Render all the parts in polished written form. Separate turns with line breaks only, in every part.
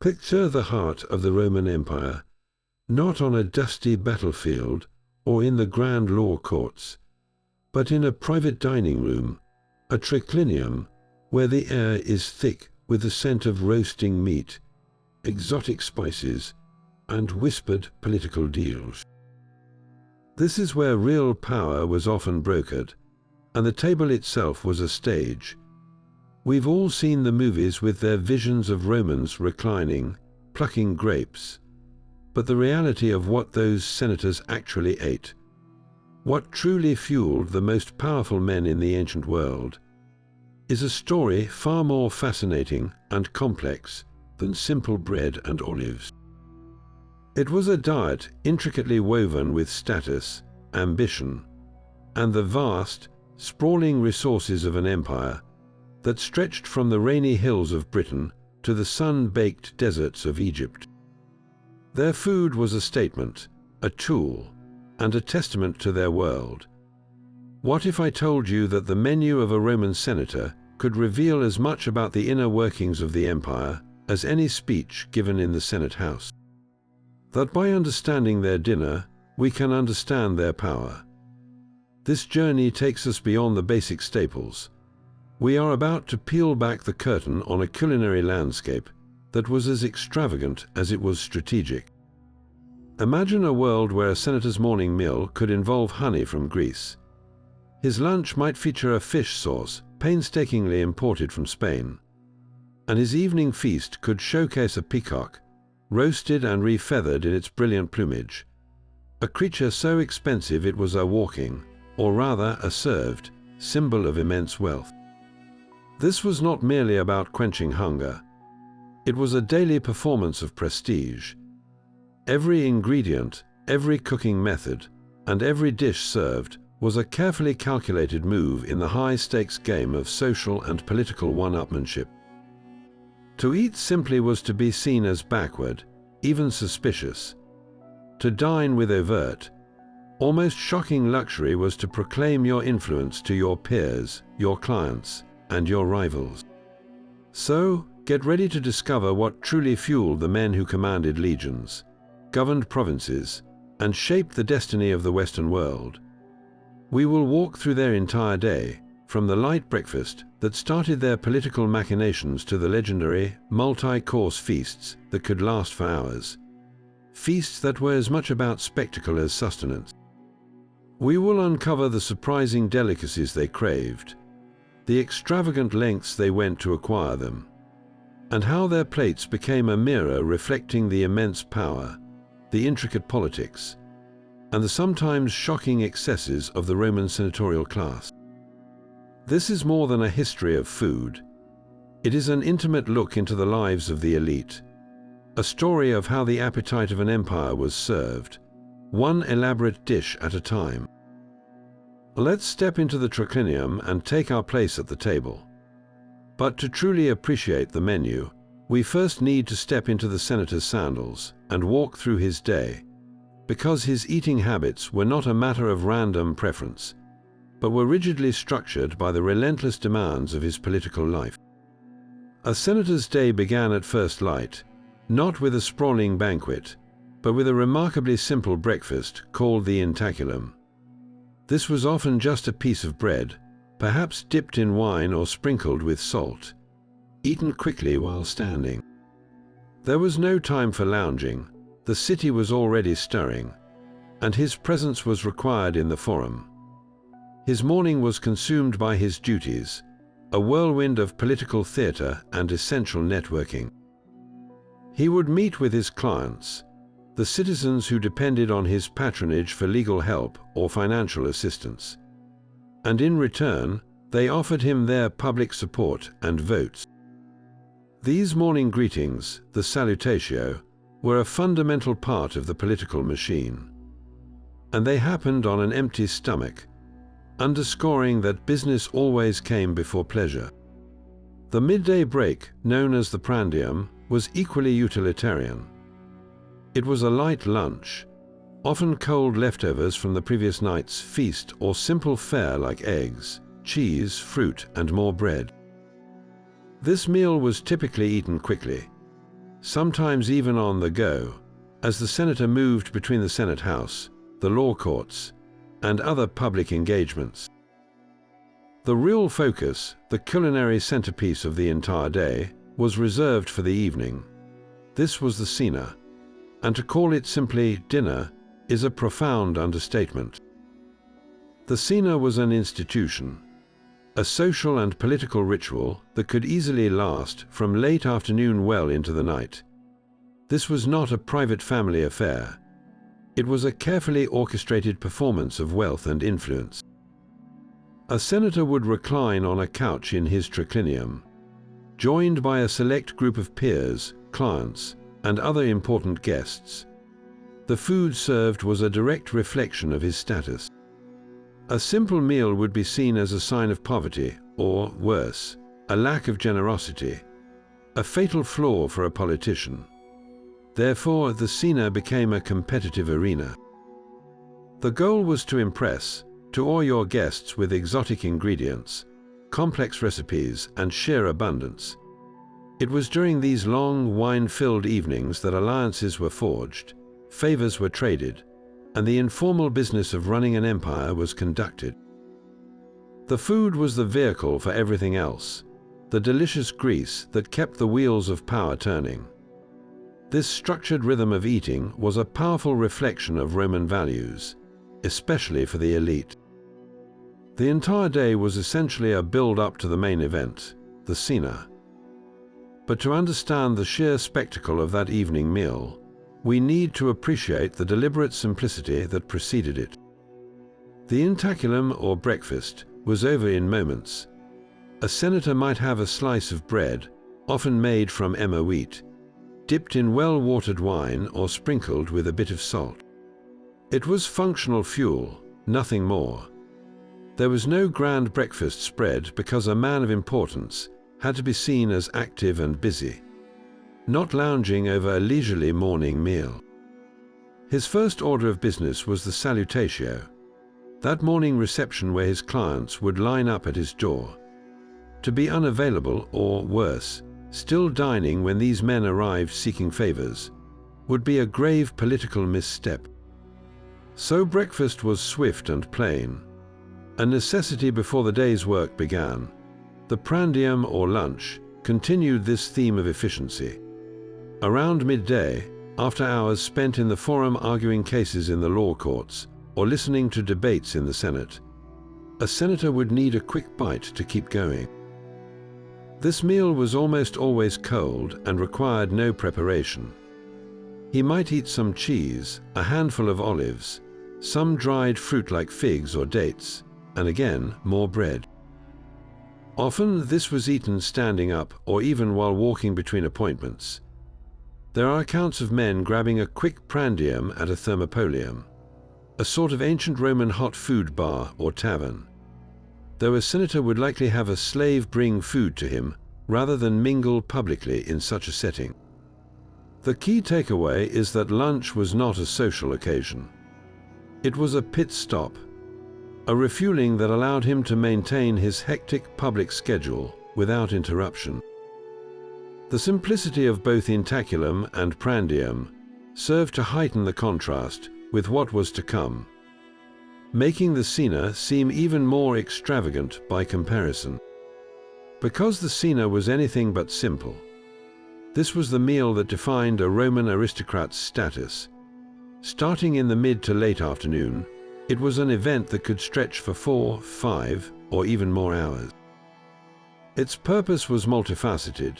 Picture the heart of the Roman Empire, not on a dusty battlefield or in the grand law courts, but in a private dining room, a triclinium, where the air is thick with the scent of roasting meat, exotic spices, and whispered political deals. This is where real power was often brokered, and the table itself was a stage. We've all seen the movies with their visions of Romans reclining, plucking grapes, but the reality of what those senators actually ate, what truly fueled the most powerful men in the ancient world, is a story far more fascinating and complex than simple bread and olives. It was a diet intricately woven with status, ambition, and the vast, sprawling resources of an empire that stretched from the rainy hills of Britain to the sun-baked deserts of Egypt. Their food was a statement, a tool, and a testament to their world. What if I told you that the menu of a Roman senator could reveal as much about the inner workings of the empire as any speech given in the Senate House? That by understanding their dinner, we can understand their power. This journey takes us beyond the basic staples. We are about to peel back the curtain on a culinary landscape that was as extravagant as it was strategic. Imagine a world where a senator's morning meal could involve honey from Greece. His lunch might feature a fish sauce painstakingly imported from Spain, and his evening feast could showcase a peacock, roasted and refeathered in its brilliant plumage, a creature so expensive it was a walking, or rather a served, symbol of immense wealth. This was not merely about quenching hunger. It was a daily performance of prestige. Every ingredient, every cooking method, and every dish served was a carefully calculated move in the high-stakes game of social and political one-upmanship. To eat simply was to be seen as backward, even suspicious. To dine with overt, almost shocking luxury was to proclaim your influence to your peers, your clients, and your rivals. So, get ready to discover what truly fueled the men who commanded legions, governed provinces, and shaped the destiny of the Western world. We will walk through their entire day, from the light breakfast that started their political machinations to the legendary, multi-course feasts that could last for hours. Feasts that were as much about spectacle as sustenance. We will uncover the surprising delicacies they craved, the extravagant lengths they went to acquire them, and how their plates became a mirror reflecting the immense power, the intricate politics, and the sometimes shocking excesses of the Roman senatorial class. This is more than a history of food. It is an intimate look into the lives of the elite, a story of how the appetite of an empire was served, one elaborate dish at a time. Let's step into the triclinium and take our place at the table. But to truly appreciate the menu, we first need to step into the senator's sandals and walk through his day, because his eating habits were not a matter of random preference, but were rigidly structured by the relentless demands of his political life. A senator's day began at first light, not with a sprawling banquet, but with a remarkably simple breakfast called the ientaculum. This was often just a piece of bread, perhaps dipped in wine or sprinkled with salt, eaten quickly while standing. There was no time for lounging. The city was already stirring, and his presence was required in the forum. His morning was consumed by his duties, a whirlwind of political theater and essential networking. He would meet with his clients, the citizens who depended on his patronage for legal help or financial assistance, and in return, they offered him their public support and votes. These morning greetings, the salutatio, were a fundamental part of the political machine, and they happened on an empty stomach, underscoring that business always came before pleasure. The midday break, known as the prandium, was equally utilitarian. It was a light lunch, often cold leftovers from the previous night's feast or simple fare like eggs, cheese, fruit, and more bread. This meal was typically eaten quickly. sometimes even on the go, as the senator moved between the Senate House, the law courts, and other public engagements. The real focus, the culinary centerpiece of the entire day, was reserved for the evening. This was the cena, and to call it simply dinner is a profound understatement. The cena was an institution, a social and political ritual that could easily last from late afternoon well into the night. This was not a private family affair. It was a carefully orchestrated performance of wealth and influence. A senator would recline on a couch in his triclinium, joined by a select group of peers, clients, and other important guests. The food served was a direct reflection of his status. A simple meal would be seen as a sign of poverty, or worse, a lack of generosity, a fatal flaw for a politician. Therefore, the cena became a competitive arena. The goal was to impress, to awe your guests with exotic ingredients, complex recipes, and sheer abundance. It was during these long, wine-filled evenings that alliances were forged, favors were traded, and the informal business of running an empire was conducted. The food was the vehicle for everything else, the delicious grease that kept the wheels of power turning. This structured rhythm of eating was a powerful reflection of Roman values, especially for the elite. The entire day was essentially a build-up to the main event, the cena. But to understand the sheer spectacle of that evening meal, we need to appreciate the deliberate simplicity that preceded it. The ientaculum, or breakfast, was over in moments. A senator might have a slice of bread, often made from emmer wheat, dipped in well-watered wine or sprinkled with a bit of salt. It was functional fuel, nothing more. There was no grand breakfast spread because a man of importance had to be seen as active and busy, not lounging over a leisurely morning meal. His first order of business was the salutatio, that morning reception where his clients would line up at his door. To be unavailable, or worse, still dining when these men arrived seeking favors, would be a grave political misstep. So breakfast was swift and plain, a necessity before the day's work began. The prandium, or lunch, continued this theme of efficiency. Around midday, after hours spent in the forum arguing cases in the law courts or listening to debates in the Senate, a senator would need a quick bite to keep going. This meal was almost always cold and required no preparation. He might eat some cheese, a handful of olives, some dried fruit like figs or dates, and again more bread. Often this was eaten standing up or even while walking between appointments. There are accounts of men grabbing a quick prandium at a thermopolium, a sort of ancient Roman hot food bar or tavern, though a senator would likely have a slave bring food to him rather than mingle publicly in such a setting. The key takeaway is that lunch was not a social occasion. It was a pit stop, a refueling that allowed him to maintain his hectic public schedule without interruption. The simplicity of both ientaculum and prandium served to heighten the contrast with what was to come, making the cena seem even more extravagant by comparison. Because the cena was anything but simple, this was the meal that defined a Roman aristocrat's status. Starting in the mid to late afternoon, it was an event that could stretch for 4, 5, or even more hours. Its purpose was multifaceted.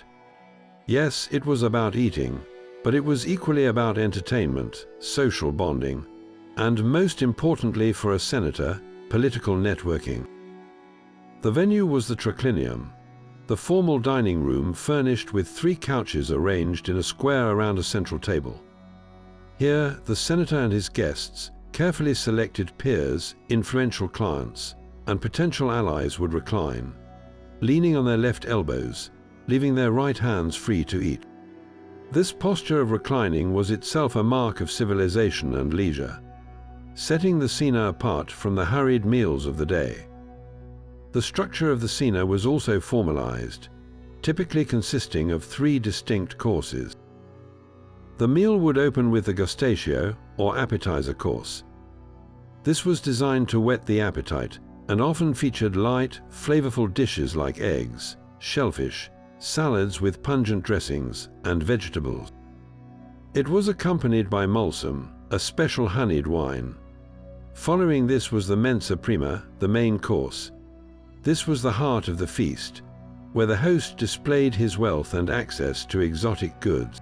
Yes, it was about eating, but it was equally about entertainment, social bonding, and most importantly for a senator, political networking. The venue was the triclinium, the formal dining room furnished with 3 couches arranged in a square around a central table. Here, the senator and his guests, carefully selected peers, influential clients, and potential allies would recline, leaning on their left elbows, leaving their right hands free to eat. This posture of reclining was itself a mark of civilization and leisure, setting the cena apart from the hurried meals of the day. The structure of the cena was also formalized, typically consisting of 3 distinct courses. The meal would open with the gustatio, or appetizer course. This was designed to whet the appetite and often featured light, flavorful dishes like eggs, shellfish, salads with pungent dressings, and vegetables. It was accompanied by mulsum, a special honeyed wine. Following this was the mensa prima, the main course. This was the heart of the feast, where the host displayed his wealth and access to exotic goods.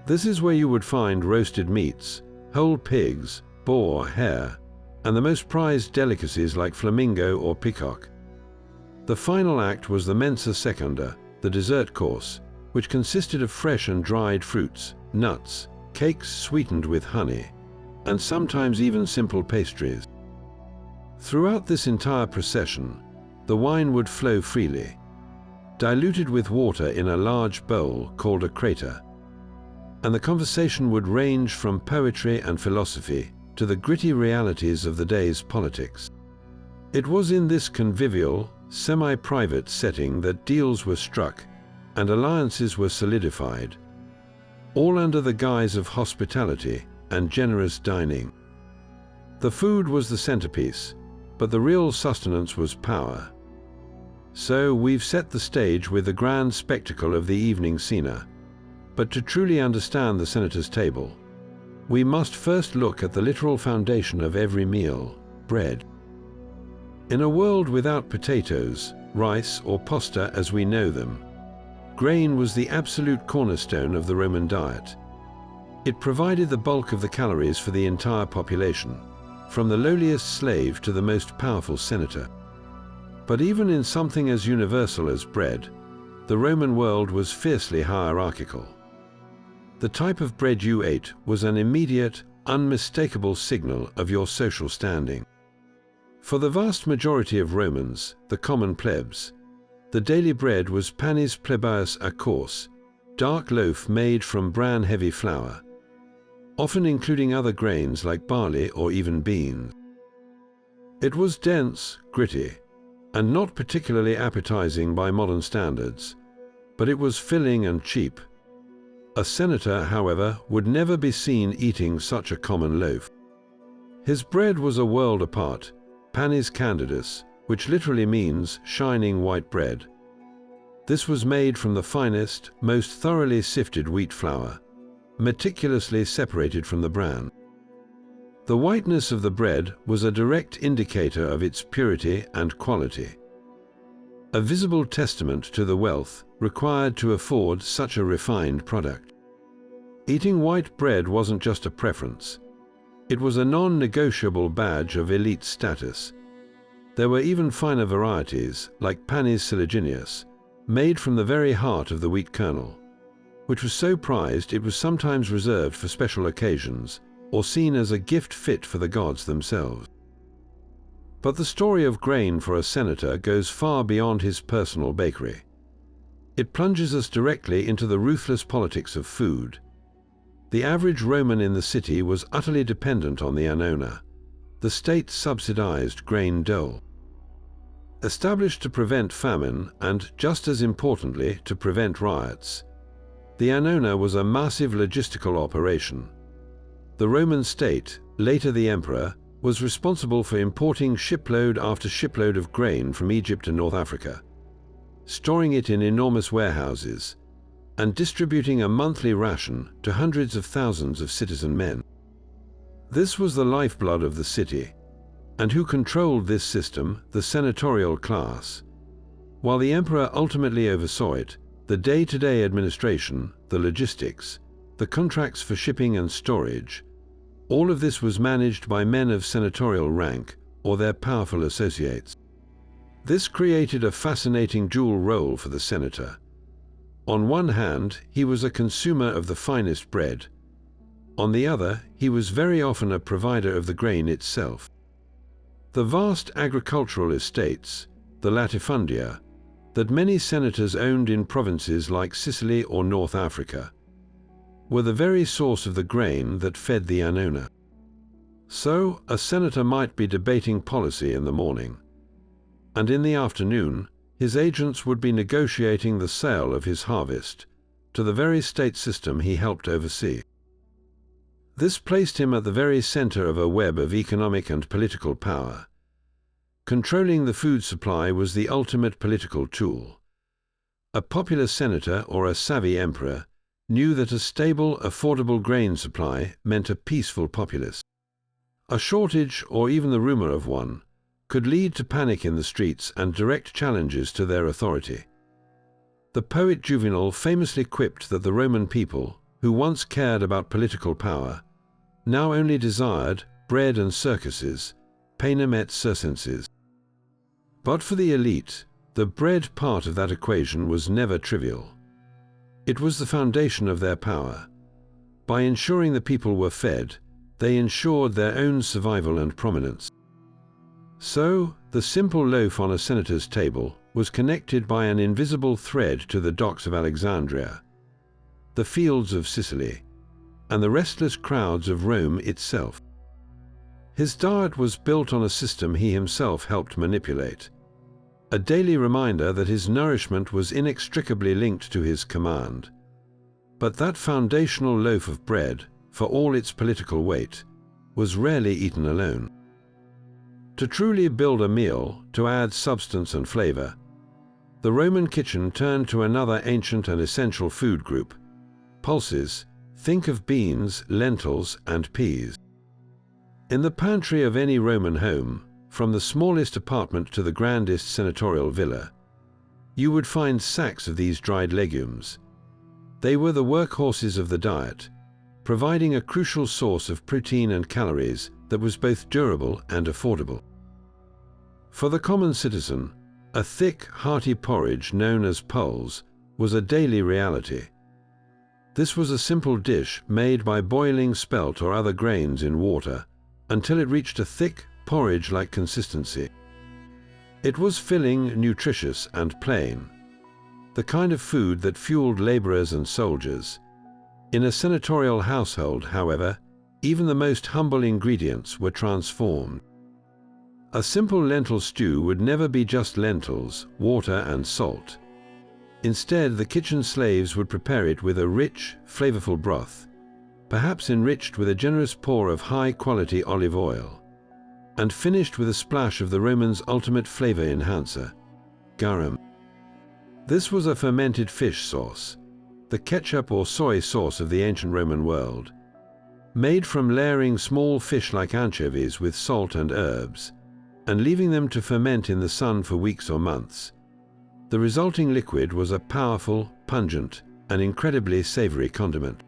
This is where you would find roasted meats, whole pigs, boar, hare, and the most prized delicacies like flamingo or peacock. The final act was the mensa secunda, the dessert course, which consisted of fresh and dried fruits, nuts, cakes sweetened with honey, and sometimes even simple pastries. Throughout this entire procession, the wine would flow freely, diluted with water in a large bowl called a crater, and the conversation would range from poetry and philosophy to the gritty realities of the day's politics. It was in this convivial, semi-private setting that deals were struck and alliances were solidified, all under the guise of hospitality and generous dining. The food was the centerpiece, but the real sustenance was power. So we've set the stage with the grand spectacle of the evening cena. But to truly understand the senator's table, we must first look at the literal foundation of every meal, bread. In a world without potatoes, rice, or pasta as we know them, grain was the absolute cornerstone of the Roman diet. It provided the bulk of the calories for the entire population, from the lowliest slave to the most powerful senator. But even in something as universal as bread, the Roman world was fiercely hierarchical. The type of bread you ate was an immediate, unmistakable signal of your social standing. For the vast majority of Romans, the common plebs, the daily bread was panis plebeius, a coarse, dark loaf made from bran-heavy flour, often including other grains like barley or even beans. It was dense, gritty, and not particularly appetizing by modern standards, but it was filling and cheap. A senator, however, would never be seen eating such a common loaf. His bread was a world apart, panis candidus, which literally means shining white bread. This was made from the finest, most thoroughly sifted wheat flour, meticulously separated from the bran. The whiteness of the bread was a direct indicator of its purity and quality, a visible testament to the wealth required to afford such a refined product. Eating white bread wasn't just a preference. It was a non-negotiable badge of elite status. There were even finer varieties, like panis siligineus, made from the very heart of the wheat kernel, which was so prized it was sometimes reserved for special occasions or seen as a gift fit for the gods themselves. But the story of grain for a senator goes far beyond his personal bakery. It plunges us directly into the ruthless politics of food. The average Roman in the city was utterly dependent on the annona, the state-subsidized grain dole. Established to prevent famine and, just as importantly, to prevent riots, the annona was a massive logistical operation. The Roman state, later the emperor, was responsible for importing shipload after shipload of grain from Egypt and North Africa, storing it in enormous warehouses, and distributing a monthly ration to hundreds of thousands of citizen men. This was the lifeblood of the city, and who controlled this system? The senatorial class. While the emperor ultimately oversaw it, the day-to-day administration, the logistics, the contracts for shipping and storage, all of this was managed by men of senatorial rank or their powerful associates. This created a fascinating dual role for the senator. On one hand, he was a consumer of the finest bread. On the other, he was very often a provider of the grain itself. The vast agricultural estates, the latifundia, that many senators owned in provinces like Sicily or North Africa, were the very source of the grain that fed the annona. So, a senator might be debating policy in the morning, and in the afternoon, his agents would be negotiating the sale of his harvest to the very state system he helped oversee. This placed him at the very center of a web of economic and political power. Controlling the food supply was the ultimate political tool. A popular senator or a savvy emperor knew that a stable, affordable grain supply meant a peaceful populace. A shortage, or even the rumor of one, could lead to panic in the streets and direct challenges to their authority. The poet Juvenal famously quipped that the Roman people, who once cared about political power, now only desired bread and circuses, panem et circenses. But for the elite, the bread part of that equation was never trivial. It was the foundation of their power. By ensuring the people were fed, they ensured their own survival and prominence. So, the simple loaf on a senator's table was connected by an invisible thread to the docks of Alexandria, the fields of Sicily, and the restless crowds of Rome itself. His diet was built on a system he himself helped manipulate, a daily reminder that his nourishment was inextricably linked to his command. But that foundational loaf of bread, for all its political weight, was rarely eaten alone. To truly build a meal, to add substance and flavor, the Roman kitchen turned to another ancient and essential food group, pulses. Think of beans, lentils, and peas. In the pantry of any Roman home, from the smallest apartment to the grandest senatorial villa, you would find sacks of these dried legumes. They were the workhorses of the diet, providing a crucial source of protein and calories that was both durable and affordable. For the common citizen, a thick, hearty porridge known as pulse was a daily reality. This was a simple dish made by boiling spelt or other grains in water until it reached a thick, porridge-like consistency. It was filling, nutritious, and plain, the kind of food that fueled laborers and soldiers. In a senatorial household, however, even the most humble ingredients were transformed. A simple lentil stew would never be just lentils, water, and salt. Instead, the kitchen slaves would prepare it with a rich, flavorful broth, perhaps enriched with a generous pour of high-quality olive oil, and finished with a splash of the Romans' ultimate flavor enhancer, garum. This was a fermented fish sauce, the ketchup or soy sauce of the ancient Roman world. Made from layering small fish like anchovies with salt and herbs, and leaving them to ferment in the sun for weeks or months, the resulting liquid was a powerful, pungent, and incredibly savory condiment.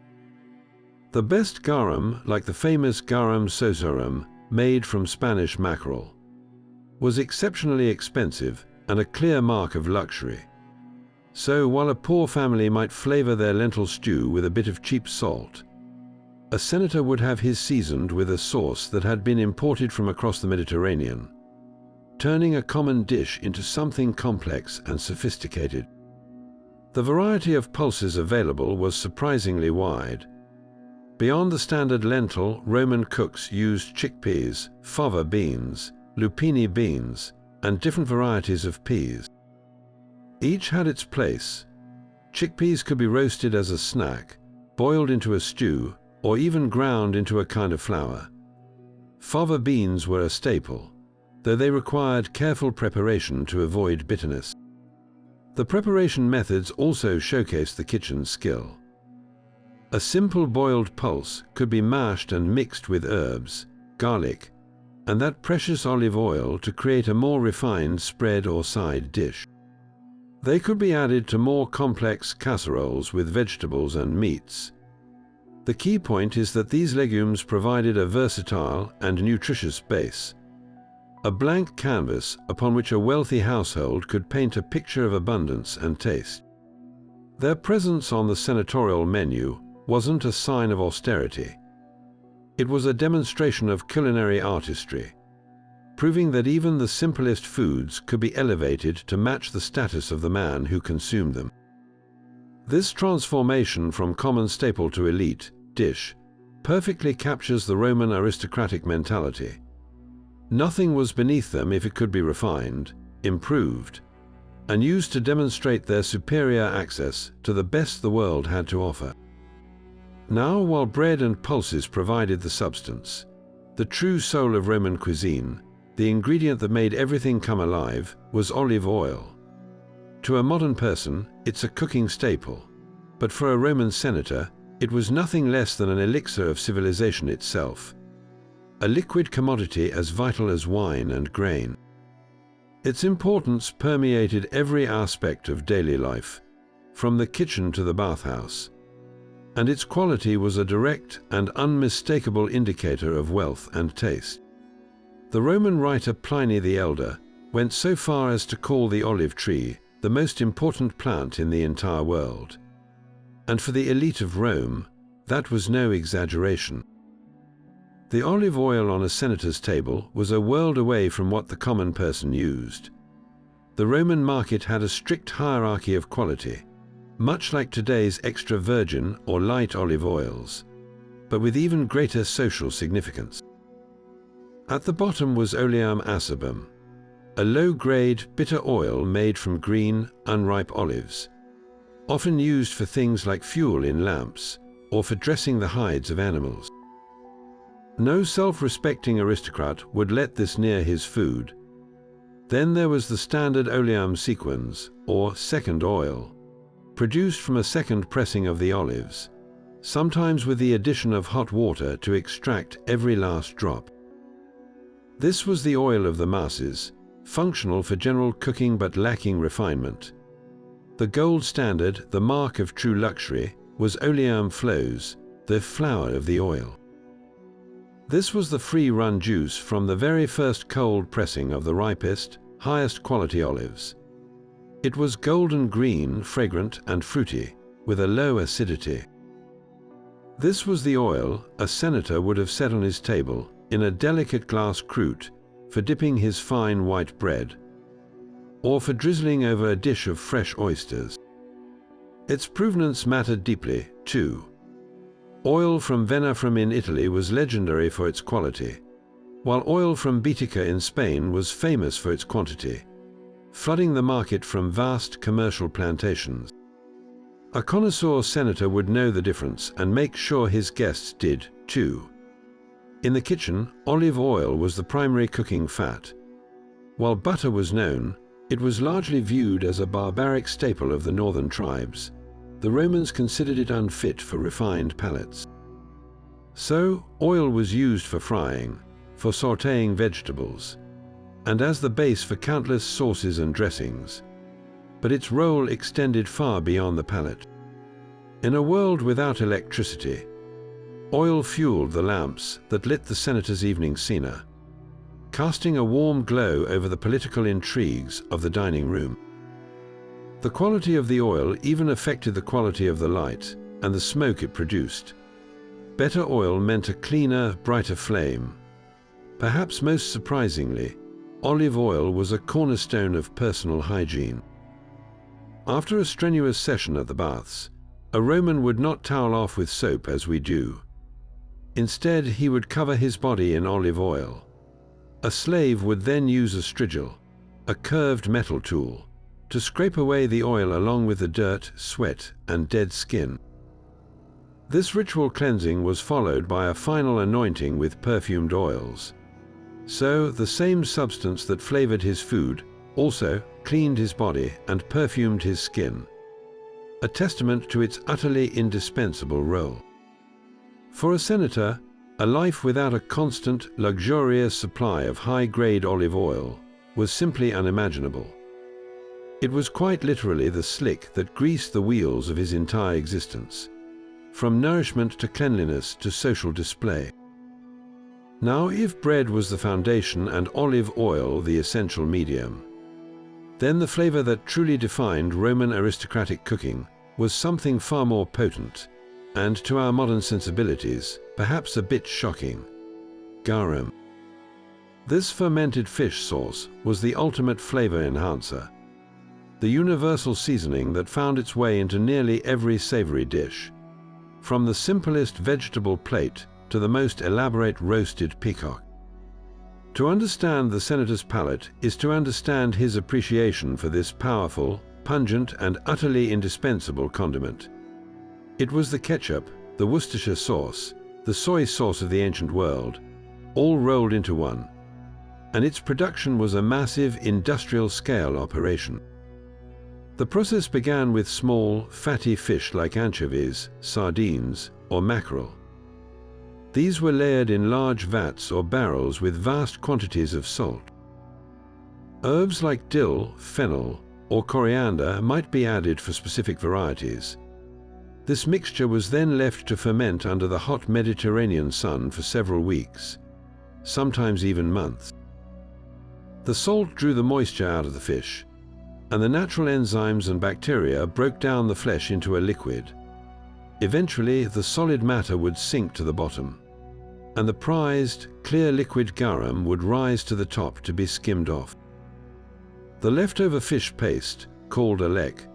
The best garum, like the famous garum-soaked, made from Spanish mackerel, was exceptionally expensive and a clear mark of luxury. So while a poor family might flavor their lentil stew with a bit of cheap salt, a senator would have his seasoned with a sauce that had been imported from across the Mediterranean, turning a common dish into something complex and sophisticated. The variety of pulses available was surprisingly wide. Beyond the standard lentil, Roman cooks used chickpeas, fava beans, lupini beans, and different varieties of peas. Each had its place. Chickpeas could be roasted as a snack, boiled into a stew, or even ground into a kind of flour. Fava beans were a staple, though they required careful preparation to avoid bitterness. The preparation methods also showcased the kitchen's skill. A simple boiled pulse could be mashed and mixed with herbs, garlic, and that precious olive oil to create a more refined spread or side dish. They could be added to more complex casseroles with vegetables and meats. The key point is that these legumes provided a versatile and nutritious base, a blank canvas upon which a wealthy household could paint a picture of abundance and taste. Their presence on the senatorial menu wasn't a sign of austerity. It was a demonstration of culinary artistry, proving that even the simplest foods could be elevated to match the status of the man who consumed them. This transformation from common staple to elite dish perfectly captures the Roman aristocratic mentality. Nothing was beneath them if it could be refined, improved, and used to demonstrate their superior access to the best the world had to offer. Now, while bread and pulses provided the substance, the true soul of Roman cuisine, the ingredient that made everything come alive, was olive oil. To a modern person, it's a cooking staple, but for a Roman senator, it was nothing less than an elixir of civilization itself, a liquid commodity as vital as wine and grain. Its importance permeated every aspect of daily life, from the kitchen to the bathhouse, and its quality was a direct and unmistakable indicator of wealth and taste. The Roman writer Pliny the Elder went so far as to call the olive tree the most important plant in the entire world. And for the elite of Rome, that was no exaggeration. The olive oil on a senator's table was a world away from what the common person used. The Roman market had a strict hierarchy of quality, much like today's extra virgin or light olive oils, but with even greater social significance. At the bottom was oleum acerbum, a low-grade, bitter oil made from green, unripe olives, often used for things like fuel in lamps or for dressing the hides of animals. No self-respecting aristocrat would let this near his food. Then there was the standard oleum sequens, or second oil, produced from a second pressing of the olives, sometimes with the addition of hot water to extract every last drop. This was the oil of the masses, functional for general cooking but lacking refinement. The gold standard, the mark of true luxury, was oleum flos, the flower of the oil. This was the free-run juice from the very first cold pressing of the ripest, highest quality olives. It was golden green, fragrant and fruity, with a low acidity. This was the oil a senator would have set on his table in a delicate glass croûte for dipping his fine white bread, or for drizzling over a dish of fresh oysters. Its provenance mattered deeply, too. Oil from Venafrum in Italy was legendary for its quality, while oil from Baetica in Spain was famous for its quantity, flooding the market from vast commercial plantations. A connoisseur senator would know the difference and make sure his guests did, too. In the kitchen, olive oil was the primary cooking fat. While butter was known, it was largely viewed as a barbaric staple of the northern tribes. The Romans considered it unfit for refined palates. So, oil was used for frying, for sautéing vegetables, and as the base for countless sauces and dressings. But its role extended far beyond the palate. In a world without electricity, oil fueled the lamps that lit the senator's evening cena, casting a warm glow over the political intrigues of the dining room. The quality of the oil even affected the quality of the light and the smoke it produced. Better oil meant a cleaner, brighter flame. Perhaps most surprisingly, olive oil was a cornerstone of personal hygiene. After a strenuous session at the baths, a Roman would not towel off with soap as we do. Instead, he would cover his body in olive oil. A slave would then use a strigil, a curved metal tool, to scrape away the oil along with the dirt, sweat, and dead skin. This ritual cleansing was followed by a final anointing with perfumed oils. So, the same substance that flavored his food also cleaned his body and perfumed his skin, a testament to its utterly indispensable role. For a senator, a life without a constant, luxurious supply of high-grade olive oil was simply unimaginable. It was quite literally the slick that greased the wheels of his entire existence, from nourishment to cleanliness to social display. Now, if bread was the foundation and olive oil the essential medium, then the flavor that truly defined Roman aristocratic cooking was something far more potent, and to our modern sensibilities, perhaps a bit shocking: garum. This fermented fish sauce was the ultimate flavor enhancer, the universal seasoning that found its way into nearly every savory dish, from the simplest vegetable plate to the most elaborate roasted peacock. To understand the senator's palate is to understand his appreciation for this powerful, pungent, and utterly indispensable condiment. It was the ketchup, the Worcestershire sauce, the soy sauce of the ancient world, all rolled into one, and its production was a massive industrial-scale operation. The process began with small, fatty fish like anchovies, sardines, or mackerel. These were layered in large vats or barrels with vast quantities of salt. Herbs like dill, fennel, or coriander might be added for specific varieties. This mixture was then left to ferment under the hot Mediterranean sun for several weeks, sometimes even months. The salt drew the moisture out of the fish, and the natural enzymes and bacteria broke down the flesh into a liquid. Eventually, the solid matter would sink to the bottom, and the prized, clear liquid garum would rise to the top to be skimmed off. The leftover fish paste, called a lek,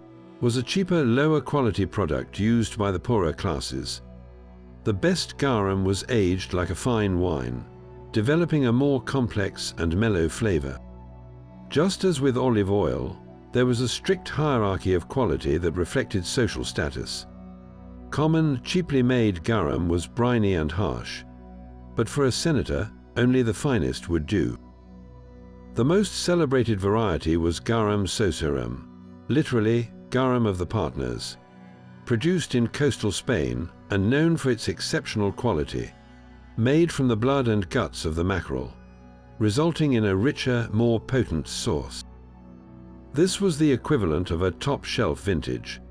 was a cheaper, lower quality product used by the poorer classes. The best garum was aged like a fine wine, developing a more complex and mellow flavor. Just as with olive oil, there was a strict hierarchy of quality that reflected social status. Common, cheaply made garum was briny and harsh, but for a senator, only the finest would do. The most celebrated variety was garum-soaked, literally garum of the partners, produced in coastal Spain and known for its exceptional quality, made from the blood and guts of the mackerel, resulting in a richer, more potent sauce. This was the equivalent of a top-shelf vintage.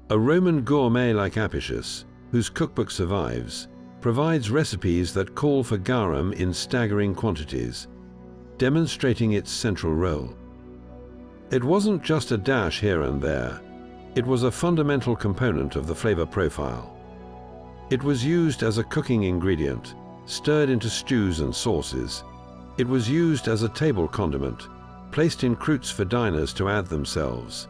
A Roman gourmet like Apicius, whose cookbook survives, provides recipes that call for garum in staggering quantities, demonstrating its central role. It wasn't just a dash here and there. It was a fundamental component of the flavor profile. It was used as a cooking ingredient, stirred into stews and sauces. It was used as a table condiment, placed in croûtes for diners to add themselves.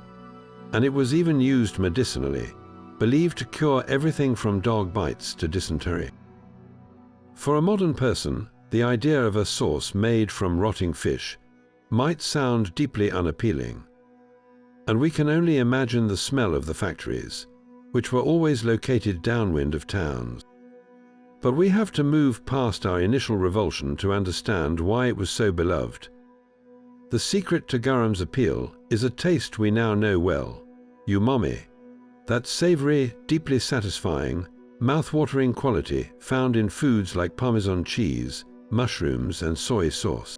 And it was even used medicinally, believed to cure everything from dog bites to dysentery. For a modern person, the idea of a sauce made from rotting fish might sound deeply unappealing. And we can only imagine the smell of the factories, which were always located downwind of towns. But we have to move past our initial revulsion to understand why it was so beloved. The secret to garum's appeal is a taste we now know well, umami, that savory, deeply satisfying, mouth-watering quality found in foods like Parmesan cheese, mushrooms, and soy sauce.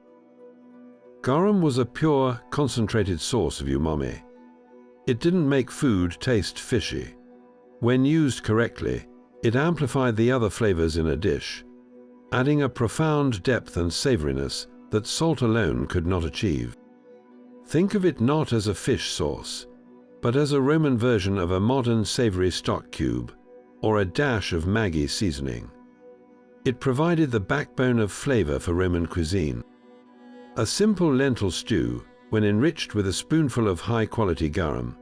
Garum was a pure, concentrated source of umami. It didn't make food taste fishy. When used correctly, it amplified the other flavors in a dish, adding a profound depth and savoriness that salt alone could not achieve. Think of it not as a fish sauce, but as a Roman version of a modern savory stock cube, or a dash of Maggi seasoning. It provided the backbone of flavor for Roman cuisine. A simple lentil stew, when enriched with a spoonful of high-quality garum,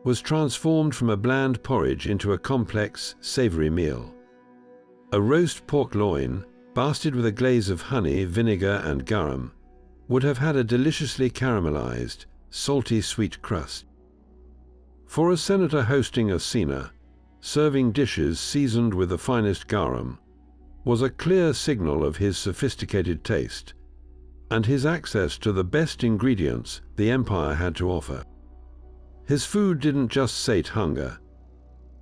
was transformed from a bland porridge into a complex, savory meal. A roast pork loin, basted with a glaze of honey, vinegar, and garum, would have had a deliciously caramelized, salty sweet crust. For a senator hosting a cena, serving dishes seasoned with the finest garum was a clear signal of his sophisticated taste and his access to the best ingredients the empire had to offer. His food didn't just sate hunger.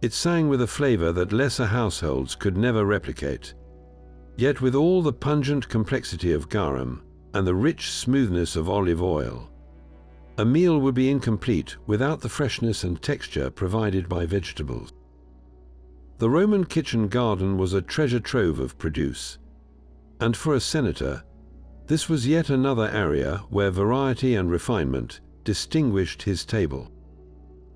It sang with a flavor that lesser households could never replicate. Yet with all the pungent complexity of garum and the rich smoothness of olive oil, a meal would be incomplete without the freshness and texture provided by vegetables. The Roman kitchen garden was a treasure trove of produce, and for a senator, this was yet another area where variety and refinement distinguished his table.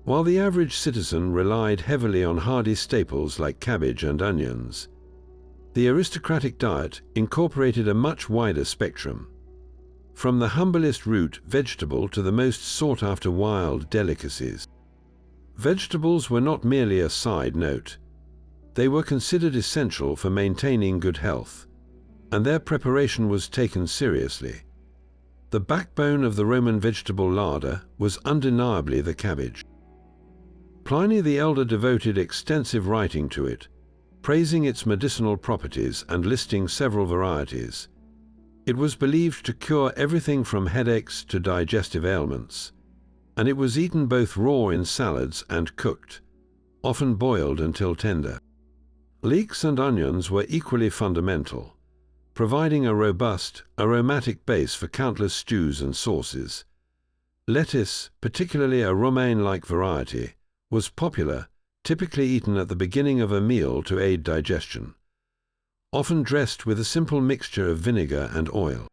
While the average citizen relied heavily on hardy staples like cabbage and onions, the aristocratic diet incorporated a much wider spectrum, from the humblest root vegetable to the most sought-after wild delicacies. Vegetables were not merely a side note. They were considered essential for maintaining good health, and their preparation was taken seriously. The backbone of the Roman vegetable larder was undeniably the cabbage. Pliny the Elder devoted extensive writing to it, praising its medicinal properties and listing several varieties. It was believed to cure everything from headaches to digestive ailments, and it was eaten both raw in salads and cooked, often boiled until tender. Leeks and onions were equally fundamental, providing a robust, aromatic base for countless stews and sauces. Lettuce, particularly a romaine-like variety, was popular, typically eaten at the beginning of a meal to aid digestion, often dressed with a simple mixture of vinegar and oil.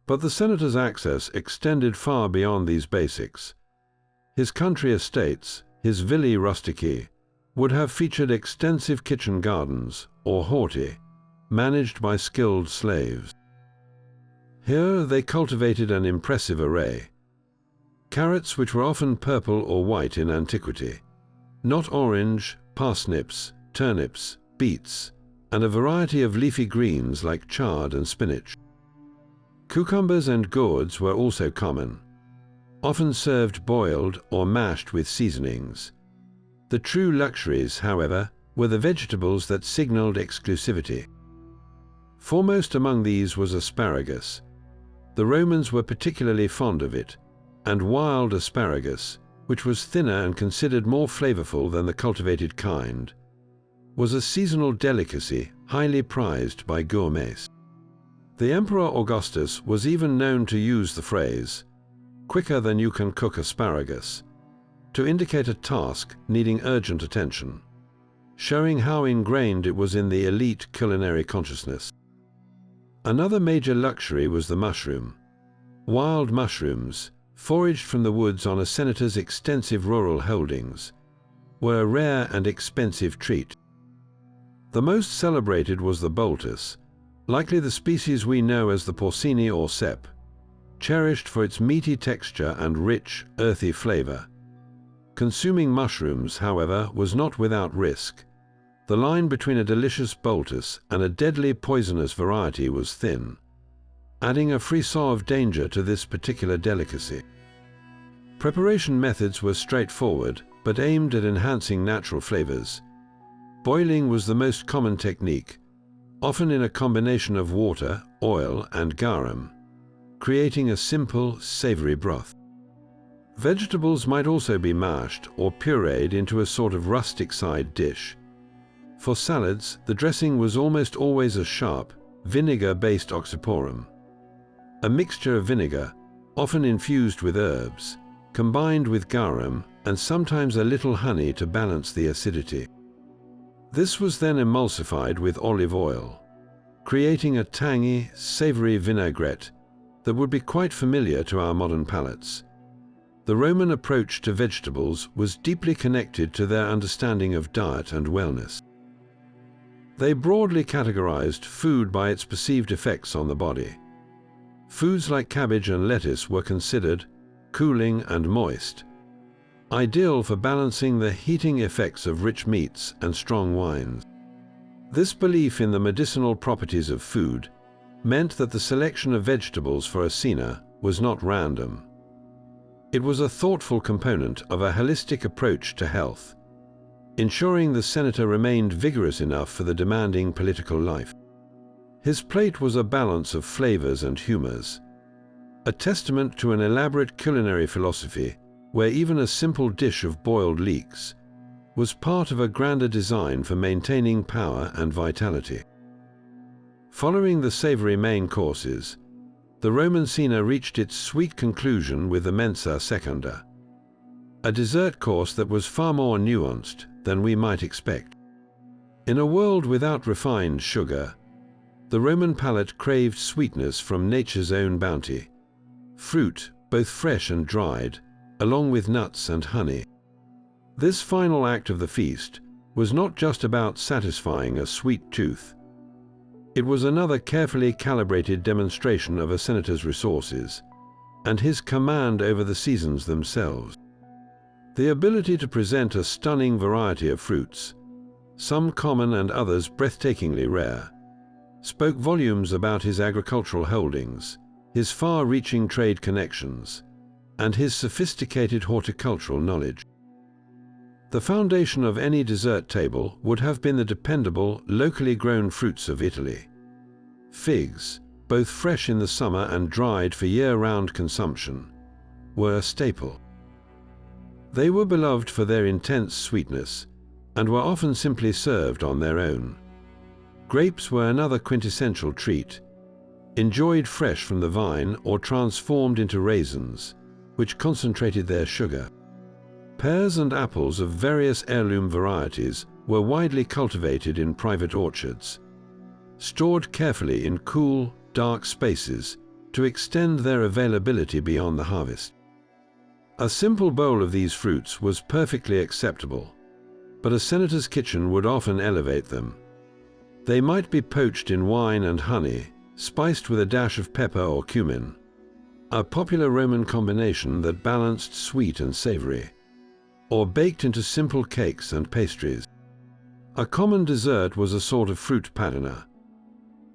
But the senator's access extended far beyond these basics. His country estates, his villae rusticae, would have featured extensive kitchen gardens, or haute, managed by skilled slaves. Here they cultivated an impressive array. Carrots, which were often purple or white in antiquity, not orange, parsnips, turnips, beets, and a variety of leafy greens like chard and spinach. Cucumbers and gourds were also common, often served boiled or mashed with seasonings. The true luxuries, however, were the vegetables that signaled exclusivity. Foremost among these was asparagus. The Romans were particularly fond of it, and wild asparagus, which was thinner and considered more flavorful than the cultivated kind, was a seasonal delicacy highly prized by gourmets. The Emperor Augustus was even known to use the phrase, "quicker than you can cook asparagus," to indicate a task needing urgent attention, showing how ingrained it was in the elite culinary consciousness. Another major luxury was the mushroom. Wild mushrooms, foraged from the woods on a senator's extensive rural holdings, were a rare and expensive treat. The most celebrated was the boltus, likely the species we know as the porcini or cep, cherished for its meaty texture and rich, earthy flavor. Consuming mushrooms, however, was not without risk. The line between a delicious boltus and a deadly poisonous variety was thin, adding a frisson of danger to this particular delicacy. Preparation methods were straightforward, but aimed at enhancing natural flavors. Boiling was the most common technique, often in a combination of water, oil, and garum, creating a simple, savory broth. Vegetables might also be mashed or pureed into a sort of rustic side dish. For salads, the dressing was almost always a sharp, vinegar-based oxyporum. A mixture of vinegar, often infused with herbs, combined with garum and sometimes a little honey to balance the acidity. This was then emulsified with olive oil, creating a tangy, savory vinaigrette that would be quite familiar to our modern palates. The Roman approach to vegetables was deeply connected to their understanding of diet and wellness. They broadly categorized food by its perceived effects on the body. Foods like cabbage and lettuce were considered cooling and moist, ideal for balancing the heating effects of rich meats and strong wines. This belief in the medicinal properties of food meant that the selection of vegetables for a cena was not random. It was a thoughtful component of a holistic approach to health, ensuring the senator remained vigorous enough for the demanding political life. His plate was a balance of flavors and humors, a testament to an elaborate culinary philosophy where even a simple dish of boiled leeks was part of a grander design for maintaining power and vitality. Following the savory main courses, the Roman cena reached its sweet conclusion with the mensa secunda, a dessert course that was far more nuanced than we might expect. In a world without refined sugar, the Roman palate craved sweetness from nature's own bounty, fruit, both fresh and dried, along with nuts and honey. This final act of the feast was not just about satisfying a sweet tooth. It was another carefully calibrated demonstration of a senator's resources and his command over the seasons themselves. The ability to present a stunning variety of fruits, some common and others breathtakingly rare, spoke volumes about his agricultural holdings, his far-reaching trade connections, and his sophisticated horticultural knowledge. The foundation of any dessert table would have been the dependable, locally grown fruits of Italy. Figs, both fresh in the summer and dried for year-round consumption, were a staple. They were beloved for their intense sweetness and were often simply served on their own. Grapes were another quintessential treat, enjoyed fresh from the vine or transformed into raisins, which concentrated their sugar. Pears and apples of various heirloom varieties were widely cultivated in private orchards, stored carefully in cool, dark spaces to extend their availability beyond the harvest. A simple bowl of these fruits was perfectly acceptable, but a senator's kitchen would often elevate them. They might be poached in wine and honey, spiced with a dash of pepper or cumin, a popular Roman combination that balanced sweet and savory, or baked into simple cakes and pastries. A common dessert was a sort of fruit patina,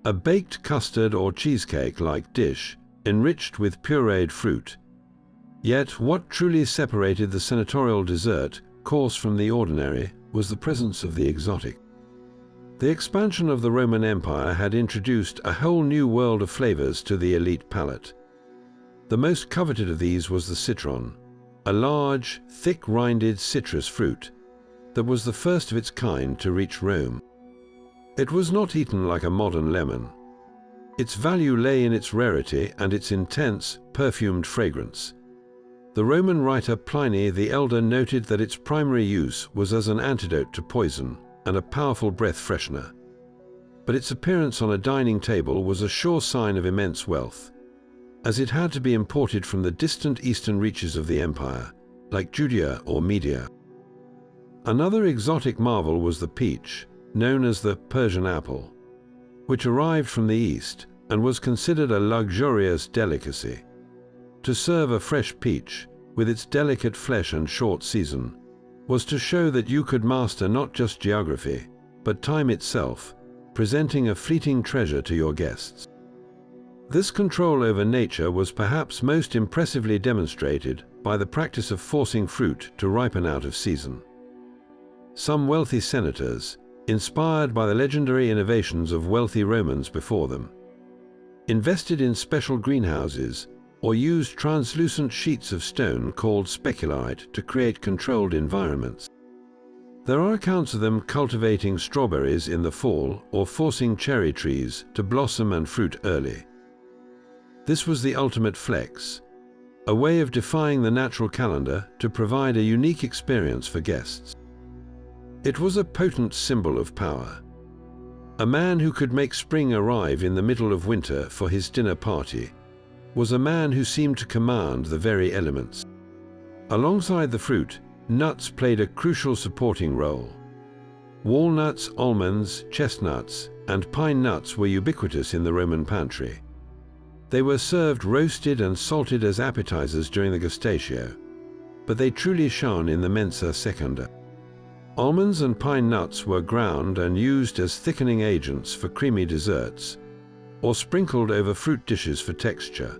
a baked custard or cheesecake-like dish enriched with pureed fruit. Yet what truly separated the senatorial dessert course from the ordinary was the presence of the exotic. The expansion of the Roman Empire had introduced a whole new world of flavors to the elite palate. The most coveted of these was the citron, a large, thick-rinded citrus fruit that was the first of its kind to reach Rome. It was not eaten like a modern lemon. Its value lay in its rarity and its intense, perfumed fragrance. The Roman writer Pliny the Elder noted that its primary use was as an antidote to poison and a powerful breath freshener. But its appearance on a dining table was a sure sign of immense wealth, as it had to be imported from the distant eastern reaches of the empire, like Judea or Media. Another exotic marvel was the peach, known as the Persian apple, which arrived from the east and was considered a luxurious delicacy. To serve a fresh peach, with its delicate flesh and short season, was to show that you could master not just geography, but time itself, presenting a fleeting treasure to your guests. This control over nature was perhaps most impressively demonstrated by the practice of forcing fruit to ripen out of season. Some wealthy senators, inspired by the legendary innovations of wealthy Romans before them, invested in special greenhouses or used translucent sheets of stone called speculite to create controlled environments. There are accounts of them cultivating strawberries in the fall or forcing cherry trees to blossom and fruit early. This was the ultimate flex, a way of defying the natural calendar to provide a unique experience for guests. It was a potent symbol of power. A man who could make spring arrive in the middle of winter for his dinner party was a man who seemed to command the very elements. Alongside the fruit, nuts played a crucial supporting role. Walnuts, almonds, chestnuts, and pine nuts were ubiquitous in the Roman pantry. They were served roasted and salted as appetizers during the gestatio, but they truly shone in the mensa secunda. Almonds and pine nuts were ground and used as thickening agents for creamy desserts, or sprinkled over fruit dishes for texture.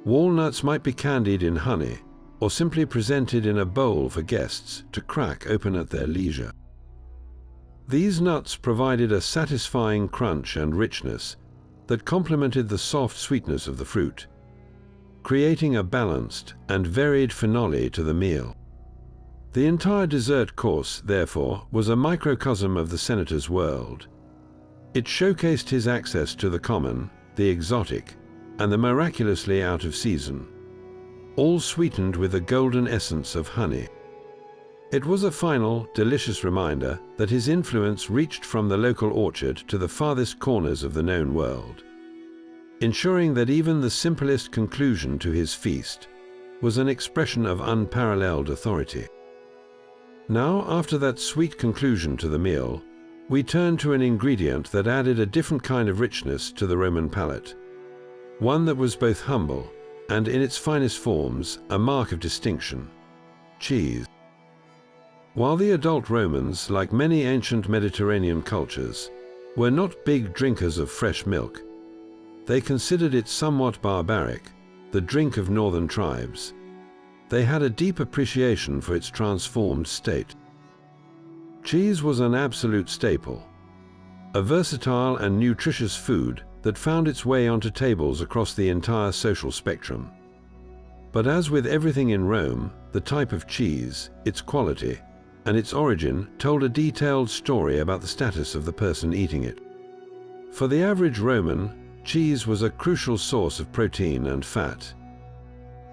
Walnuts might be candied in honey, or simply presented in a bowl for guests to crack open at their leisure. These nuts provided a satisfying crunch and richness that complemented the soft sweetness of the fruit, creating a balanced and varied finale to the meal. The entire dessert course, therefore, was a microcosm of the senator's world. It showcased his access to the common, the exotic, and the miraculously out of season, all sweetened with the golden essence of honey. It was a final, delicious reminder that his influence reached from the local orchard to the farthest corners of the known world, ensuring that even the simplest conclusion to his feast was an expression of unparalleled authority. Now, after that sweet conclusion to the meal, we turn to an ingredient that added a different kind of richness to the Roman palate, one that was both humble and, in its finest forms, a mark of distinction: cheese. While the adult Romans, like many ancient Mediterranean cultures, were not big drinkers of fresh milk. They considered it somewhat barbaric, the drink of northern tribes. They had a deep appreciation for its transformed state. Cheese was an absolute staple, a versatile and nutritious food that found its way onto tables across the entire social spectrum. But as with everything in Rome, the type of cheese, its quality, and its origin told a detailed story about the status of the person eating it. For the average Roman, cheese was a crucial source of protein and fat.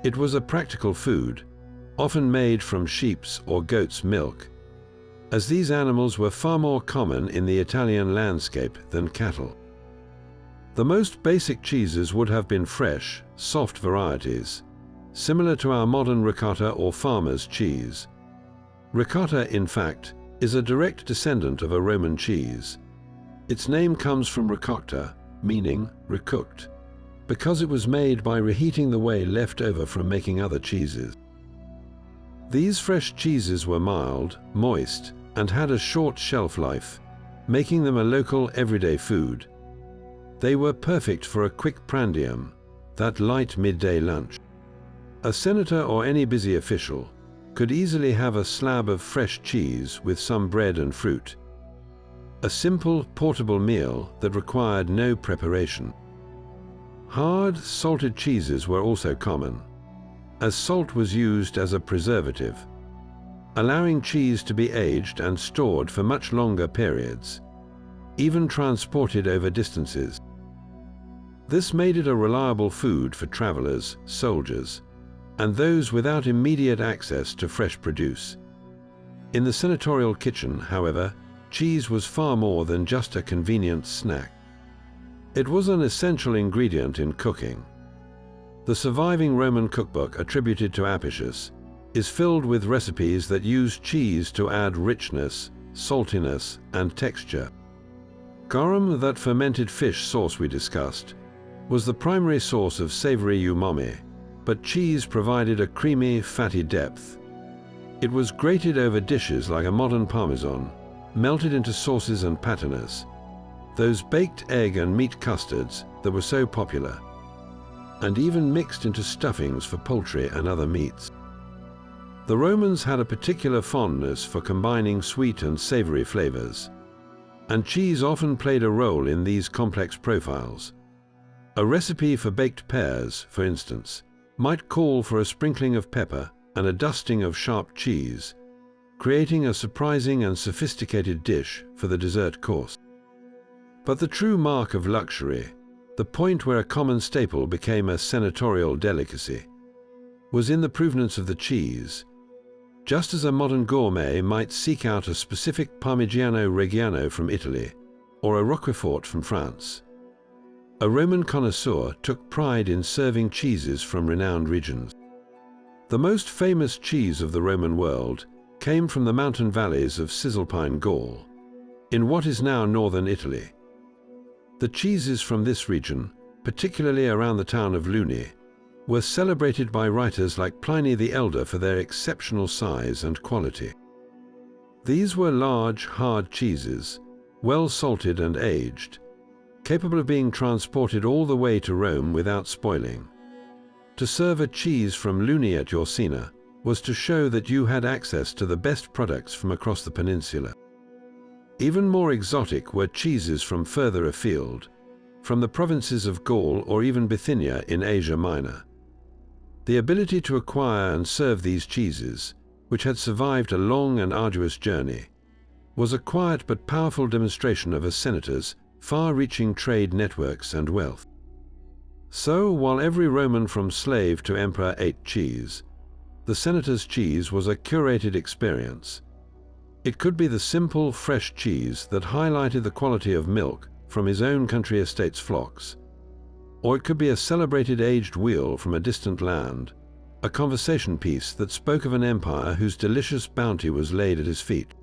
It was a practical food, often made from sheep's or goat's milk, as these animals were far more common in the Italian landscape than cattle. The most basic cheeses would have been fresh, soft varieties, similar to our modern ricotta or farmer's cheese. Ricotta, in fact, is a direct descendant of a Roman cheese. Its name comes from ricotta, meaning recooked, because it was made by reheating the whey left over from making other cheeses. These fresh cheeses were mild, moist, and had a short shelf life, making them a local everyday food. They were perfect for a quick prandium, that light midday lunch. A senator or any busy official could easily have a slab of fresh cheese with some bread and fruit. A simple, portable meal that required no preparation. Hard, salted cheeses were also common, as salt was used as a preservative, allowing cheese to be aged and stored for much longer periods, even transported over distances. This made it a reliable food for travelers, soldiers, and those without immediate access to fresh produce. In the senatorial kitchen, however, cheese was far more than just a convenient snack. It was an essential ingredient in cooking. The surviving Roman cookbook attributed to Apicius is filled with recipes that use cheese to add richness, saltiness, and texture. Garum, that fermented fish sauce we discussed, was the primary source of savory umami, but cheese provided a creamy, fatty depth. It was grated over dishes like a modern parmesan, melted into sauces and patinas, those baked egg and meat custards that were so popular, and even mixed into stuffings for poultry and other meats. The Romans had a particular fondness for combining sweet and savory flavors, and cheese often played a role in these complex profiles. A recipe for baked pears, for instance, might call for a sprinkling of pepper and a dusting of sharp cheese, creating a surprising and sophisticated dish for the dessert course. But the true mark of luxury, the point where a common staple became a senatorial delicacy, was in the provenance of the cheese. Just as a modern gourmet might seek out a specific Parmigiano Reggiano from Italy or a Roquefort from France, a Roman connoisseur took pride in serving cheeses from renowned regions. The most famous cheese of the Roman world came from the mountain valleys of Cisalpine Gaul, in what is now northern Italy. The cheeses from this region, particularly around the town of Luni, were celebrated by writers like Pliny the Elder for their exceptional size and quality. These were large, hard cheeses, well salted and aged, capable of being transported all the way to Rome without spoiling. To serve a cheese from Luni at your cena was to show that you had access to the best products from across the peninsula. Even more exotic were cheeses from further afield, from the provinces of Gaul or even Bithynia in Asia Minor. The ability to acquire and serve these cheeses, which had survived a long and arduous journey, was a quiet but powerful demonstration of a senator's far-reaching trade networks and wealth. So, while every Roman from slave to emperor ate cheese, the senator's cheese was a curated experience. It could be the simple, fresh cheese that highlighted the quality of milk from his own country estate's flocks, or it could be a celebrated aged wheel from a distant land, a conversation piece that spoke of an empire whose delicious bounty was laid at his feet.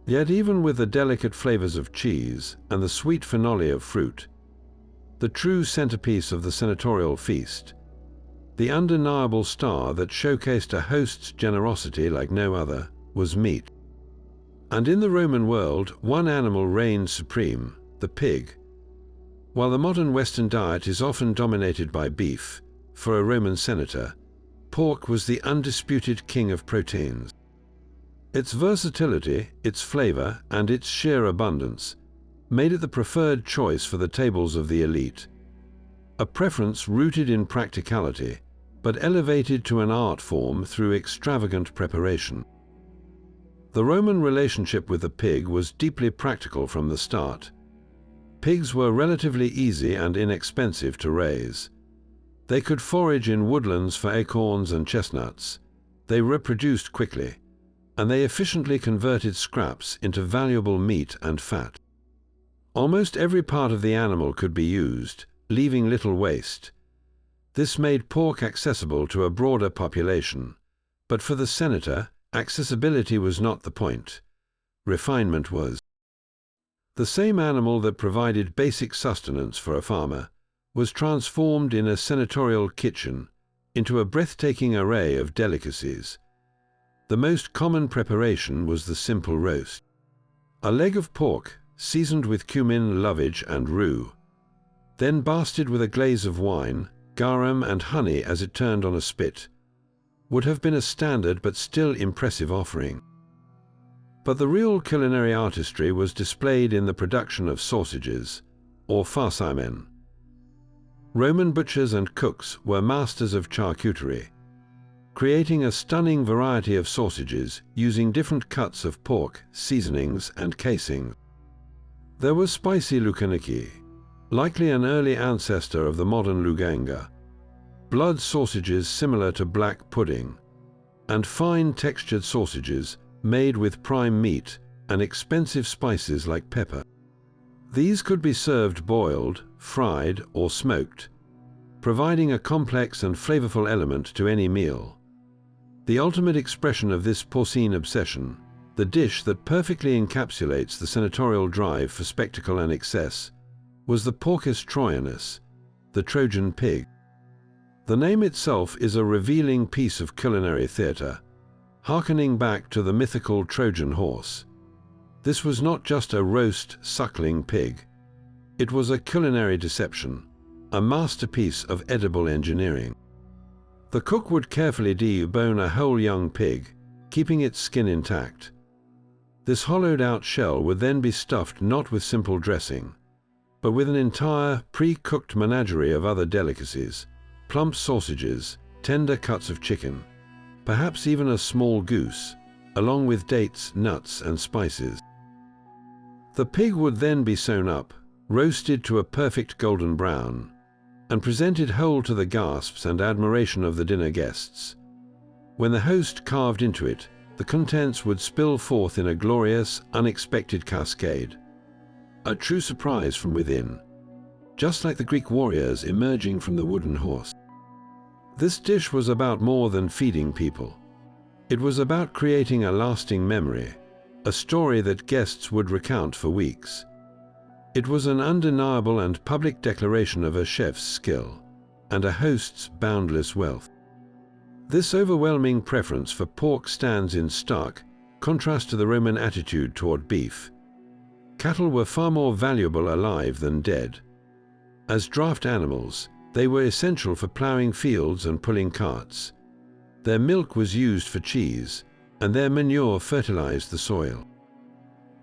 Yet even with the delicate flavors of cheese and the sweet finale of fruit, the true centerpiece of the senatorial feast, the undeniable star that showcased a host's generosity like no other, was meat. And in the Roman world, one animal reigned supreme, the pig. While the modern Western diet is often dominated by beef, for a Roman senator, pork was the undisputed king of proteins. Its versatility, its flavor, and its sheer abundance made it the preferred choice for the tables of the elite. A preference rooted in practicality, but elevated to an art form through extravagant preparation. The Roman relationship with the pig was deeply practical from the start. Pigs were relatively easy and inexpensive to raise. They could forage in woodlands for acorns and chestnuts. They reproduced quickly, and they efficiently converted scraps into valuable meat and fat. Almost every part of the animal could be used, leaving little waste. This made pork accessible to a broader population, but for the senator, accessibility was not the point. Refinement was. The same animal that provided basic sustenance for a farmer was transformed in a senatorial kitchen into a breathtaking array of delicacies. The most common preparation was the simple roast. A leg of pork, seasoned with cumin, lovage, and rue, then basted with a glaze of wine, garum, and honey as it turned on a spit, would have been a standard but still impressive offering. But the real culinary artistry was displayed in the production of sausages, or farcimen. Roman butchers and cooks were masters of charcuterie, creating a stunning variety of sausages using different cuts of pork, seasonings, and casings. There was spicy lukaniki, likely an early ancestor of the modern luganga, blood sausages similar to black pudding, and fine textured sausages made with prime meat and expensive spices like pepper. These could be served boiled, fried, or smoked, providing a complex and flavorful element to any meal. The ultimate expression of this porcine obsession, the dish that perfectly encapsulates the senatorial drive for spectacle and excess, was the porcus troianus, the Trojan pig. The name itself is a revealing piece of culinary theater, hearkening back to the mythical Trojan horse. This was not just a roast, suckling pig. It was a culinary deception, a masterpiece of edible engineering. The cook would carefully debone a whole young pig, keeping its skin intact. This hollowed-out shell would then be stuffed not with simple dressing, but with an entire pre-cooked menagerie of other delicacies, plump sausages, tender cuts of chicken, perhaps even a small goose, along with dates, nuts, and spices. The pig would then be sewn up, roasted to a perfect golden brown, and presented whole to the gasps and admiration of the dinner guests. When the host carved into it, the contents would spill forth in a glorious, unexpected cascade. A true surprise from within, just like the Greek warriors emerging from the wooden horse. This dish was about more than feeding people. It was about creating a lasting memory, a story that guests would recount for weeks. It was an undeniable and public declaration of a chef's skill and a host's boundless wealth. This overwhelming preference for pork stands in stark contrast to the Roman attitude toward beef. Cattle were far more valuable alive than dead. As draft animals, they were essential for plowing fields and pulling carts. Their milk was used for cheese, and their manure fertilized the soil.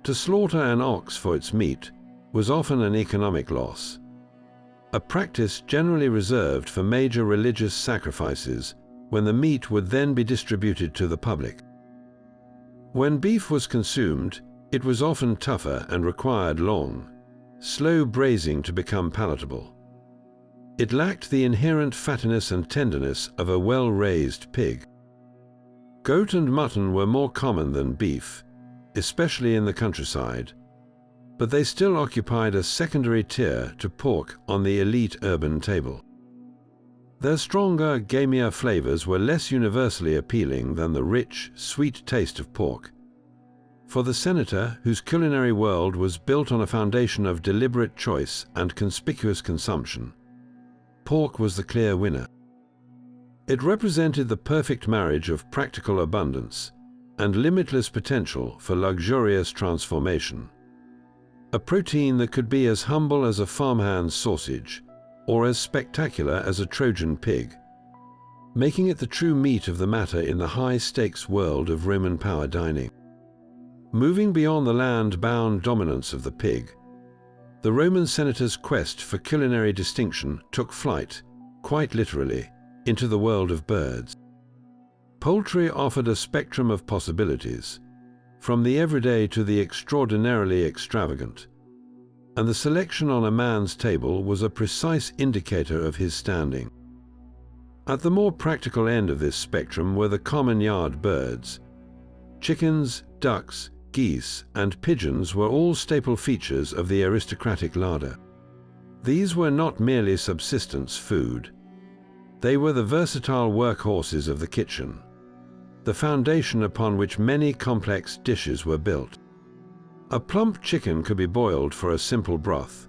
To slaughter an ox for its meat was often an economic loss, a practice generally reserved for major religious sacrifices when the meat would then be distributed to the public. When beef was consumed, it was often tougher and required long, slow braising to become palatable. It lacked the inherent fattiness and tenderness of a well-raised pig. Goat and mutton were more common than beef, especially in the countryside, but they still occupied a secondary tier to pork on the elite urban table. Their stronger, gamier flavors were less universally appealing than the rich, sweet taste of pork. For the senator, whose culinary world was built on a foundation of deliberate choice and conspicuous consumption, pork was the clear winner. It represented the perfect marriage of practical abundance, and limitless potential for luxurious transformation. A protein that could be as humble as a farmhand's sausage, or as spectacular as a Trojan pig, making it the true meat of the matter in the high-stakes world of Roman power dining. Moving beyond the land-bound dominance of the pig, the Roman senator's quest for culinary distinction took flight, quite literally, into the world of birds. Poultry offered a spectrum of possibilities, from the everyday to the extraordinarily extravagant, and the selection on a man's table was a precise indicator of his standing. At the more practical end of this spectrum were the common yard birds. Chickens, ducks, geese, and pigeons were all staple features of the aristocratic larder. These were not merely subsistence food. They were the versatile workhorses of the kitchen, the foundation upon which many complex dishes were built. A plump chicken could be boiled for a simple broth,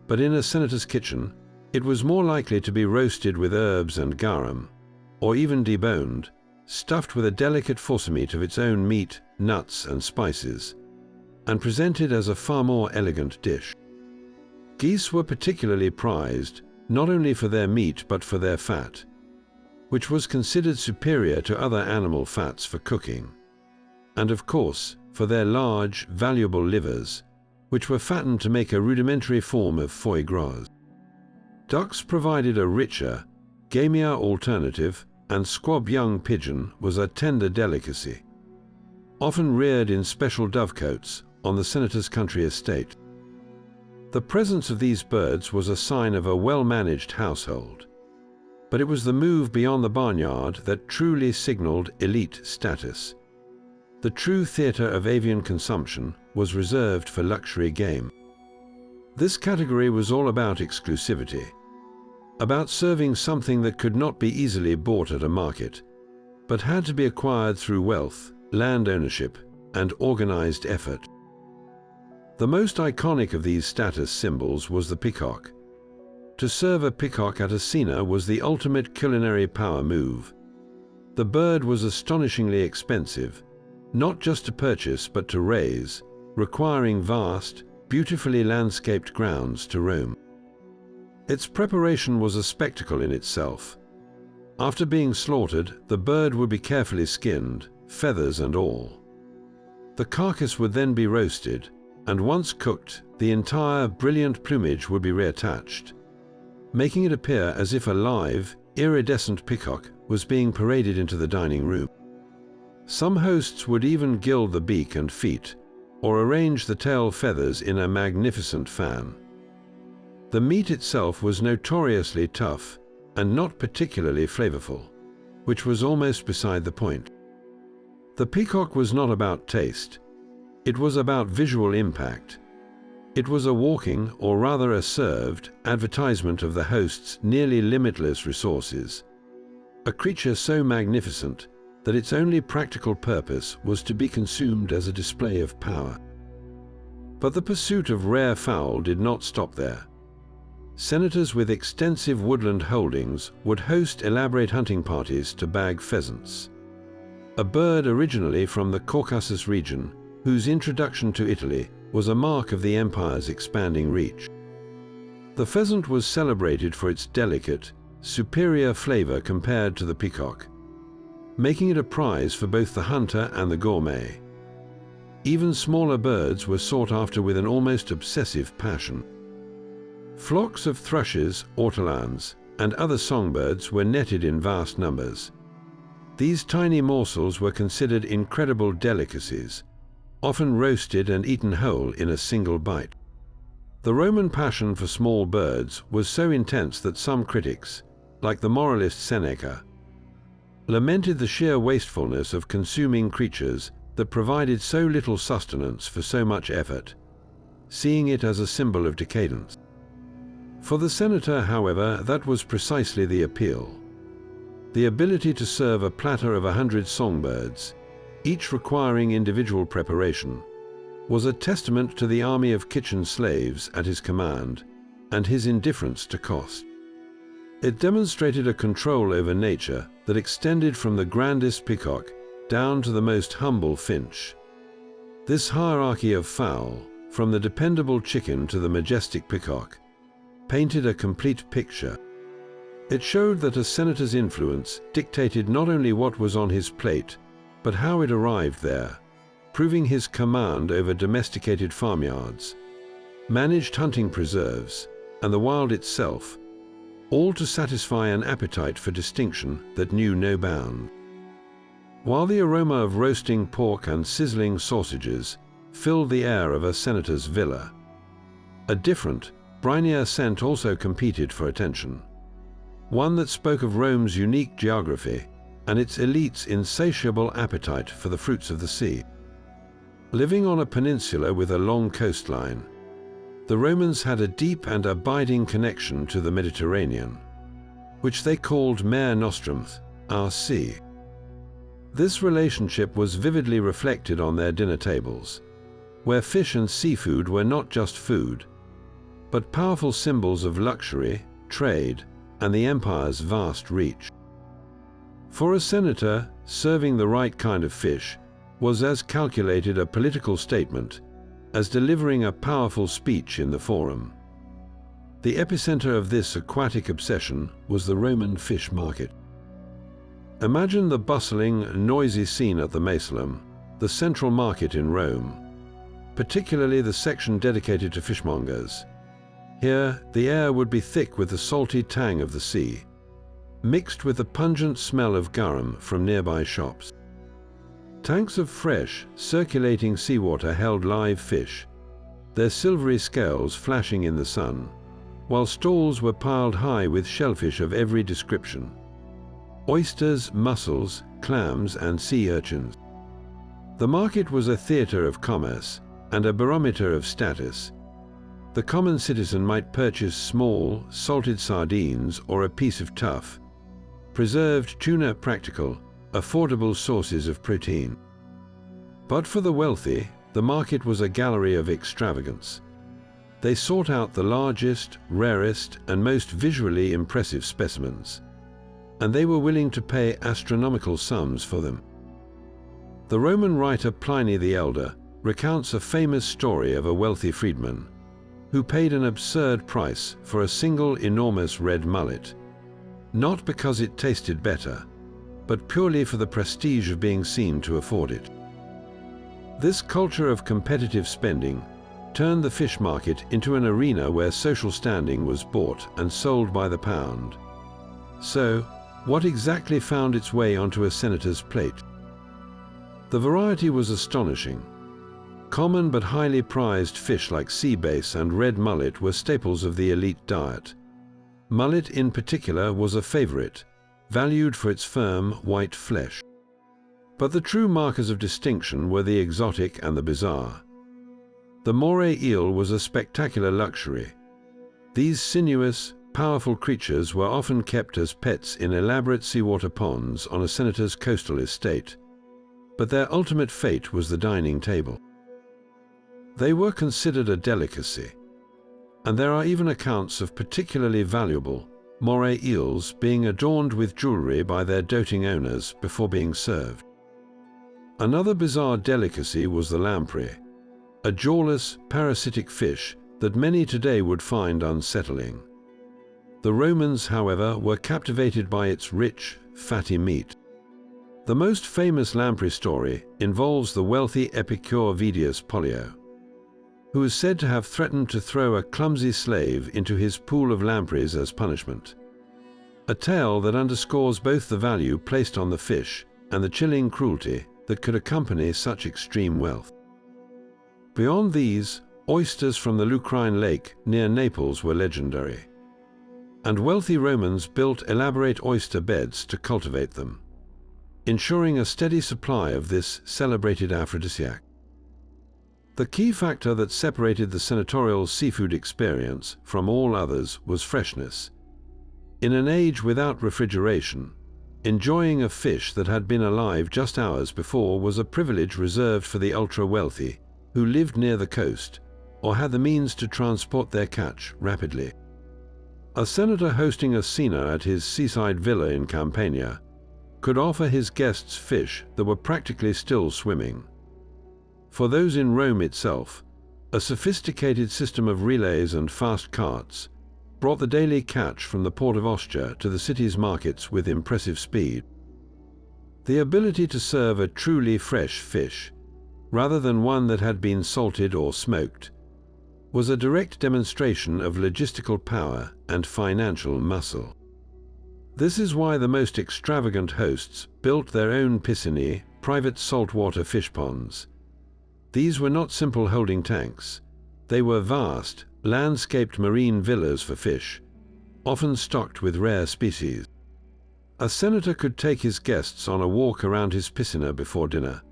but in a senator's kitchen, it was more likely to be roasted with herbs and garum, or even deboned, stuffed with a delicate forcemeat of its own meat, nuts, and spices, and presented as a far more elegant dish. Geese were particularly prized, not only for their meat but for their fat, which was considered superior to other animal fats for cooking, and of course for their large, valuable livers, which were fattened to make a rudimentary form of foie gras. Ducks provided a richer, gamier alternative, and squab young pigeon was a tender delicacy, often reared in special dovecotes on the senator's country estate. The presence of these birds was a sign of a well-managed household, but it was the move beyond the barnyard that truly signaled elite status. The true theatre of avian consumption was reserved for luxury game. This category was all about exclusivity, about serving something that could not be easily bought at a market, but had to be acquired through wealth, land ownership, and organized effort. The most iconic of these status symbols was the peacock. To serve a peacock at a cena was the ultimate culinary power move. The bird was astonishingly expensive, not just to purchase but to raise, requiring vast, beautifully landscaped grounds to roam. Its preparation was a spectacle in itself. After being slaughtered, the bird would be carefully skinned, feathers and all. The carcass would then be roasted, and once cooked, the entire brilliant plumage would be reattached, making it appear as if a live, iridescent peacock was being paraded into the dining room. Some hosts would even gild the beak and feet, or arrange the tail feathers in a magnificent fan. The meat itself was notoriously tough and not particularly flavorful, which was almost beside the point. The peacock was not about taste. It was about visual impact. It was a walking, or rather a served, advertisement of the host's nearly limitless resources. A creature so magnificent that its only practical purpose was to be consumed as a display of power. But the pursuit of rare fowl did not stop there. Senators with extensive woodland holdings would host elaborate hunting parties to bag pheasants, a bird originally from the Caucasus region, whose introduction to Italy was a mark of the empire's expanding reach. The pheasant was celebrated for its delicate, superior flavor compared to the peacock, making it a prize for both the hunter and the gourmet. Even smaller birds were sought after with an almost obsessive passion. Flocks of thrushes, ortolans, and other songbirds were netted in vast numbers. These tiny morsels were considered incredible delicacies, often roasted and eaten whole in a single bite. The Roman passion for small birds was so intense that some critics, like the moralist Seneca, lamented the sheer wastefulness of consuming creatures that provided so little sustenance for so much effort, seeing it as a symbol of decadence. For the senator, however, that was precisely the appeal. The ability to serve a platter of 100 songbirds, each requiring individual preparation, was a testament to the army of kitchen slaves at his command and his indifference to cost. It demonstrated a control over nature that extended from the grandest peacock down to the most humble finch. This hierarchy of fowl, from the dependable chicken to the majestic peacock, painted a complete picture. It showed that a senator's influence dictated not only what was on his plate, but how it arrived there, proving his command over domesticated farmyards, managed hunting preserves, and the wild itself, all to satisfy an appetite for distinction that knew no bound. While the aroma of roasting pork and sizzling sausages filled the air of a senator's villa, a different, brinier scent also competed for attention, one that spoke of Rome's unique geography and its elite's insatiable appetite for the fruits of the sea. Living on a peninsula with a long coastline, the Romans had a deep and abiding connection to the Mediterranean, which they called Mare Nostrum, our sea. This relationship was vividly reflected on their dinner tables, where fish and seafood were not just food, but powerful symbols of luxury, trade, and the empire's vast reach. For a senator, serving the right kind of fish was as calculated a political statement as delivering a powerful speech in the forum. The epicenter of this aquatic obsession was the Roman fish market. Imagine the bustling, noisy scene at the Macelum, the central market in Rome, particularly the section dedicated to fishmongers. Here, the air would be thick with the salty tang of the sea, mixed with the pungent smell of garum from nearby shops. Tanks of fresh, circulating seawater held live fish, their silvery scales flashing in the sun, while stalls were piled high with shellfish of every description: oysters, mussels, clams, and sea urchins. The market was a theater of commerce and a barometer of status. The common citizen might purchase small, salted sardines or a piece of tough, preserved tuna, practical, affordable sources of protein. But for the wealthy, the market was a gallery of extravagance. They sought out the largest, rarest, and most visually impressive specimens, and they were willing to pay astronomical sums for them. The Roman writer Pliny the Elder recounts a famous story of a wealthy freedman who paid an absurd price for a single enormous red mullet, not because it tasted better, but purely for the prestige of being seen to afford it. This culture of competitive spending turned the fish market into an arena where social standing was bought and sold by the pound. So, what exactly found its way onto a senator's plate? The variety was astonishing. Common but highly prized fish like sea bass and red mullet were staples of the elite diet. Mullet in particular was a favorite, valued for its firm, white flesh. But the true markers of distinction were the exotic and the bizarre. The moray eel was a spectacular luxury. These sinuous, powerful creatures were often kept as pets in elaborate seawater ponds on a senator's coastal estate, but their ultimate fate was the dining table. They were considered a delicacy, and there are even accounts of particularly valuable moray eels being adorned with jewelry by their doting owners before being served. Another bizarre delicacy was the lamprey, a jawless, parasitic fish that many today would find unsettling. The Romans, however, were captivated by its rich, fatty meat. The most famous lamprey story involves the wealthy epicure Vedius Pollio, who is said to have threatened to throw a clumsy slave into his pool of lampreys as punishment. A tale that underscores both the value placed on the fish and the chilling cruelty that could accompany such extreme wealth. Beyond these, oysters from the Lucrine Lake near Naples were legendary, and wealthy Romans built elaborate oyster beds to cultivate them, ensuring a steady supply of this celebrated aphrodisiac. The key factor that separated the senatorial seafood experience from all others was freshness. In an age without refrigeration, enjoying a fish that had been alive just hours before was a privilege reserved for the ultra-wealthy who lived near the coast or had the means to transport their catch rapidly. A senator hosting a cena at his seaside villa in Campania could offer his guests fish that were practically still swimming. For those in Rome itself, a sophisticated system of relays and fast carts brought the daily catch from the port of Ostia to the city's markets with impressive speed. The ability to serve a truly fresh fish, rather than one that had been salted or smoked, was a direct demonstration of logistical power and financial muscle. This is why the most extravagant hosts built their own piscinae, private saltwater fish ponds. These were not simple holding tanks. They were vast, landscaped marine villas for fish, often stocked with rare species. A senator could take his guests on a walk around his piscina before dinner,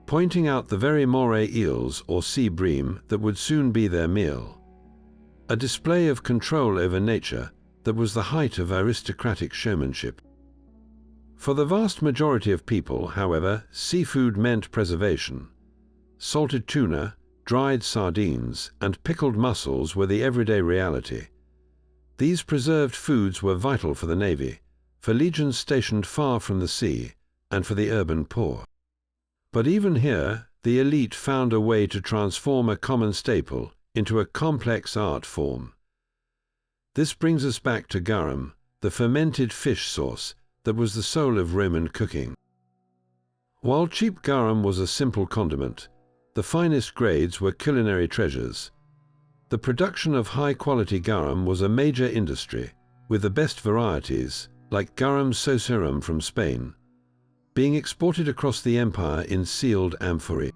pointing out the very moray eels or sea bream that would soon be their meal. A display of control over nature that was the height of aristocratic showmanship. For the vast majority of people, however, seafood meant preservation. Salted tuna, dried sardines, and pickled mussels were the everyday reality. These preserved foods were vital for the navy, for legions stationed far from the sea, and for the urban poor. But even here, the elite found a way to transform a common staple into a complex art form. This brings us back to garum, the fermented fish sauce that was the soul of Roman cooking. While cheap garum was a simple condiment, the finest grades were culinary treasures. The production of high-quality garum was a major industry, with the best varieties, like garum-soaked from Spain, being exported across the empire in sealed amphorae.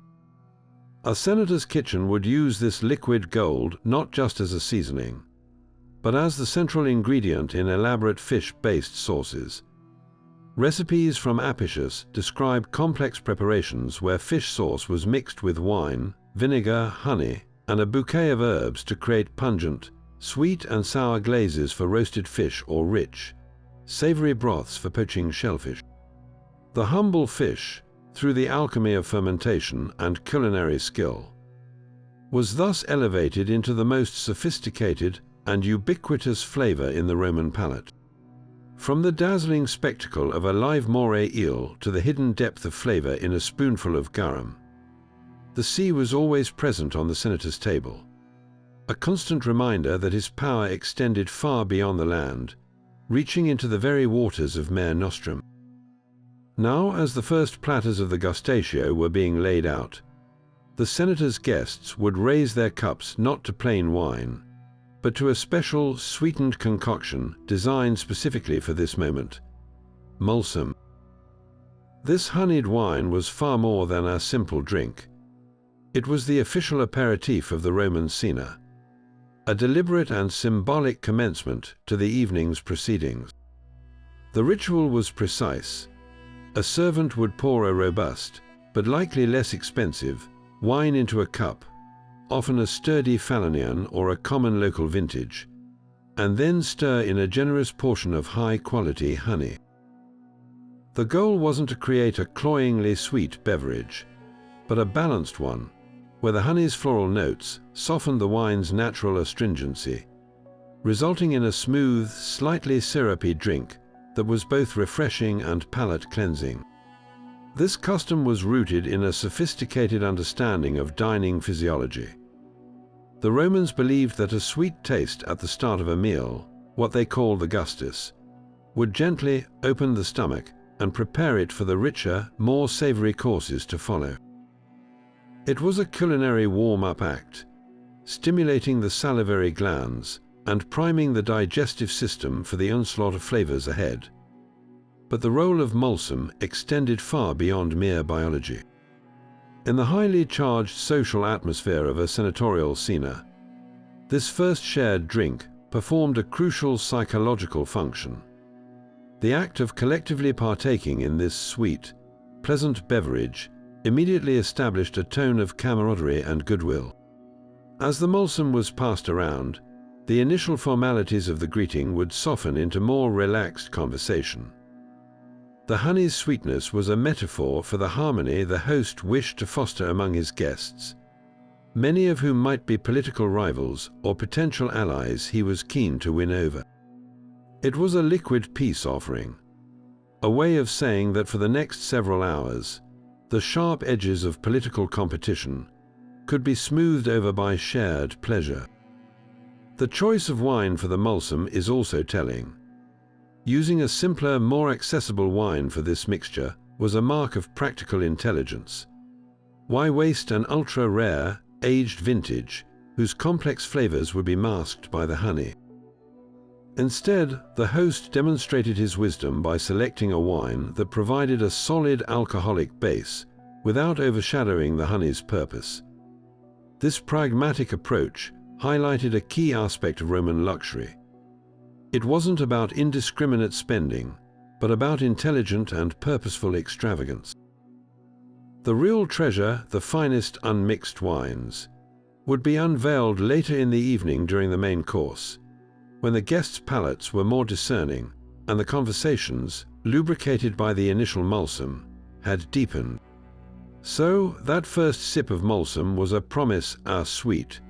A senator's kitchen would use this liquid gold not just as a seasoning, but as the central ingredient in elaborate fish-based sauces. Recipes from Apicius describe complex preparations where fish sauce was mixed with wine, vinegar, honey, and a bouquet of herbs to create pungent, sweet and sour glazes for roasted fish or rich, savory broths for poaching shellfish. The humble fish, through the alchemy of fermentation and culinary skill, was thus elevated into the most sophisticated and ubiquitous flavor in the Roman palate. From the dazzling spectacle of a live moray eel to the hidden depth of flavor in a spoonful of garum, the sea was always present on the senator's table, a constant reminder that his power extended far beyond the land, reaching into the very waters of Mare Nostrum. Now, as the first platters of the gustatio were being laid out, the senator's guests would raise their cups not to plain wine, but to a special sweetened concoction designed specifically for this moment, mulsum. This honeyed wine was far more than a simple drink. It was the official aperitif of the Roman cena, a deliberate and symbolic commencement to the evening's proceedings. The ritual was precise. A servant would pour a robust, but likely less expensive, wine into a cup, often a sturdy Falanian or a common local vintage, and then stir in a generous portion of high-quality honey. The goal wasn't to create a cloyingly sweet beverage, but a balanced one, where the honey's floral notes softened the wine's natural astringency, resulting in a smooth, slightly syrupy drink that was both refreshing and palate-cleansing. This custom was rooted in a sophisticated understanding of dining physiology. The Romans believed that a sweet taste at the start of a meal, what they called the gustus, would gently open the stomach and prepare it for the richer, more savory courses to follow. It was a culinary warm-up act, stimulating the salivary glands and priming the digestive system for the onslaught of flavors ahead. But the role of mulsum extended far beyond mere biology. In the highly charged social atmosphere of a senatorial cena, this first shared drink performed a crucial psychological function. The act of collectively partaking in this sweet, pleasant beverage immediately established a tone of camaraderie and goodwill. As the mulsum was passed around, the initial formalities of the greeting would soften into more relaxed conversation. The honey's sweetness was a metaphor for the harmony the host wished to foster among his guests, many of whom might be political rivals or potential allies he was keen to win over. It was a liquid peace offering, a way of saying that for the next several hours, the sharp edges of political competition could be smoothed over by shared pleasure. The choice of wine for the mulsum is also telling. Using a simpler, more accessible wine for this mixture was a mark of practical intelligence. Why waste an ultra-rare, aged vintage whose complex flavors would be masked by the honey? Instead, the host demonstrated his wisdom by selecting a wine that provided a solid alcoholic base without overshadowing the honey's purpose. This pragmatic approach highlighted a key aspect of Roman luxury. It wasn't about indiscriminate spending, but about intelligent and purposeful extravagance. The real treasure, the finest unmixed wines, would be unveiled later in the evening during the main course, when the guests' palates were more discerning and the conversations, lubricated by the initial mulsum, had deepened. So, that first sip of mulsum was a promise sweet,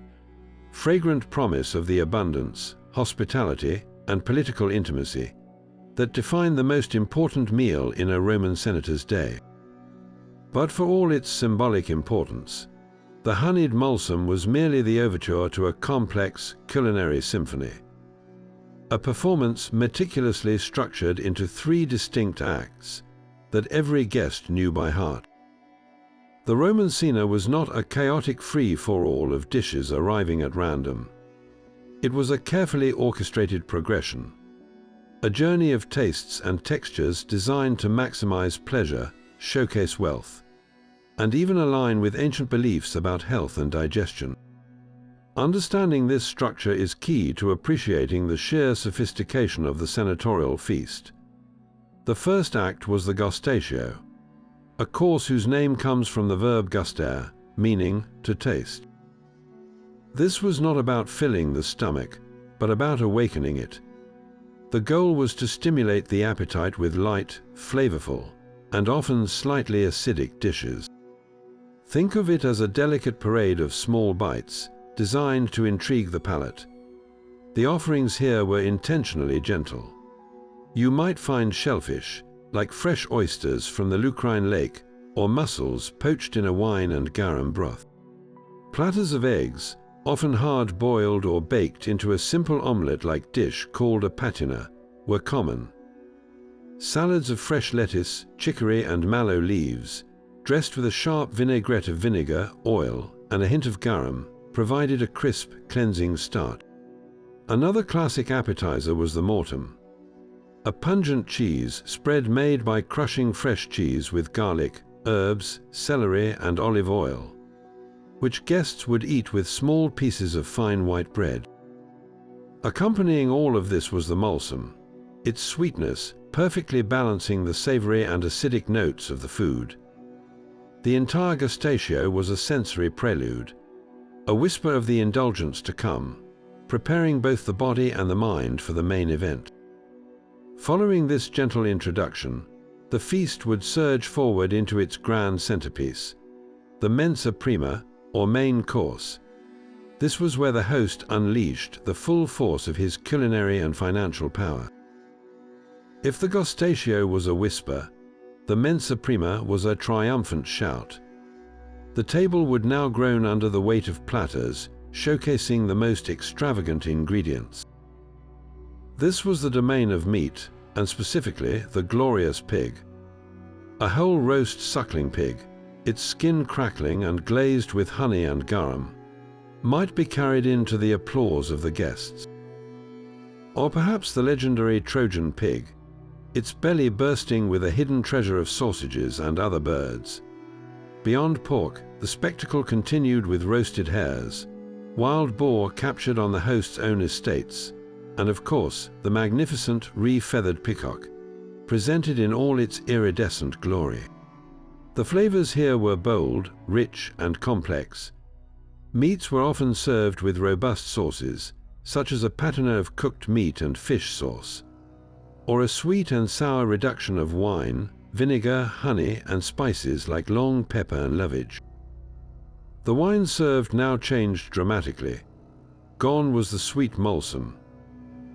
fragrant promise of the abundance, hospitality, and political intimacy that defined the most important meal in a Roman senator's day. But for all its symbolic importance, the honeyed mulsum was merely the overture to a complex culinary symphony. A performance meticulously structured into 3 distinct acts that every guest knew by heart. The Roman cena was not a chaotic free-for-all of dishes arriving at random. It was a carefully orchestrated progression, a journey of tastes and textures designed to maximize pleasure, showcase wealth, and even align with ancient beliefs about health and digestion. Understanding this structure is key to appreciating the sheer sophistication of the senatorial feast. The first act was the gustatio, a course whose name comes from the verb gustare, meaning to taste. This was not about filling the stomach, but about awakening it. The goal was to stimulate the appetite with light, flavorful, and often slightly acidic dishes. Think of it as a delicate parade of small bites, designed to intrigue the palate. The offerings here were intentionally gentle. You might find shellfish, like fresh oysters from the Lucrine lake, or mussels poached in a wine and garum broth. Platters of eggs, often hard-boiled or baked into a simple omelette-like dish called a patina, were common. Salads of fresh lettuce, chicory, and mallow leaves, dressed with a sharp vinaigrette of vinegar, oil, and a hint of garum, provided a crisp, cleansing start. Another classic appetizer was the mortem, a pungent cheese spread made by crushing fresh cheese with garlic, herbs, celery, and olive oil, which guests would eat with small pieces of fine white bread. Accompanying all of this was the mulsum, its sweetness perfectly balancing the savory and acidic notes of the food. The entire gustatio was a sensory prelude, a whisper of the indulgence to come, preparing both the body and the mind for the main event. Following this gentle introduction, the feast would surge forward into its grand centerpiece, the mensa prima, or main course. This was where the host unleashed the full force of his culinary and financial power. If the gustatio was a whisper, the mensa prima was a triumphant shout. The table would now groan under the weight of platters, showcasing the most extravagant ingredients. This was the domain of meat, and specifically the glorious pig. A whole roast suckling pig, its skin crackling and glazed with honey and garum, might be carried into the applause of the guests. Or perhaps the legendary Trojan pig, its belly bursting with a hidden treasure of sausages and other birds. Beyond pork, the spectacle continued with roasted hares, wild boar captured on the host's own estates, and of course, the magnificent re-feathered peacock, presented in all its iridescent glory. The flavors here were bold, rich, and complex. Meats were often served with robust sauces, such as a patina of cooked meat and fish sauce, or a sweet and sour reduction of wine, vinegar, honey, and spices like long pepper and lovage. The wine served now changed dramatically. Gone was the sweet mulsum.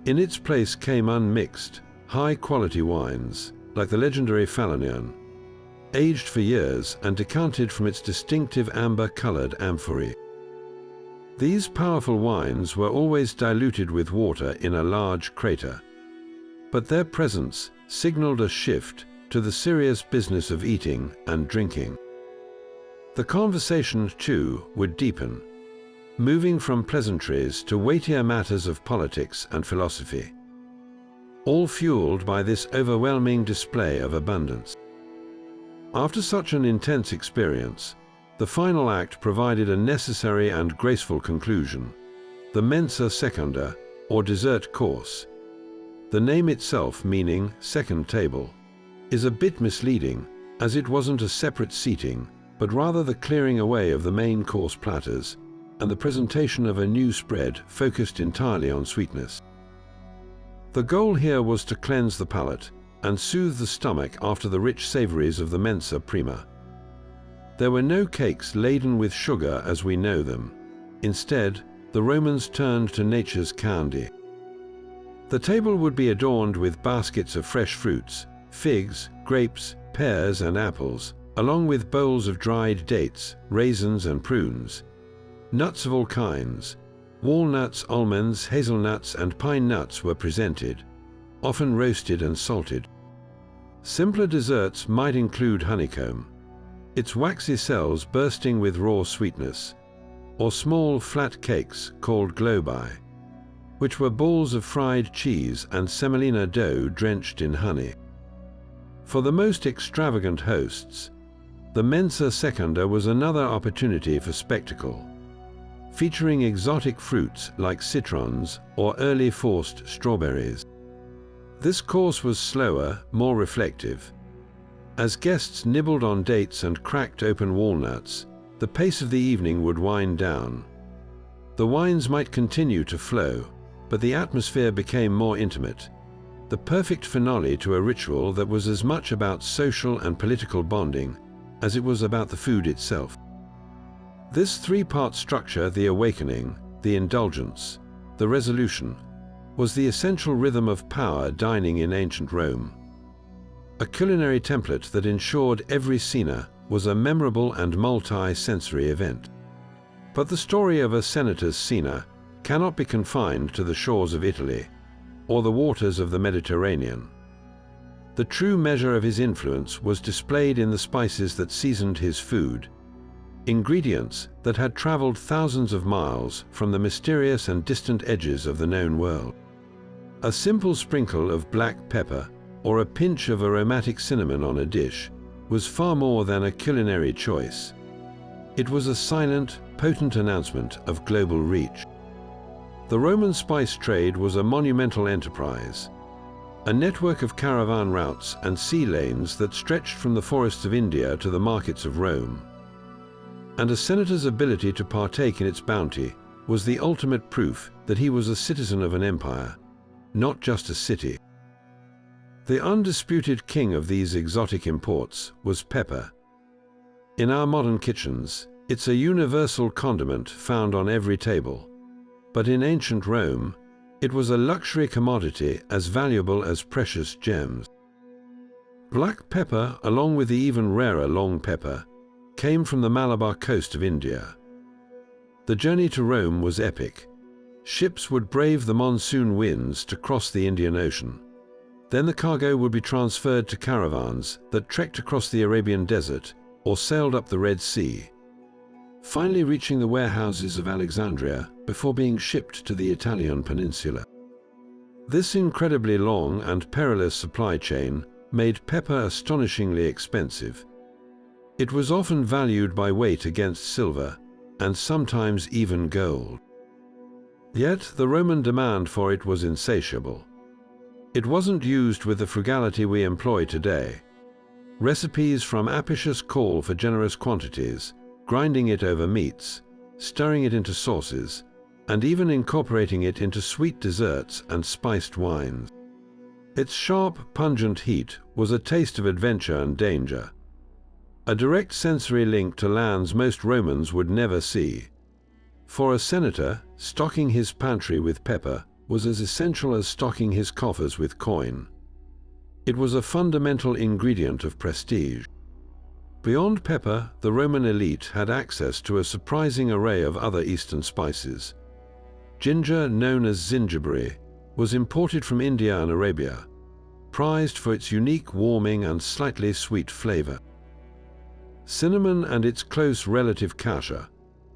In its place came unmixed, high-quality wines, like the legendary Falanion, aged for years and decanted from its distinctive amber-colored amphorae. These powerful wines were always diluted with water in a large crater, but their presence signaled a shift to the serious business of eating and drinking. The conversation, too, would deepen, moving from pleasantries to weightier matters of politics and philosophy, all fueled by this overwhelming display of abundance. After such an intense experience, the final act provided a necessary and graceful conclusion, the mensa secunda, or dessert course. The name itself, meaning second table, is a bit misleading, as it wasn't a separate seating, but rather the clearing away of the main course platters and the presentation of a new spread focused entirely on sweetness. The goal here was to cleanse the palate and soothe the stomach after the rich savories of the mensa prima. There were no cakes laden with sugar as we know them. Instead, the Romans turned to nature's candy. The table would be adorned with baskets of fresh fruits, figs, grapes, pears, and apples, along with bowls of dried dates, raisins, and prunes. Nuts of all kinds, walnuts, almonds, hazelnuts, and pine nuts were presented, often roasted and salted. Simpler desserts might include honeycomb, its waxy cells bursting with raw sweetness, or small flat cakes called globi, which were balls of fried cheese and semolina dough drenched in honey. For the most extravagant hosts, the mensa secunda was another opportunity for spectacle, featuring exotic fruits like citrons or early forced strawberries. This course was slower, more reflective. As guests nibbled on dates and cracked open walnuts, the pace of the evening would wind down. The wines might continue to flow, but the atmosphere became more intimate, the perfect finale to a ritual that was as much about social and political bonding as it was about the food itself. This three-part structure, the awakening, the indulgence, the resolution, was the essential rhythm of power dining in ancient Rome. A culinary template that ensured every cena was a memorable and multi-sensory event. But the story of a senator's cena cannot be confined to the shores of Italy or the waters of the Mediterranean. The true measure of his influence was displayed in the spices that seasoned his food, ingredients that had traveled thousands of miles from the mysterious and distant edges of the known world. A simple sprinkle of black pepper or a pinch of aromatic cinnamon on a dish was far more than a culinary choice. It was a silent, potent announcement of global reach. The Roman spice trade was a monumental enterprise, a network of caravan routes and sea lanes that stretched from the forests of India to the markets of Rome. And a senator's ability to partake in its bounty was the ultimate proof that he was a citizen of an empire, not just a city. The undisputed king of these exotic imports was pepper. In our modern kitchens, it's a universal condiment found on every table. But in ancient Rome, it was a luxury commodity as valuable as precious gems. Black pepper, along with the even rarer long pepper, came from the Malabar coast of India. The journey to Rome was epic. Ships would brave the monsoon winds to cross the Indian Ocean. Then the cargo would be transferred to caravans that trekked across the Arabian desert or sailed up the Red Sea, finally reaching the warehouses of Alexandria before being shipped to the Italian peninsula. This incredibly long and perilous supply chain made pepper astonishingly expensive. It was often valued by weight against silver, and sometimes even gold. Yet the Roman demand for it was insatiable. It wasn't used with the frugality we employ today. Recipes from Apicius call for generous quantities, grinding it over meats, stirring it into sauces, and even incorporating it into sweet desserts and spiced wines. Its sharp, pungent heat was a taste of adventure and danger, a direct sensory link to lands most Romans would never see. For a senator, stocking his pantry with pepper was as essential as stocking his coffers with coin. It was a fundamental ingredient of prestige. Beyond pepper, the Roman elite had access to a surprising array of other Eastern spices. Ginger, known as zingiberry, was imported from India and Arabia, prized for its unique warming and slightly sweet flavor. Cinnamon and its close relative kasha,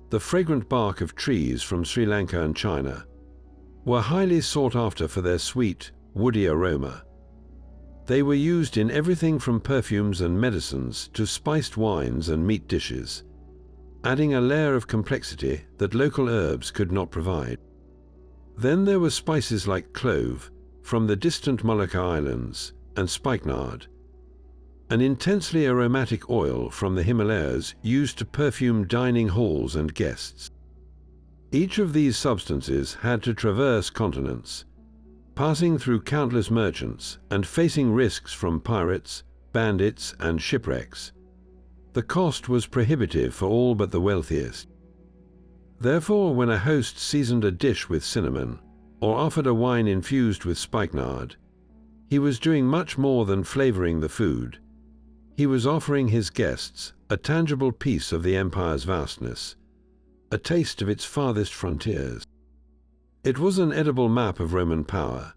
the fragrant bark of trees from Sri Lanka and China, were highly sought after for their sweet, woody aroma. They were used in everything from perfumes and medicines to spiced wines and meat dishes, adding a layer of complexity that local herbs could not provide. Then there were spices like clove from the distant Molucca Islands and spikenard, an intensely aromatic oil from the Himalayas used to perfume dining halls and guests. Each of these substances had to traverse continents, passing through countless merchants and facing risks from pirates, bandits, and shipwrecks. The cost was prohibitive for all but the wealthiest. Therefore, when a host seasoned a dish with cinnamon or offered a wine infused with spikenard, he was doing much more than flavoring the food. He was offering his guests a tangible piece of the empire's vastness, a taste of its farthest frontiers. It was an edible map of Roman power.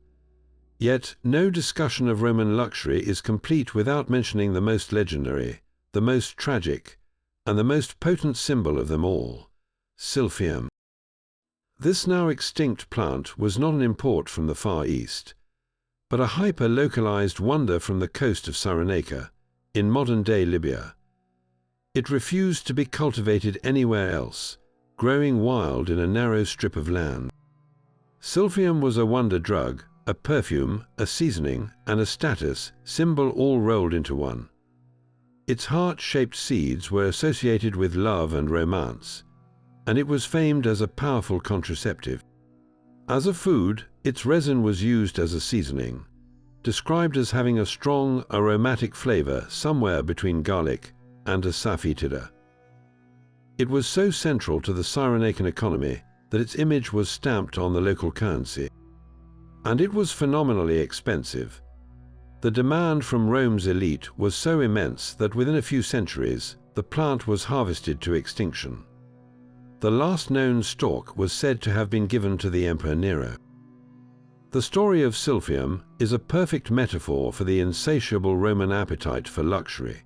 Yet no discussion of Roman luxury is complete without mentioning the most legendary, the most tragic, and the most potent symbol of them all, silphium. This now extinct plant was not an import from the Far East, but a hyper-localized wonder from the coast of Cyrenaica, in modern-day Libya. It refused to be cultivated anywhere else, growing wild in a narrow strip of land. Silphium was a wonder drug, a perfume, a seasoning, and a status symbol all rolled into one. Its heart-shaped seeds were associated with love and romance, and it was famed as a powerful contraceptive. As a food, its resin was used as a seasoning, described as having a strong aromatic flavor somewhere between garlic and a safetida. It was so central to the Cyrenaican economy that its image was stamped on the local currency. And it was phenomenally expensive. The demand from Rome's elite was so immense that within a few centuries, the plant was harvested to extinction. The last known stalk was said to have been given to the Emperor Nero. The story of silphium is a perfect metaphor for the insatiable Roman appetite for luxury.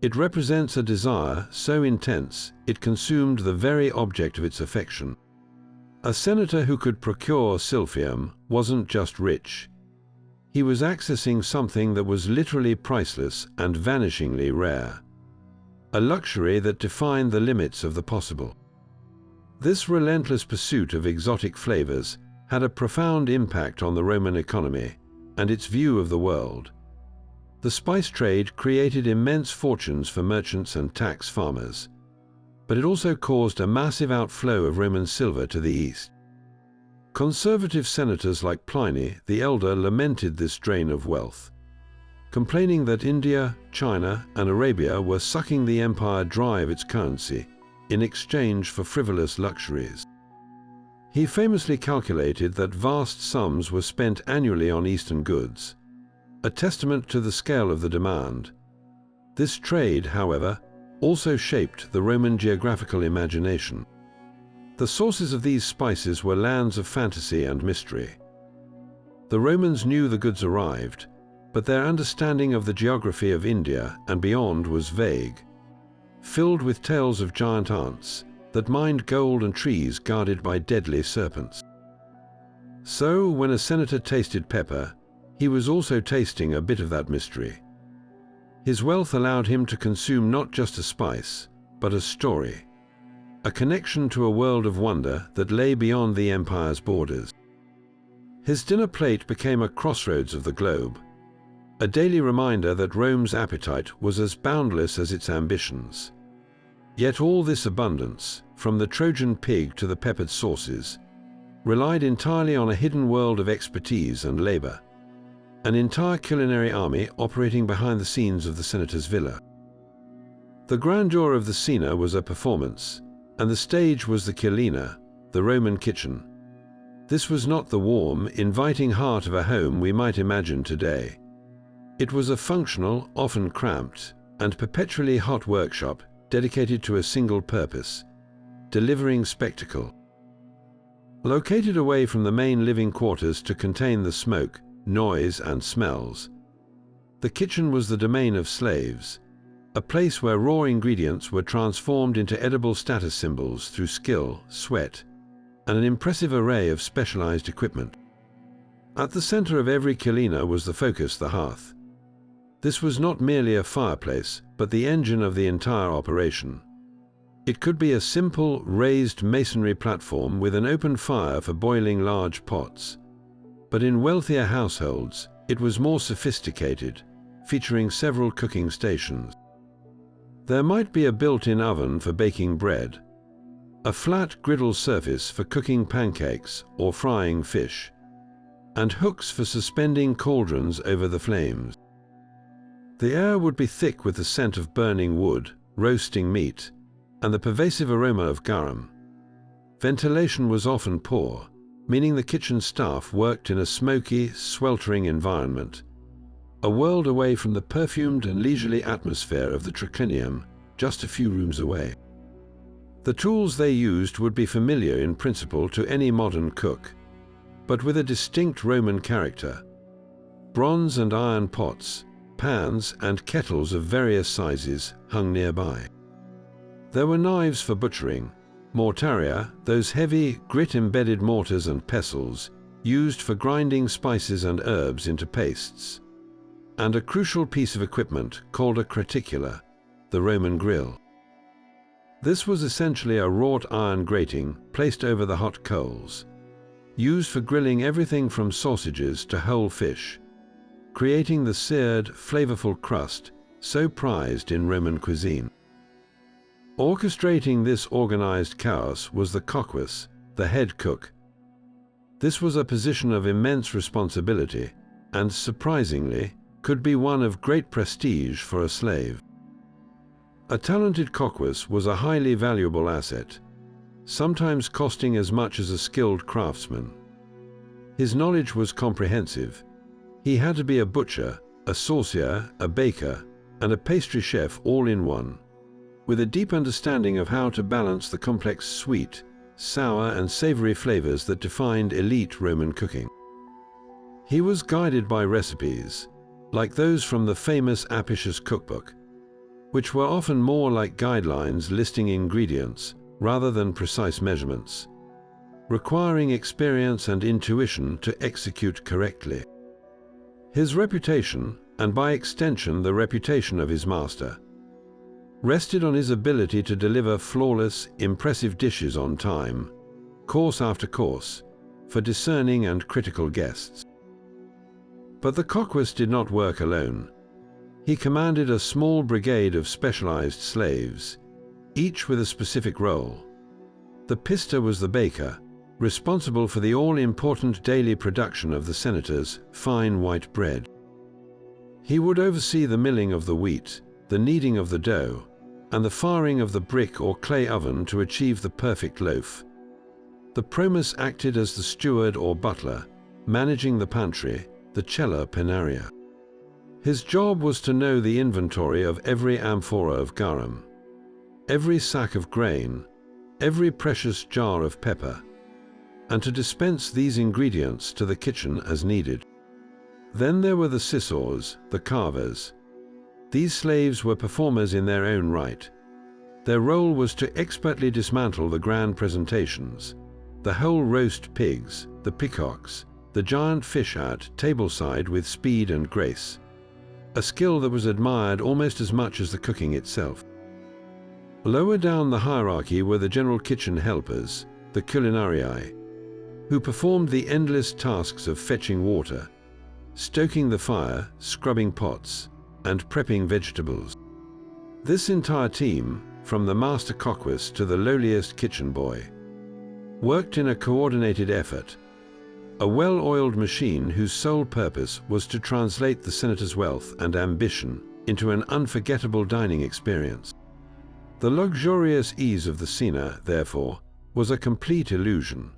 It represents a desire so intense it consumed the very object of its affection. A senator who could procure silphium wasn't just rich. He was accessing something that was literally priceless and vanishingly rare, a luxury that defined the limits of the possible. This relentless pursuit of exotic flavors had a profound impact on the Roman economy and its view of the world. The spice trade created immense fortunes for merchants and tax farmers, but it also caused a massive outflow of Roman silver to the east. Conservative senators like Pliny the Elder lamented this drain of wealth, complaining that India, China, and Arabia were sucking the empire dry of its currency in exchange for frivolous luxuries. He famously calculated that vast sums were spent annually on Eastern goods, a testament to the scale of the demand. This trade, however, also shaped the Roman geographical imagination. The sources of these spices were lands of fantasy and mystery. The Romans knew the goods arrived, but their understanding of the geography of India and beyond was vague, filled with tales of giant ants that mined gold and trees guarded by deadly serpents. So, when a senator tasted pepper, he was also tasting a bit of that mystery. His wealth allowed him to consume not just a spice, but a story, a connection to a world of wonder that lay beyond the empire's borders. His dinner plate became a crossroads of the globe, a daily reminder that Rome's appetite was as boundless as its ambitions. Yet all this abundance, from the Trojan pig to the peppered sauces, relied entirely on a hidden world of expertise and labor, an entire culinary army operating behind the scenes of the senator's villa. The grandeur of the cena was a performance, and the stage was the cuisine, the Roman kitchen. This was not the warm, inviting heart of a home we might imagine today. It was a functional, often cramped, and perpetually hot workshop dedicated to a single purpose: delivering spectacle. Located away from the main living quarters to contain the smoke, noise, and smells, the kitchen was the domain of slaves, a place where raw ingredients were transformed into edible status symbols through skill, sweat, and an impressive array of specialized equipment. At the center of every culina was the focus, the hearth. This was not merely a fireplace, but the engine of the entire operation. It could be a simple, raised masonry platform with an open fire for boiling large pots. But in wealthier households, it was more sophisticated, featuring several cooking stations. There might be a built-in oven for baking bread, a flat griddle surface for cooking pancakes or frying fish, and hooks for suspending cauldrons over the flames. The air would be thick with the scent of burning wood, roasting meat, and the pervasive aroma of garum. Ventilation was often poor, meaning the kitchen staff worked in a smoky, sweltering environment, a world away from the perfumed and leisurely atmosphere of the triclinium, just a few rooms away. The tools they used would be familiar in principle to any modern cook, but with a distinct Roman character: bronze and iron pots, pans, and kettles of various sizes hung nearby. There were knives for butchering, mortaria, those heavy, grit-embedded mortars and pestles used for grinding spices and herbs into pastes, and a crucial piece of equipment called a craticula, the Roman grill. This was essentially a wrought iron grating placed over the hot coals, used for grilling everything from sausages to whole fish, creating the seared, flavorful crust so prized in Roman cuisine. Orchestrating this organized chaos was the coquus, the head cook. This was a position of immense responsibility and, surprisingly, could be one of great prestige for a slave. A talented coquus was a highly valuable asset, sometimes costing as much as a skilled craftsman. His knowledge was comprehensive. He had to be a butcher, a saucier, a baker, and a pastry chef all in one, with a deep understanding of how to balance the complex sweet, sour, and savory flavors that defined elite Roman cooking. He was guided by recipes, like those from the famous Apicius cookbook, which were often more like guidelines listing ingredients rather than precise measurements, requiring experience and intuition to execute correctly. His reputation, and by extension the reputation of his master, rested on his ability to deliver flawless, impressive dishes on time, course after course, for discerning and critical guests. But the coquus did not work alone. He commanded a small brigade of specialized slaves, each with a specific role. The pista was the baker, responsible for the all-important daily production of the senator's fine white bread. He would oversee the milling of the wheat, the kneading of the dough, and the firing of the brick or clay oven to achieve the perfect loaf. The promus acted as the steward or butler, managing the pantry, the cella penaria. His job was to know the inventory of every amphora of garum, every sack of grain, every precious jar of pepper, and to dispense these ingredients to the kitchen as needed. Then there were the scissors, the carvers. These slaves were performers in their own right. Their role was to expertly dismantle the grand presentations, the whole roast pigs, the peacocks, the giant fish at tableside with speed and grace, a skill that was admired almost as much as the cooking itself. Lower down the hierarchy were the general kitchen helpers, the culinarii, who performed the endless tasks of fetching water, stoking the fire, scrubbing pots, and prepping vegetables. This entire team, from the master coquus to the lowliest kitchen boy, worked in a coordinated effort, a well-oiled machine whose sole purpose was to translate the senator's wealth and ambition into an unforgettable dining experience. The luxurious ease of the cena, therefore, was a complete illusion,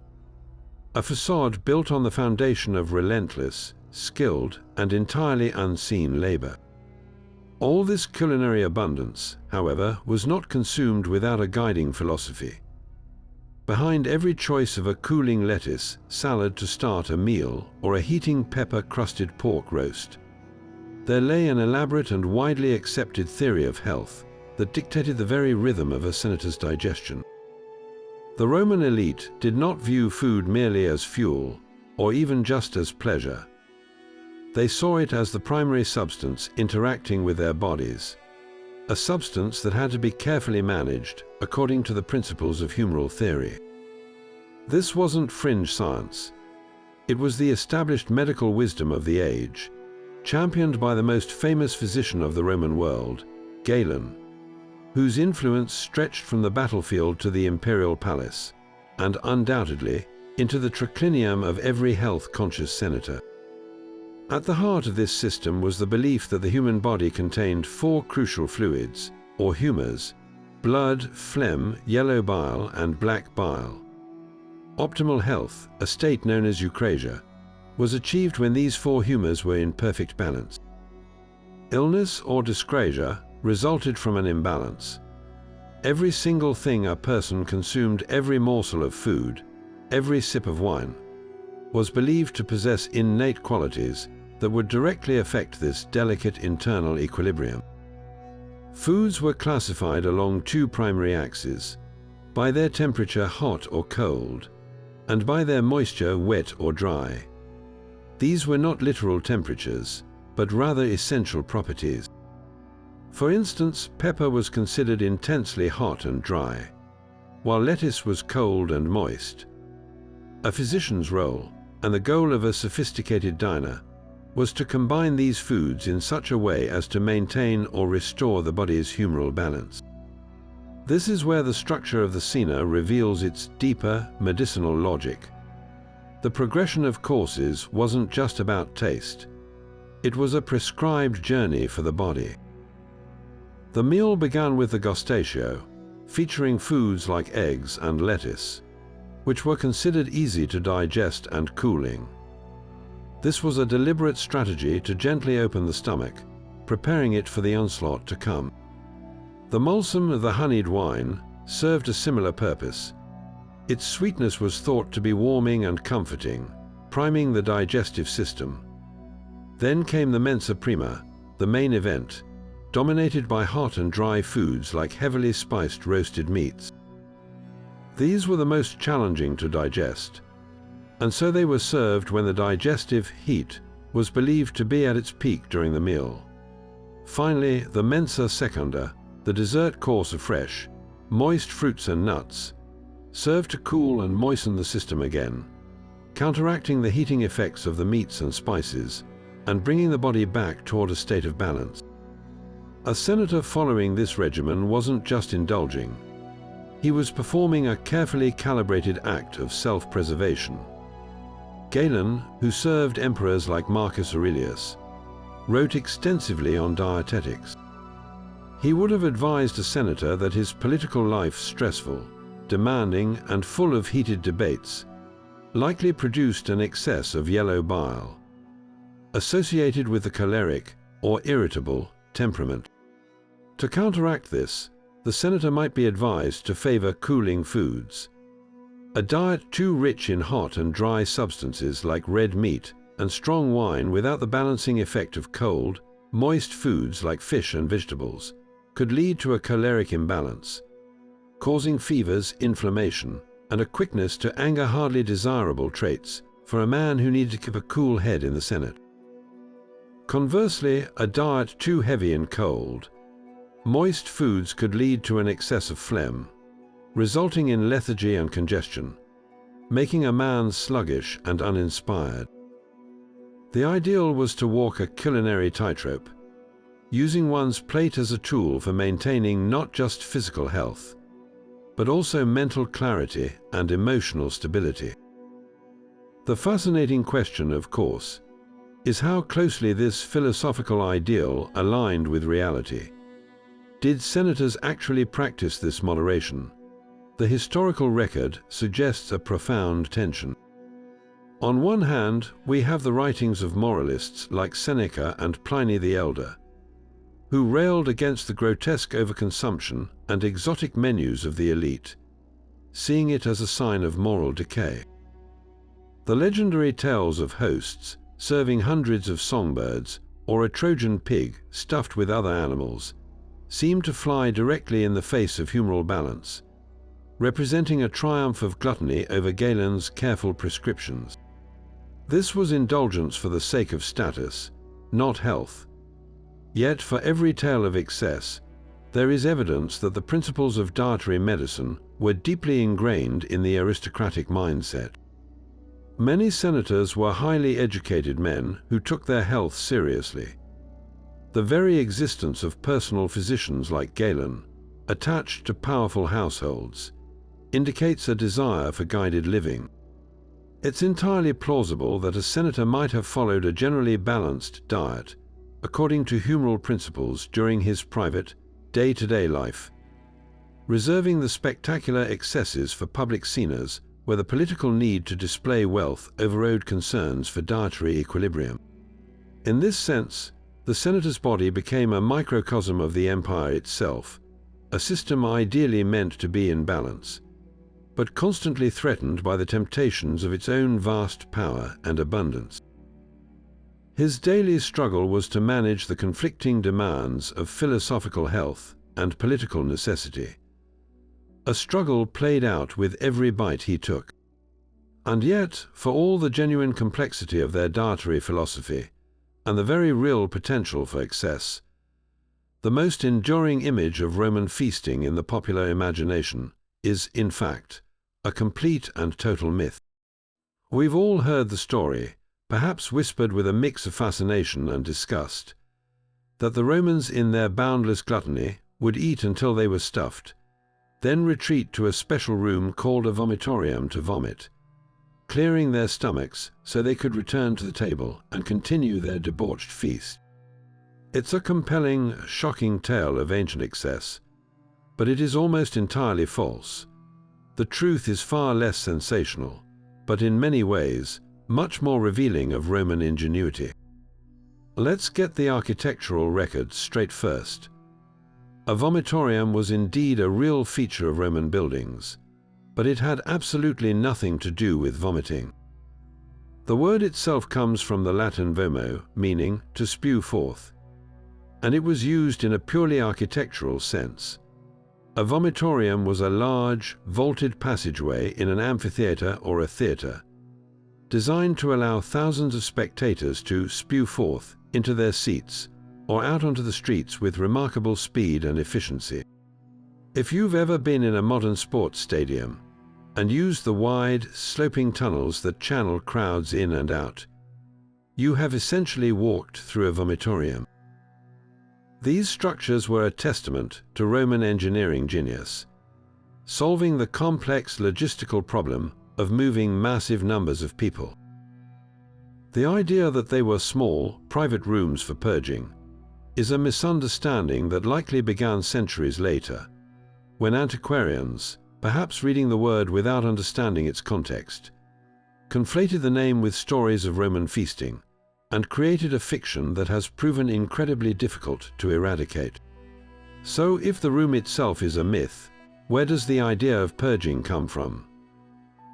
a facade built on the foundation of relentless, skilled, and entirely unseen labor. All this culinary abundance, however, was not consumed without a guiding philosophy. Behind every choice of a cooling lettuce salad to start a meal or a heating pepper-crusted pork roast, there lay an elaborate and widely accepted theory of health that dictated the very rhythm of a senator's digestion. The Roman elite did not view food merely as fuel or even just as pleasure. They saw it as the primary substance interacting with their bodies, a substance that had to be carefully managed according to the principles of humoral theory. This wasn't fringe science. It was the established medical wisdom of the age, championed by the most famous physician of the Roman world, Galen, whose influence stretched from the battlefield to the imperial palace, and undoubtedly into the triclinium of every health-conscious senator. At the heart of this system was the belief that the human body contained 4 crucial fluids, or humors: blood, phlegm, yellow bile, and black bile. Optimal health, a state known as eucrasia, was achieved when these 4 humors were in perfect balance. Illness or dyscrasia resulted from an imbalance. Every single thing a person consumed, every morsel of food, every sip of wine, was believed to possess innate qualities that would directly affect this delicate internal equilibrium. Foods were classified along 2 primary axes: by their temperature, hot or cold, and by their moisture, wet or dry. These were not literal temperatures, but rather essential properties. For instance, pepper was considered intensely hot and dry, while lettuce was cold and moist. A physician's role, and the goal of a sophisticated diner, was to combine these foods in such a way as to maintain or restore the body's humoral balance. This is where the structure of the cena reveals its deeper medicinal logic. The progression of courses wasn't just about taste. It was a prescribed journey for the body. The meal began with the gustatio, featuring foods like eggs and lettuce, which were considered easy to digest and cooling. This was a deliberate strategy to gently open the stomach, preparing it for the onslaught to come. The mulsum of the honeyed wine served a similar purpose. Its sweetness was thought to be warming and comforting, priming the digestive system. Then came the mensa prima, the main event, dominated by hot and dry foods like heavily spiced roasted meats. These were the most challenging to digest, and so they were served when the digestive heat was believed to be at its peak during the meal. Finally, the mensa secunda, the dessert course of fresh, moist fruits and nuts, served to cool and moisten the system again, counteracting the heating effects of the meats and spices, and bringing the body back toward a state of balance. A senator following this regimen wasn't just indulging. He was performing a carefully calibrated act of self-preservation. Galen, who served emperors like Marcus Aurelius, wrote extensively on dietetics. He would have advised a senator that his political life, stressful, demanding, and full of heated debates, likely produced an excess of yellow bile, associated with the choleric or irritable temperament. To counteract this, the senator might be advised to favor cooling foods. A diet too rich in hot and dry substances like red meat and strong wine without the balancing effect of cold, moist foods like fish and vegetables could lead to a choleric imbalance, causing fevers, inflammation, and a quickness to anger hardly desirable traits for a man who needed to keep a cool head in the Senate. Conversely, a diet too heavy and cold, moist foods could lead to an excess of phlegm, resulting in lethargy and congestion, making a man sluggish and uninspired. The ideal was to walk a culinary tightrope, using one's plate as a tool for maintaining not just physical health, but also mental clarity and emotional stability. The fascinating question, of course, is how closely this philosophical ideal aligned with reality. Did senators actually practice this moderation? The historical record suggests a profound tension. On one hand, we have the writings of moralists like Seneca and Pliny the Elder, who railed against the grotesque overconsumption and exotic menus of the elite, seeing it as a sign of moral decay. The legendary tales of hosts serving hundreds of songbirds or a Trojan pig stuffed with other animals seem to fly directly in the face of humoral balance, representing a triumph of gluttony over Galen's careful prescriptions. This was indulgence for the sake of status, not health. Yet for every tale of excess, there is evidence that the principles of dietary medicine were deeply ingrained in the aristocratic mindset. Many senators were highly educated men who took their health seriously. The very existence of personal physicians like Galen, attached to powerful households, indicates a desire for guided living. It's entirely plausible that a senator might have followed a generally balanced diet according to humoral principles during his private, day-to-day life, reserving the spectacular excesses for public cenas where the political need to display wealth overrode concerns for dietary equilibrium. In this sense, the senator's body became a microcosm of the empire itself, a system ideally meant to be in balance, but constantly threatened by the temptations of its own vast power and abundance. His daily struggle was to manage the conflicting demands of philosophical health and political necessity, a struggle played out with every bite he took. And yet, for all the genuine complexity of their dietary philosophy and the very real potential for excess, the most enduring image of Roman feasting in the popular imagination is, in fact, a complete and total myth. We've all heard the story, perhaps whispered with a mix of fascination and disgust, that the Romans in their boundless gluttony would eat until they were stuffed, then retreat to a special room called a vomitorium to vomit, clearing their stomachs so they could return to the table and continue their debauched feast. It's a compelling, shocking tale of ancient excess, but it is almost entirely false. The truth is far less sensational, but in many ways, much more revealing of Roman ingenuity. Let's get the architectural record straight first. A vomitorium was indeed a real feature of Roman buildings, but it had absolutely nothing to do with vomiting. The word itself comes from the Latin vomo, meaning to spew forth, and it was used in a purely architectural sense. A vomitorium was a large, vaulted passageway in an amphitheater or a theater, designed to allow thousands of spectators to spew forth into their seats or out onto the streets with remarkable speed and efficiency. If you've ever been in a modern sports stadium and used the wide, sloping tunnels that channel crowds in and out, you have essentially walked through a vomitorium. These structures were a testament to Roman engineering genius, solving the complex logistical problem of moving massive numbers of people. The idea that they were small, private rooms for purging is a misunderstanding that likely began centuries later, when antiquarians, perhaps reading the word without understanding its context, conflated the name with stories of Roman feasting and created a fiction that has proven incredibly difficult to eradicate. So if the room itself is a myth, where does the idea of purging come from?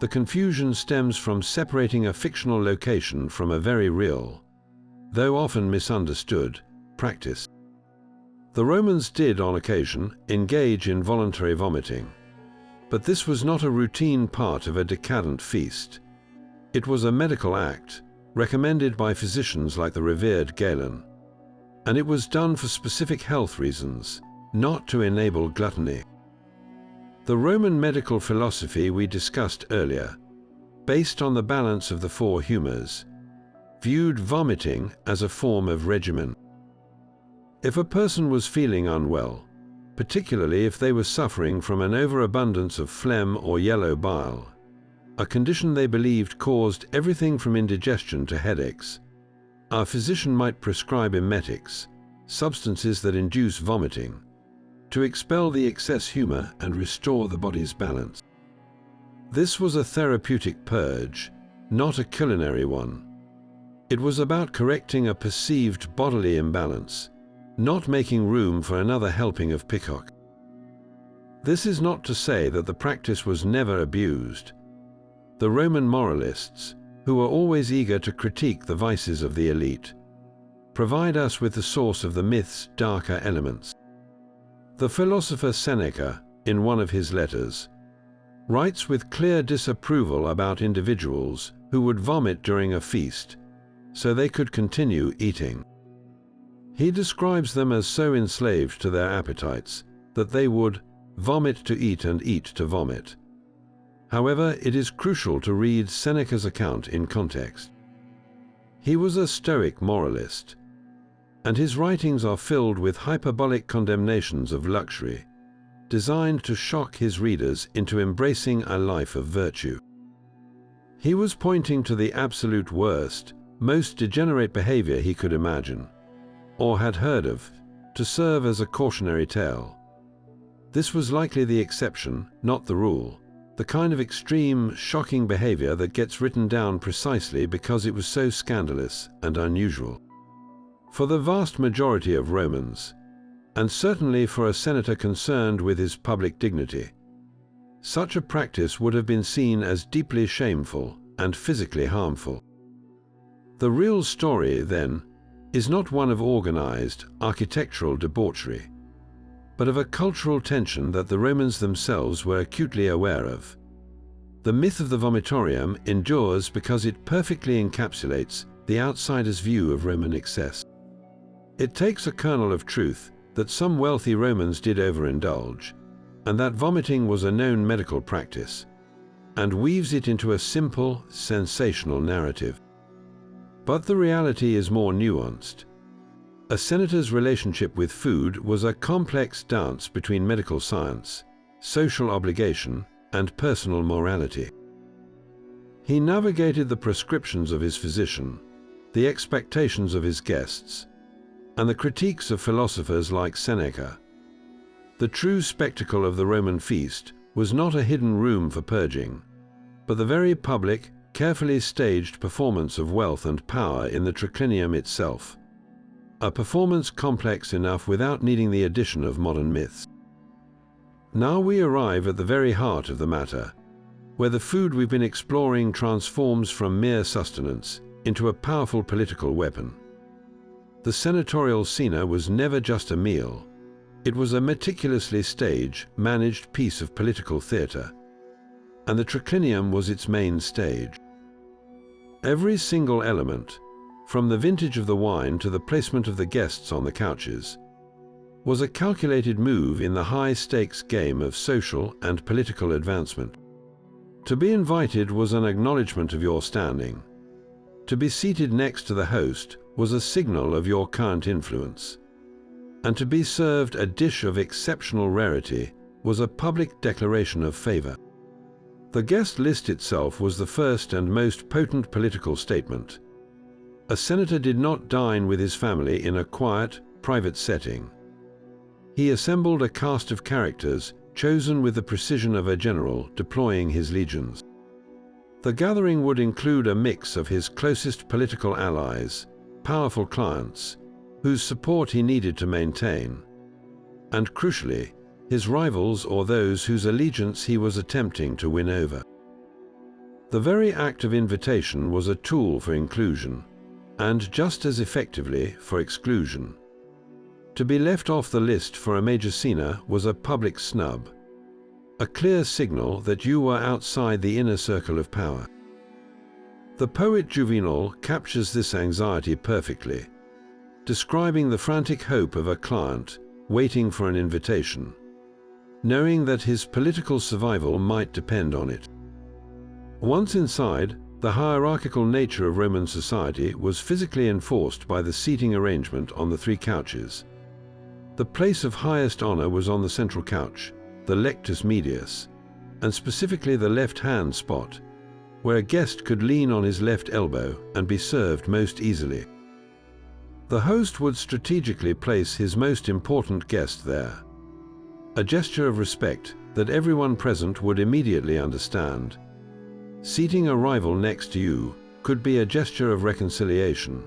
The confusion stems from separating a fictional location from a very real, though often misunderstood, practice. The Romans did, on occasion, engage in voluntary vomiting, but this was not a routine part of a decadent feast. It was a medical act, recommended by physicians like the revered Galen, and it was done for specific health reasons, not to enable gluttony. The Roman medical philosophy we discussed earlier, based on the balance of the four humors, viewed vomiting as a form of regimen. If a person was feeling unwell, particularly if they were suffering from an overabundance of phlegm or yellow bile, a condition they believed caused everything from indigestion to headaches, our physician might prescribe emetics, substances that induce vomiting, to expel the excess humor and restore the body's balance. This was a therapeutic purge, not a culinary one. It was about correcting a perceived bodily imbalance, not making room for another helping of peacock. This is not to say that the practice was never abused. The Roman moralists, who were always eager to critique the vices of the elite, provide us with the source of the myth's darker elements. The philosopher Seneca, in one of his letters, writes with clear disapproval about individuals who would vomit during a feast so they could continue eating. He describes them as so enslaved to their appetites that they would vomit to eat and eat to vomit. However, it is crucial to read Seneca's account in context. He was a Stoic moralist, and his writings are filled with hyperbolic condemnations of luxury, designed to shock his readers into embracing a life of virtue. He was pointing to the absolute worst, most degenerate behavior he could imagine, or had heard of, to serve as a cautionary tale. This was likely the exception, not the rule, the kind of extreme, shocking behavior that gets written down precisely because it was so scandalous and unusual. For the vast majority of Romans, and certainly for a senator concerned with his public dignity, such a practice would have been seen as deeply shameful and physically harmful. The real story, then, is not one of organized, architectural debauchery, but of a cultural tension that the Romans themselves were acutely aware of. The myth of the vomitorium endures because it perfectly encapsulates the outsider's view of Roman excess. It takes a kernel of truth that some wealthy Romans did overindulge, and that vomiting was a known medical practice, and weaves it into a simple, sensational narrative. But the reality is more nuanced. A senator's relationship with food was a complex dance between medical science, social obligation, and personal morality. He navigated the prescriptions of his physician, the expectations of his guests, and the critiques of philosophers like Seneca. The true spectacle of the Roman feast was not a hidden room for purging, but the very public, carefully staged performance of wealth and power in the triclinium itself, a performance complex enough without needing the addition of modern myths. Now we arrive at the very heart of the matter, where the food we've been exploring transforms from mere sustenance into a powerful political weapon. The senatorial cena was never just a meal. It was a meticulously staged, managed piece of political theatre, and the triclinium was its main stage. Every single element, from the vintage of the wine to the placement of the guests on the couches, was a calculated move in the high-stakes game of social and political advancement. To be invited was an acknowledgement of your standing. To be seated next to the host was a signal of your current influence. And to be served a dish of exceptional rarity was a public declaration of favor. The guest list itself was the first and most potent political statement. A senator did not dine with his family in a quiet, private setting. He assembled a cast of characters chosen with the precision of a general deploying his legions. The gathering would include a mix of his closest political allies, powerful clients, whose support he needed to maintain, and crucially, his rivals or those whose allegiance he was attempting to win over. The very act of invitation was a tool for inclusion, and just as effectively for exclusion. To be left off the list for a major cena was a public snub, a clear signal that you were outside the inner circle of power. The poet Juvenal captures this anxiety perfectly, describing the frantic hope of a client waiting for an invitation, knowing that his political survival might depend on it. Once inside, the hierarchical nature of Roman society was physically enforced by the seating arrangement on the three couches. The place of highest honor was on the central couch, the lectus medius, and specifically the left-hand spot, where a guest could lean on his left elbow and be served most easily. The host would strategically place his most important guest there, a gesture of respect that everyone present would immediately understand. Seating a rival next to you could be a gesture of reconciliation,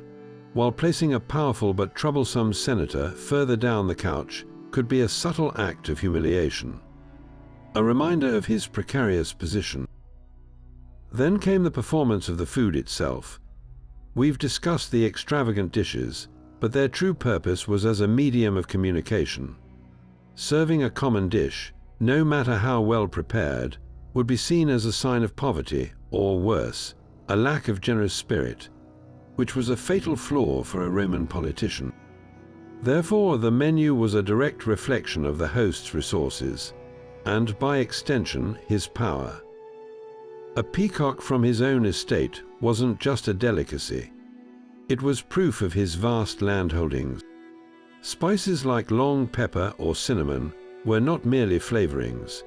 while placing a powerful but troublesome senator further down the couch could be a subtle act of humiliation, a reminder of his precarious position. Then came the performance of the food itself. We've discussed the extravagant dishes, but their true purpose was as a medium of communication. Serving a common dish, no matter how well prepared, would be seen as a sign of poverty, or worse, a lack of generous spirit, which was a fatal flaw for a Roman politician. Therefore, the menu was a direct reflection of the host's resources, and by extension, his power. A peacock from his own estate wasn't just a delicacy. It was proof of his vast landholdings. Spices like long pepper or cinnamon were not merely flavorings.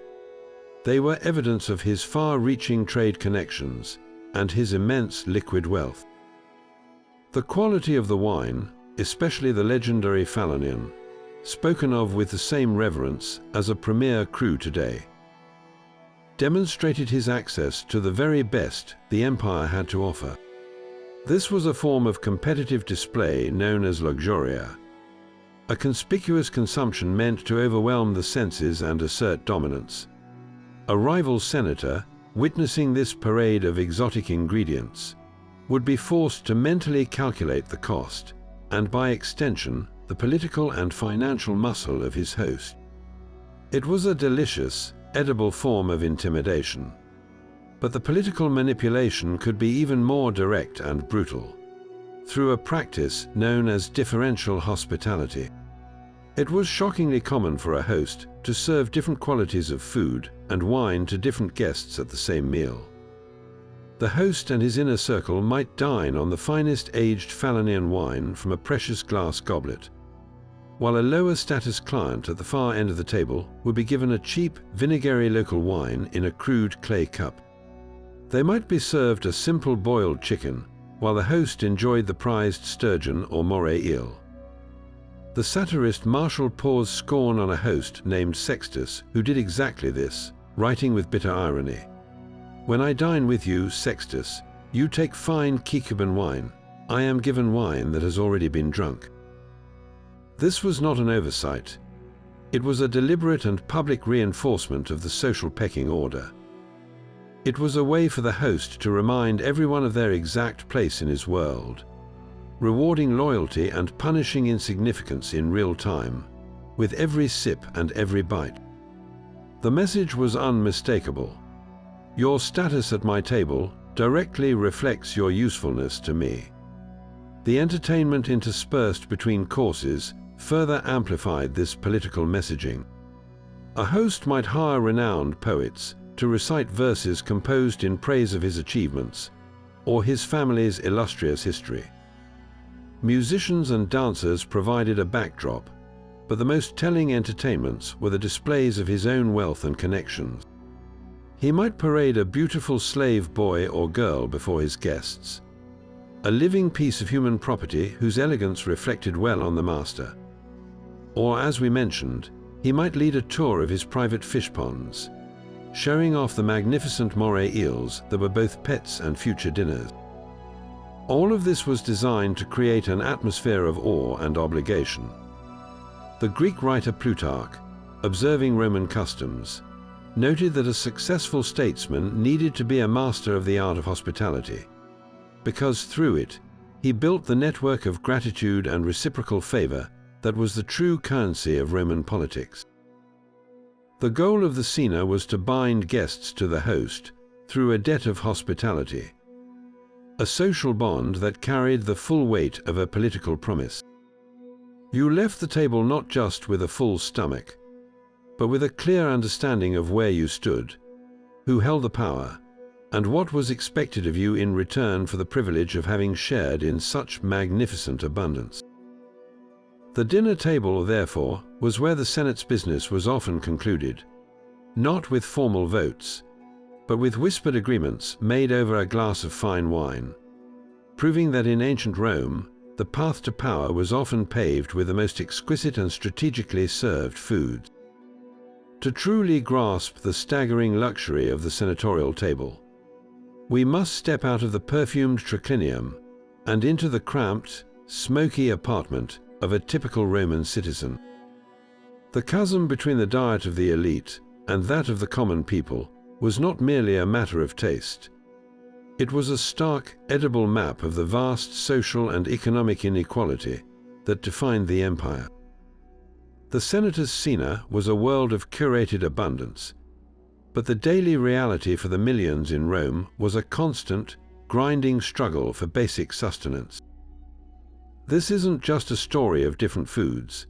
They were evidence of his far-reaching trade connections and his immense liquid wealth. The quality of the wine, especially the legendary Falanian, spoken of with the same reverence as a premier cru today, demonstrated his access to the very best the empire had to offer. This was a form of competitive display known as luxuria, a conspicuous consumption meant to overwhelm the senses and assert dominance. A rival senator, witnessing this parade of exotic ingredients, would be forced to mentally calculate the cost, and by extension, the political and financial muscle of his host. It was a delicious, edible form of intimidation. But the political manipulation could be even more direct and brutal, through a practice known as differential hospitality. It was shockingly common for a host to serve different qualities of food and wine to different guests at the same meal. The host and his inner circle might dine on the finest aged Falanian wine from a precious glass goblet, while a lower status client at the far end of the table would be given a cheap, vinegary local wine in a crude clay cup. They might be served a simple boiled chicken, while the host enjoyed the prized sturgeon or moray eel. The satirist Martial pours scorn on a host named Sextus who did exactly this, writing with bitter irony, "When I dine with you, Sextus, you take fine Caecuban wine. I am given wine that has already been drunk." This was not an oversight. It was a deliberate and public reinforcement of the social pecking order. It was a way for the host to remind everyone of their exact place in his world, rewarding loyalty and punishing insignificance in real time, with every sip and every bite. The message was unmistakable. Your status at my table directly reflects your usefulness to me. The entertainment interspersed between courses further amplified this political messaging. A host might hire renowned poets to recite verses composed in praise of his achievements or his family's illustrious history. Musicians and dancers provided a backdrop, but the most telling entertainments were the displays of his own wealth and connections. He might parade a beautiful slave boy or girl before his guests, a living piece of human property whose elegance reflected well on the master. Or, as we mentioned, he might lead a tour of his private fish ponds, showing off the magnificent moray eels that were both pets and future dinners. All of this was designed to create an atmosphere of awe and obligation. The Greek writer Plutarch, observing Roman customs, noted that a successful statesman needed to be a master of the art of hospitality, because through it, he built the network of gratitude and reciprocal favor that was the true currency of Roman politics. The goal of the cena was to bind guests to the host through a debt of hospitality, a social bond that carried the full weight of a political promise. You left the table not just with a full stomach, but with a clear understanding of where you stood, who held the power, and what was expected of you in return for the privilege of having shared in such magnificent abundance. The dinner table, therefore, was where the Senate's business was often concluded, not with formal votes, but with whispered agreements made over a glass of fine wine, proving that in ancient Rome, the path to power was often paved with the most exquisite and strategically served foods. To truly grasp the staggering luxury of the senatorial table, we must step out of the perfumed triclinium and into the cramped, smoky apartment of a typical Roman citizen. The chasm between the diet of the elite and that of the common people was not merely a matter of taste. It was a stark, edible map of the vast social and economic inequality that defined the empire. The senator's cena was a world of curated abundance, but the daily reality for the millions in Rome was a constant, grinding struggle for basic sustenance. This isn't just a story of different foods.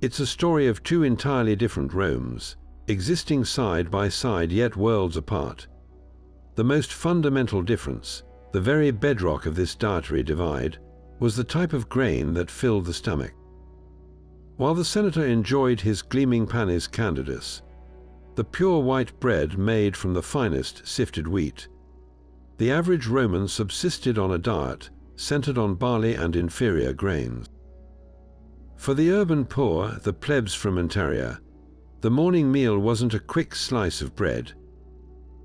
It's a story of two entirely different Romes, existing side by side yet worlds apart. The most fundamental difference, the very bedrock of this dietary divide, was the type of grain that filled the stomach. While the senator enjoyed his gleaming panis candidus, the pure white bread made from the finest sifted wheat, the average Roman subsisted on a diet centered on barley and inferior grains. For the urban poor, the plebs frumentaria, the morning meal wasn't a quick slice of bread.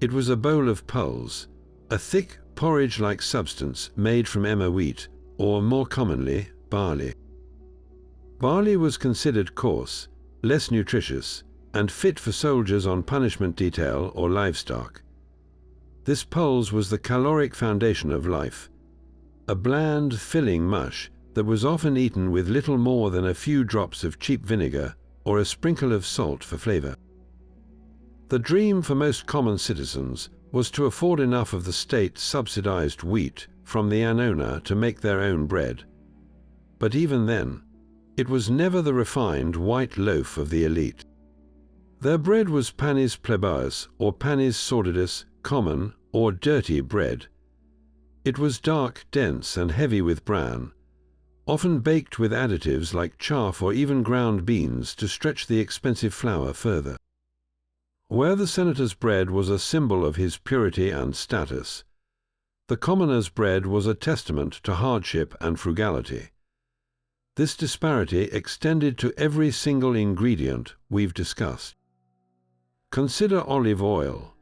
It was a bowl of pulse, a thick, porridge-like substance made from emmer wheat, or more commonly, barley. Barley was considered coarse, less nutritious, and fit for soldiers on punishment detail or livestock. This pulse was the caloric foundation of life, a bland, filling mush that was often eaten with little more than a few drops of cheap vinegar or a sprinkle of salt for flavor. The dream for most common citizens was to afford enough of the state-subsidized wheat from the annona to make their own bread. But even then, it was never the refined white loaf of the elite. Their bread was panis plebeius or panis sordidus, common or dirty bread. It was dark, dense, and heavy with bran, often baked with additives like chaff or even ground beans to stretch the expensive flour further. Where the senator's bread was a symbol of his purity and status, the commoner's bread was a testament to hardship and frugality. This disparity extended to every single ingredient we've discussed. Consider olive oil.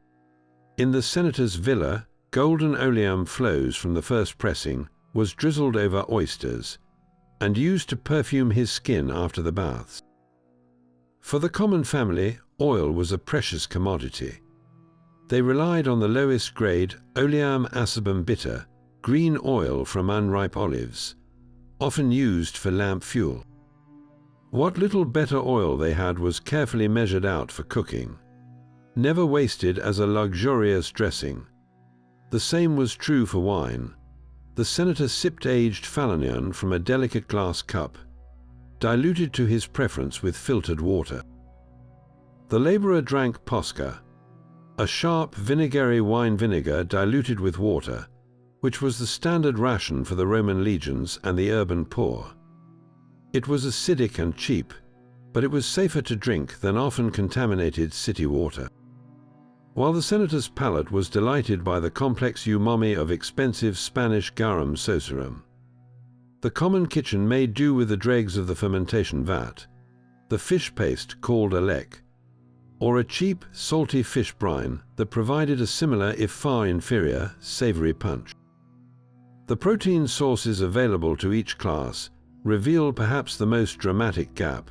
In the senator's villa, golden oleum flos from the first pressing was drizzled over oysters and used to perfume his skin after the baths. For the common family, oil was a precious commodity. They relied on the lowest grade oleum acerbum bitter, green oil from unripe olives, often used for lamp fuel. What little better oil they had was carefully measured out for cooking, never wasted as a luxurious dressing. The same was true for wine. The senator sipped aged Falanion from a delicate glass cup, diluted to his preference with filtered water. The laborer drank posca, a sharp vinegary wine vinegar diluted with water, which was the standard ration for the Roman legions and the urban poor. It was acidic and cheap, but it was safer to drink than often contaminated city water. While the senator's palate was delighted by the complex umami of expensive Spanish garum-soaked, the common kitchen made do with the dregs of the fermentation vat, the fish paste called a lek, or a cheap, salty fish brine that provided a similar, if far inferior, savory punch. The protein sources available to each class reveal perhaps the most dramatic gap.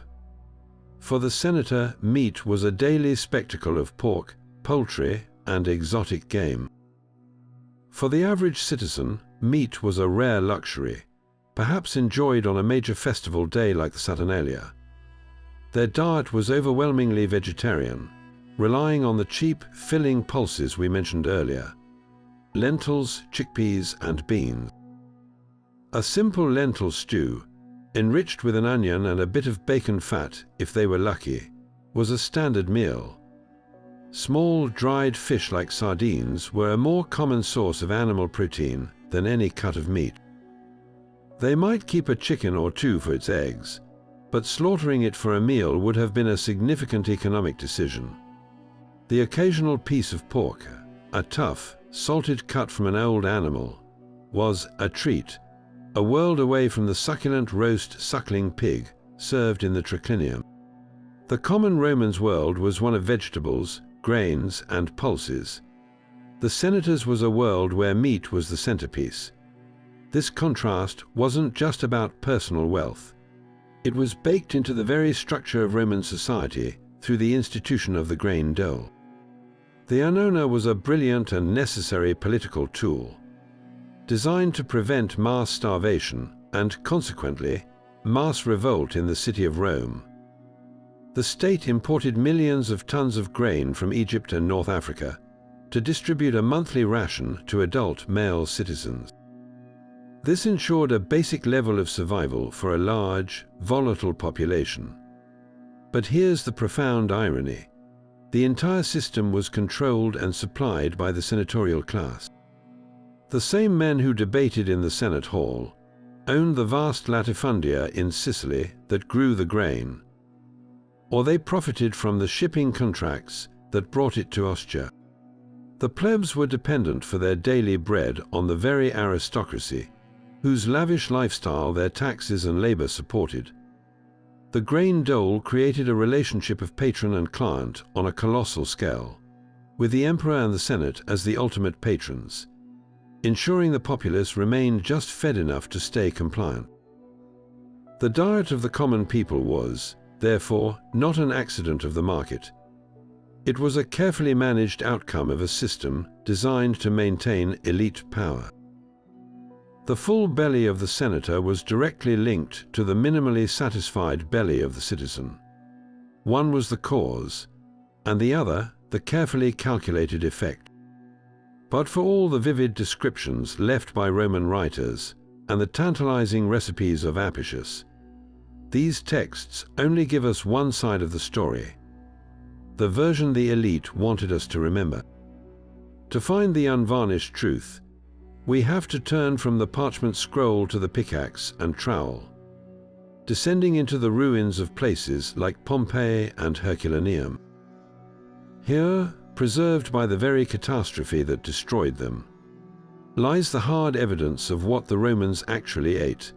For the senator, meat was a daily spectacle of pork, poultry, and exotic game. For the average citizen, meat was a rare luxury, perhaps enjoyed on a major festival day like the Saturnalia. Their diet was overwhelmingly vegetarian, relying on the cheap, filling pulses we mentioned earlier: lentils, chickpeas, and beans. A simple lentil stew, enriched with an onion and a bit of bacon fat if they were lucky, was a standard meal. Small, dried fish like sardines were a more common source of animal protein than any cut of meat. They might keep a chicken or two for its eggs, but slaughtering it for a meal would have been a significant economic decision. The occasional piece of pork, a tough, salted cut from an old animal, was a treat, a world away from the succulent roast suckling pig served in the triclinium. The common Roman's world was one of vegetables, grains, and pulses. The senators was a world where meat was the centerpiece. This contrast wasn't just about personal wealth. It was baked into the very structure of Roman society through the institution of the grain dole. The annona was a brilliant and necessary political tool, designed to prevent mass starvation and, consequently, mass revolt in the city of Rome. The state imported millions of tons of grain from Egypt and North Africa to distribute a monthly ration to adult male citizens. This ensured a basic level of survival for a large, volatile population. But here's the profound irony. The entire system was controlled and supplied by the senatorial class. The same men who debated in the Senate hall owned the vast latifundia in Sicily that grew the grain, or they profited from the shipping contracts that brought it to Ostia. The plebs were dependent for their daily bread on the very aristocracy, whose lavish lifestyle their taxes and labor supported. The grain dole created a relationship of patron and client on a colossal scale, with the emperor and the senate as the ultimate patrons, ensuring the populace remained just fed enough to stay compliant. The diet of the common people was, therefore, not an accident of the market. It was a carefully managed outcome of a system designed to maintain elite power. The full belly of the senator was directly linked to the minimally satisfied belly of the citizen. One was the cause, and the other the carefully calculated effect. But for all the vivid descriptions left by Roman writers and the tantalizing recipes of Apicius, these texts only give us one side of the story, the version the elite wanted us to remember. To find the unvarnished truth, we have to turn from the parchment scroll to the pickaxe and trowel, descending into the ruins of places like Pompeii and Herculaneum. Here, preserved by the very catastrophe that destroyed them, lies the hard evidence of what the Romans actually ate,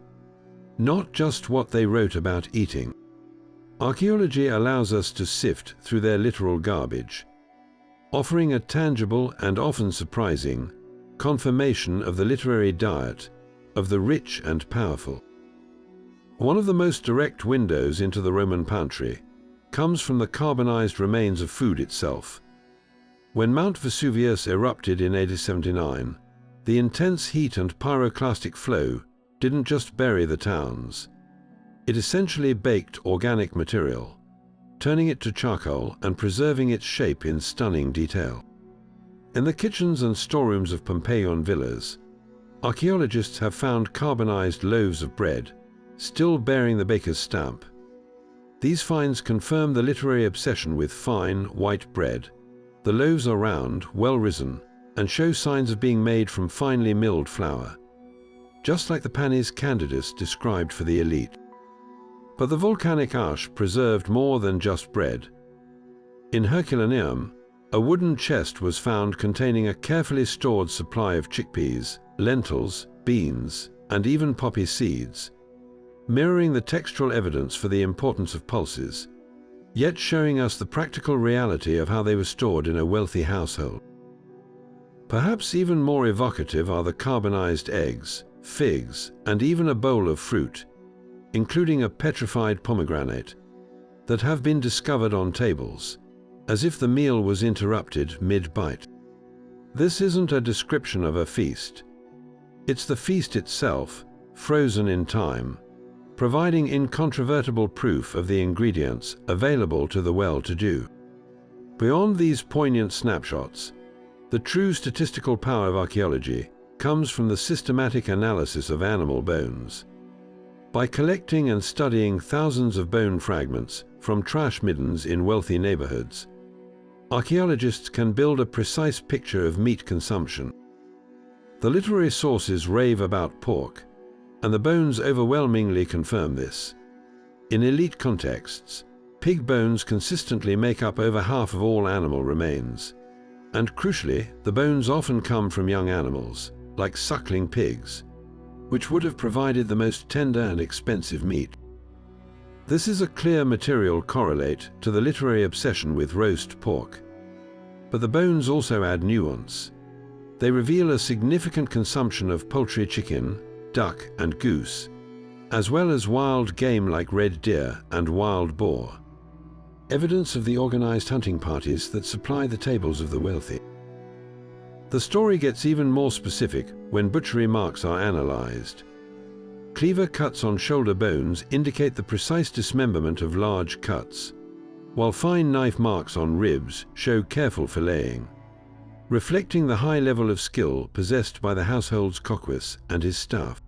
not just what they wrote about eating. Archaeology allows us to sift through their literal garbage, offering a tangible and often surprising confirmation of the literary diet of the rich and powerful. One of the most direct windows into the Roman pantry comes from the carbonized remains of food itself. When Mount Vesuvius erupted in AD 79, the intense heat and pyroclastic flow didn't just bury the towns. It essentially baked organic material, turning it to charcoal and preserving its shape in stunning detail. In the kitchens and storerooms of Pompeian villas, archaeologists have found carbonized loaves of bread, still bearing the baker's stamp. These finds confirm the literary obsession with fine, white bread. The loaves are round, well risen, and show signs of being made from finely milled flour, just like the panis candidus described for the elite. But the volcanic ash preserved more than just bread. In Herculaneum, a wooden chest was found containing a carefully stored supply of chickpeas, lentils, beans, and even poppy seeds, mirroring the textual evidence for the importance of pulses, yet showing us the practical reality of how they were stored in a wealthy household. Perhaps even more evocative are the carbonized eggs, figs, and even a bowl of fruit, including a petrified pomegranate, that have been discovered on tables, as if the meal was interrupted mid-bite. This isn't a description of a feast. It's the feast itself, frozen in time, providing incontrovertible proof of the ingredients available to the well-to-do. Beyond these poignant snapshots, the true statistical power of archaeology comes from the systematic analysis of animal bones. By collecting and studying thousands of bone fragments from trash middens in wealthy neighborhoods, archaeologists can build a precise picture of meat consumption. The literary sources rave about pork, and the bones overwhelmingly confirm this. In elite contexts, pig bones consistently make up over half of all animal remains, and crucially, the bones often come from young animals, like suckling pigs, which would have provided the most tender and expensive meat. This is a clear material correlate to the literary obsession with roast pork. But the bones also add nuance. They reveal a significant consumption of poultry, chicken, duck, and goose, as well as wild game like red deer and wild boar. Evidence of the organized hunting parties that supply the tables of the wealthy. The story gets even more specific when butchery marks are analyzed. Cleaver cuts on shoulder bones indicate the precise dismemberment of large cuts, while fine knife marks on ribs show careful filleting, reflecting the high level of skill possessed by the household's coquus and his staff.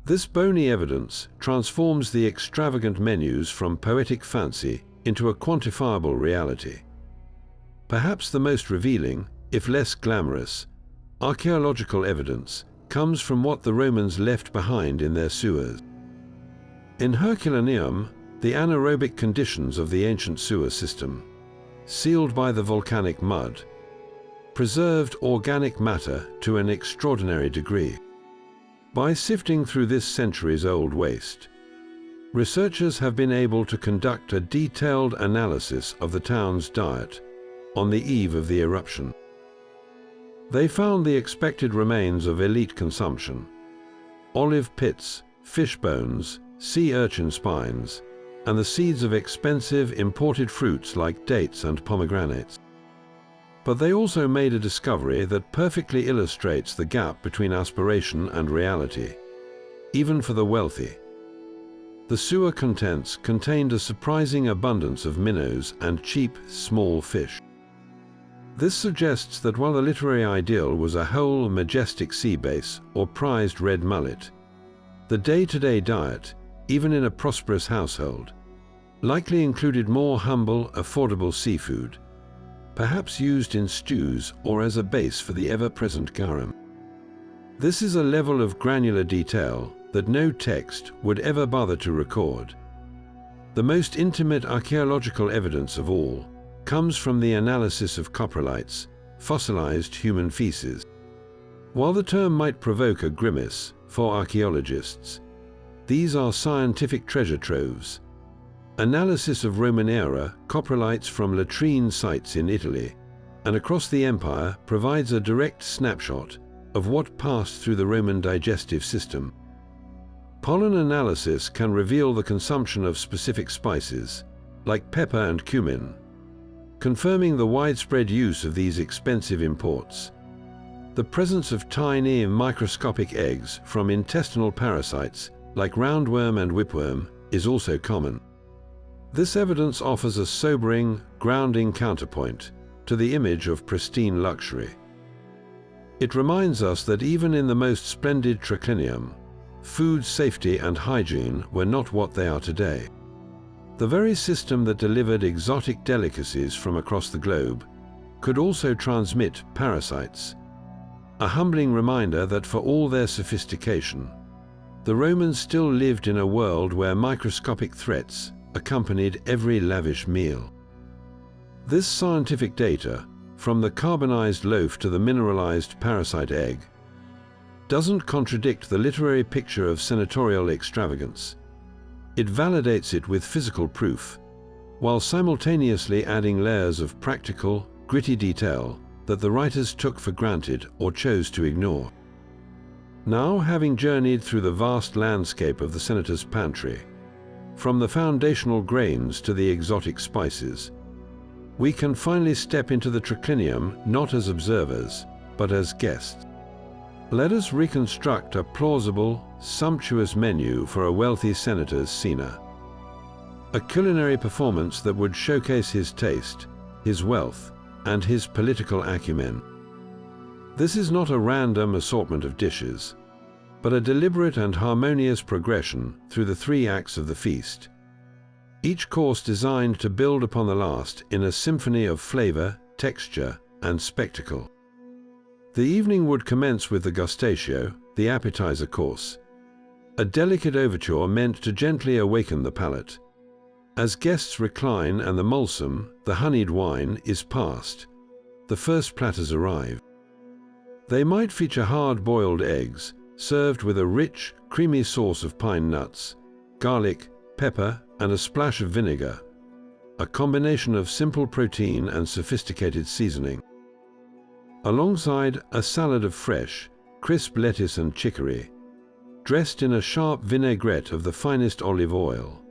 This bony evidence transforms the extravagant menus from poetic fancy into a quantifiable reality. Perhaps the most revealing, if less glamorous, archaeological evidence comes from what the Romans left behind in their sewers. In Herculaneum, the anaerobic conditions of the ancient sewer system, sealed by the volcanic mud, preserved organic matter to an extraordinary degree. By sifting through this centuries-old waste, researchers have been able to conduct a detailed analysis of the town's diet on the eve of the eruption. They found the expected remains of elite consumption: olive pits, fish bones, sea urchin spines, and the seeds of expensive imported fruits like dates and pomegranates. But they also made a discovery that perfectly illustrates the gap between aspiration and reality, even for the wealthy. The sewer contents contained a surprising abundance of minnows and cheap, small fish. This suggests that while the literary ideal was a whole, majestic sea bass or prized red mullet, the day-to-day diet, even in a prosperous household, likely included more humble, affordable seafood, perhaps used in stews or as a base for the ever-present garum. This is a level of granular detail that no text would ever bother to record. The most intimate archaeological evidence of all comes from the analysis of coprolites, fossilized human feces. While the term might provoke a grimace for archaeologists, these are scientific treasure troves. Analysis of Roman-era coprolites from latrine sites in Italy and across the empire provides a direct snapshot of what passed through the Roman digestive system. Pollen analysis can reveal the consumption of specific spices, like pepper and cumin, confirming the widespread use of these expensive imports. The presence of tiny microscopic eggs from intestinal parasites like roundworm and whipworm is also common. This evidence offers a sobering, grounding counterpoint to the image of pristine luxury. It reminds us that even in the most splendid triclinium, food safety and hygiene were not what they are today. The very system that delivered exotic delicacies from across the globe could also transmit parasites, a humbling reminder that for all their sophistication, the Romans still lived in a world where microscopic threats accompanied every lavish meal. This scientific data, from the carbonized loaf to the mineralized parasite egg, doesn't contradict the literary picture of senatorial extravagance. It validates it with physical proof, while simultaneously adding layers of practical, gritty detail that the writers took for granted or chose to ignore. Now, having journeyed through the vast landscape of the senator's pantry, from the foundational grains to the exotic spices, we can finally step into the triclinium not as observers, but as guests. Let us reconstruct a plausible, sumptuous menu for a wealthy senator's cena. A culinary performance that would showcase his taste, his wealth, and his political acumen. This is not a random assortment of dishes, but a deliberate and harmonious progression through the 3 acts of the feast, each course designed to build upon the last in a symphony of flavor, texture, and spectacle. The evening would commence with the gustatio, the appetizer course, a delicate overture meant to gently awaken the palate. As guests recline and the mulsum, the honeyed wine, is passed, the first platters arrive. They might feature hard-boiled eggs, served with a rich, creamy sauce of pine nuts, garlic, pepper, and a splash of vinegar, a combination of simple protein and sophisticated seasoning. alongside a salad of fresh, crisp lettuce and chicory, dressed in a sharp vinaigrette of the finest olive oil,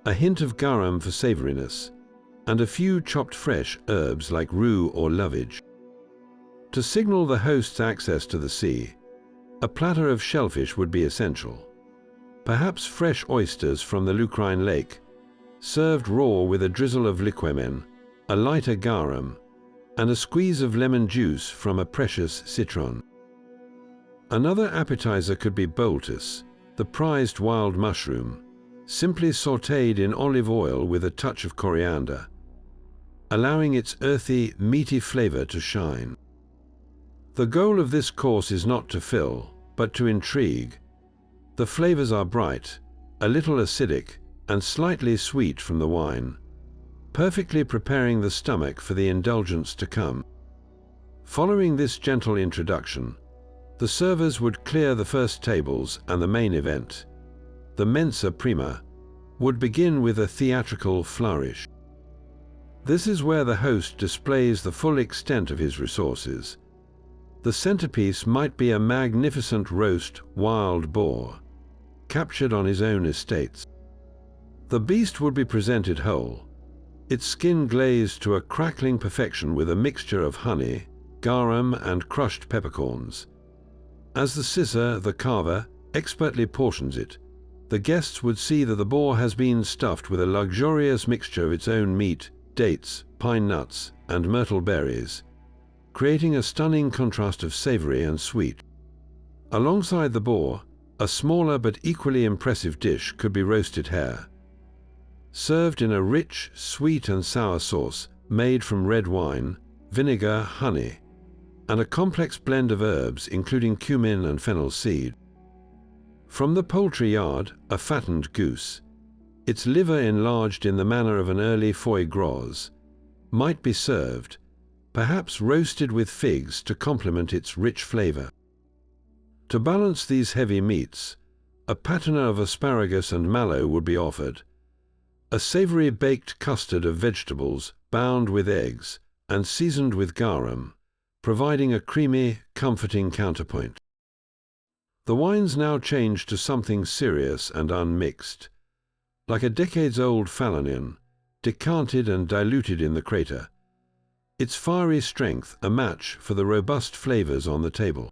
a hint of garum for savouriness, and a few chopped fresh herbs like rue or lovage. To signal the host's access to the sea, a platter of shellfish would be essential. Perhaps fresh oysters from the Lucrine lake, served raw with a drizzle of liquemen, a lighter garum, and a squeeze of lemon juice from a precious citron. Another appetizer could be boltus, the prized wild mushroom, simply sautéed in olive oil with a touch of coriander, allowing its earthy, meaty flavor to shine. The goal of this course is not to fill, but to intrigue. The flavors are bright, a little acidic, and slightly sweet from the wine, perfectly preparing the stomach for the indulgence to come. Following this gentle introduction, the servers would clear the first tables, and the main event, the mensa prima, would begin with a theatrical flourish. This is where the host displays the full extent of his resources. The centerpiece might be a magnificent roast wild boar, captured on his own estates. The beast would be presented whole, its skin glazed to a crackling perfection with a mixture of honey, garum, and crushed peppercorns. As the scissor, the carver, expertly portions it, the guests would see that the boar has been stuffed with a luxurious mixture of its own meat, dates, pine nuts, and myrtle berries, creating a stunning contrast of savory and sweet. Alongside the boar, a smaller but equally impressive dish could be roasted hare, served in a rich, sweet and sour sauce made from red wine, vinegar, honey, and a complex blend of herbs including cumin and fennel seed. From the poultry yard, a fattened goose, its liver enlarged in the manner of an early foie gras, might be served, perhaps roasted with figs to complement its rich flavor. To balance these heavy meats, a patina of asparagus and mallow would be offered, a savory baked custard of vegetables bound with eggs and seasoned with garum, providing a creamy, comforting counterpoint. The wines now changed to something serious and unmixed, like a decades-old Falanian, decanted and diluted in the crater, its fiery strength a match for the robust flavors on the table.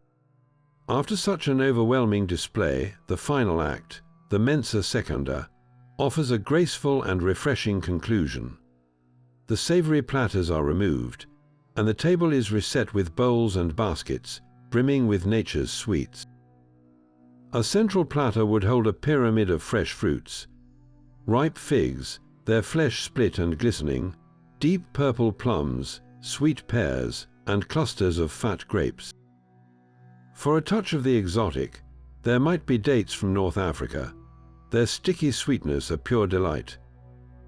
After such an overwhelming display, the final act, the mensa secunda, offers a graceful and refreshing conclusion. The savory platters are removed, and the table is reset with bowls and baskets, brimming with nature's sweets. A central platter would hold a pyramid of fresh fruits, ripe figs, their flesh split and glistening, deep purple plums, sweet pears, and clusters of fat grapes. For a touch of the exotic, there might be dates from North Africa, their sticky sweetness a pure delight.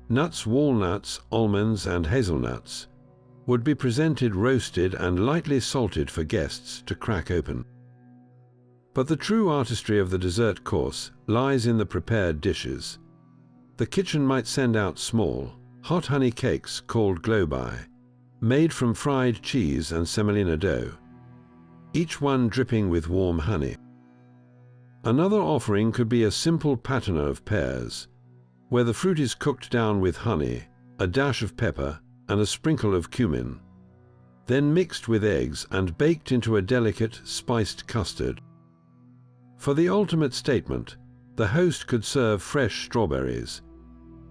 Nuts, walnuts, almonds, and hazelnuts would be presented roasted and lightly salted for guests to crack open. But the true artistry of the dessert course lies in the prepared dishes. The kitchen might send out small, hot honey cakes called globi, made from fried cheese and semolina dough, each one dripping with warm honey. Another offering could be a simple patina of pears, where the fruit is cooked down with honey, a dash of pepper, and a sprinkle of cumin, then mixed with eggs and baked into a delicate, spiced custard. For the ultimate statement, the host could serve fresh strawberries,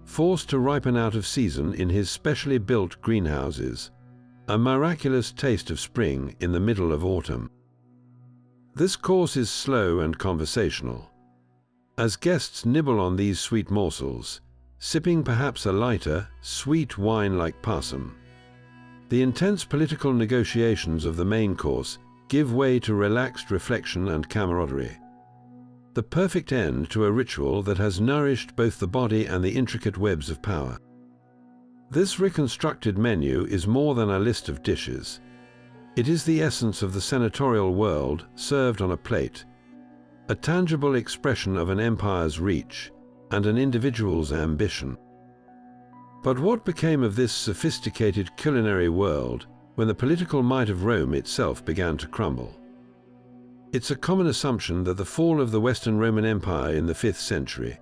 forced to ripen out of season in his specially built greenhouses, a miraculous taste of spring in the middle of autumn. This course is slow and conversational. As guests nibble on these sweet morsels, sipping perhaps a lighter, sweet wine like passum, the intense political negotiations of the main course give way to relaxed reflection and camaraderie, the perfect end to a ritual that has nourished both the body and the intricate webs of power. This reconstructed menu is more than a list of dishes. It is the essence of the senatorial world served on a plate, a tangible expression of an empire's reach and an individual's ambition. But what became of this sophisticated culinary world when the political might of Rome itself began to crumble. It's a common assumption that the fall of the Western Roman Empire in the 5th century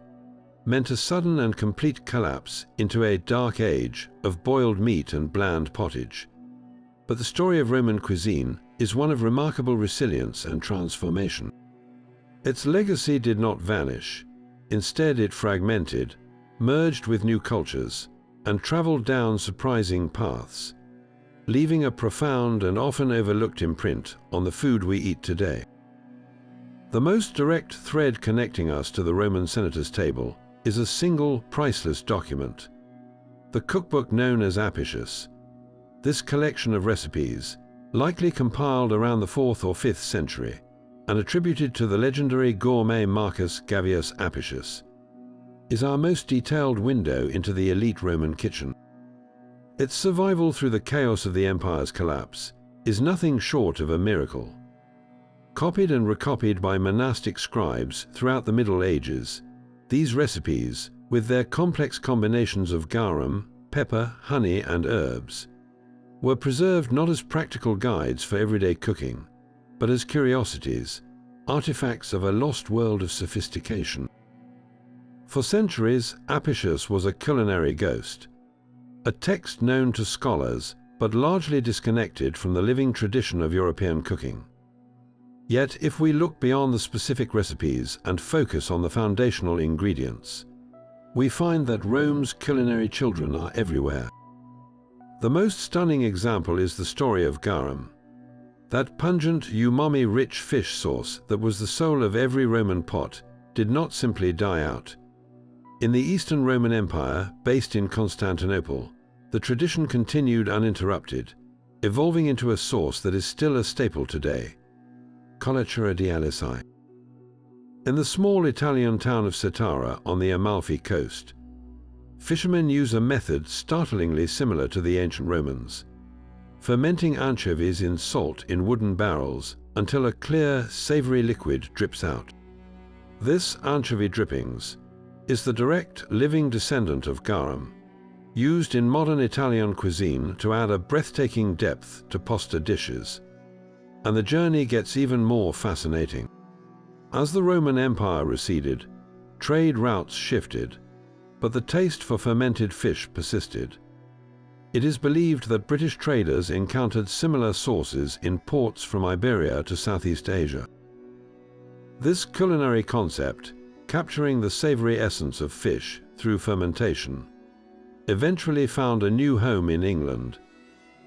meant a sudden and complete collapse into a dark age of boiled meat and bland pottage. But the story of Roman cuisine is one of remarkable resilience and transformation. Its legacy did not vanish. Instead, it fragmented, merged with new cultures, and traveled down surprising paths, leaving a profound and often overlooked imprint on the food we eat today. The most direct thread connecting us to the Roman senator's table is a single, priceless document, the cookbook known as Apicius. This collection of recipes, likely compiled around the 4th or 5th century, and attributed to the legendary gourmet Marcus Gavius Apicius, is our most detailed window into the elite Roman kitchen. Its survival through the chaos of the empire's collapse is nothing short of a miracle. Copied and recopied by monastic scribes throughout the Middle Ages, these recipes, with their complex combinations of garum, pepper, honey, and herbs, were preserved not as practical guides for everyday cooking, but as curiosities, artifacts of a lost world of sophistication. For centuries, Apicius was a culinary ghost, a text known to scholars, but largely disconnected from the living tradition of European cooking. Yet, if we look beyond the specific recipes and focus on the foundational ingredients, we find that Rome's culinary children are everywhere. The most stunning example is the story of garum, that pungent, umami-rich fish sauce that was the soul of every Roman pot did not simply die out. In the Eastern Roman Empire, based in Constantinople, the tradition continued uninterrupted, evolving into a sauce that is still a staple today: colatura di Alici. In the small Italian town of Cetara on the Amalfi coast, fishermen use a method startlingly similar to the ancient Romans, fermenting anchovies in salt in wooden barrels until a clear, savory liquid drips out. This anchovy drippings is the direct, living descendant of garum, used in modern Italian cuisine to add a breathtaking depth to pasta dishes. And the journey gets even more fascinating. As the Roman Empire receded, trade routes shifted, but the taste for fermented fish persisted. It is believed that British traders encountered similar sauces in ports from Iberia to Southeast Asia. This culinary concept, capturing the savory essence of fish through fermentation, eventually found a new home in England,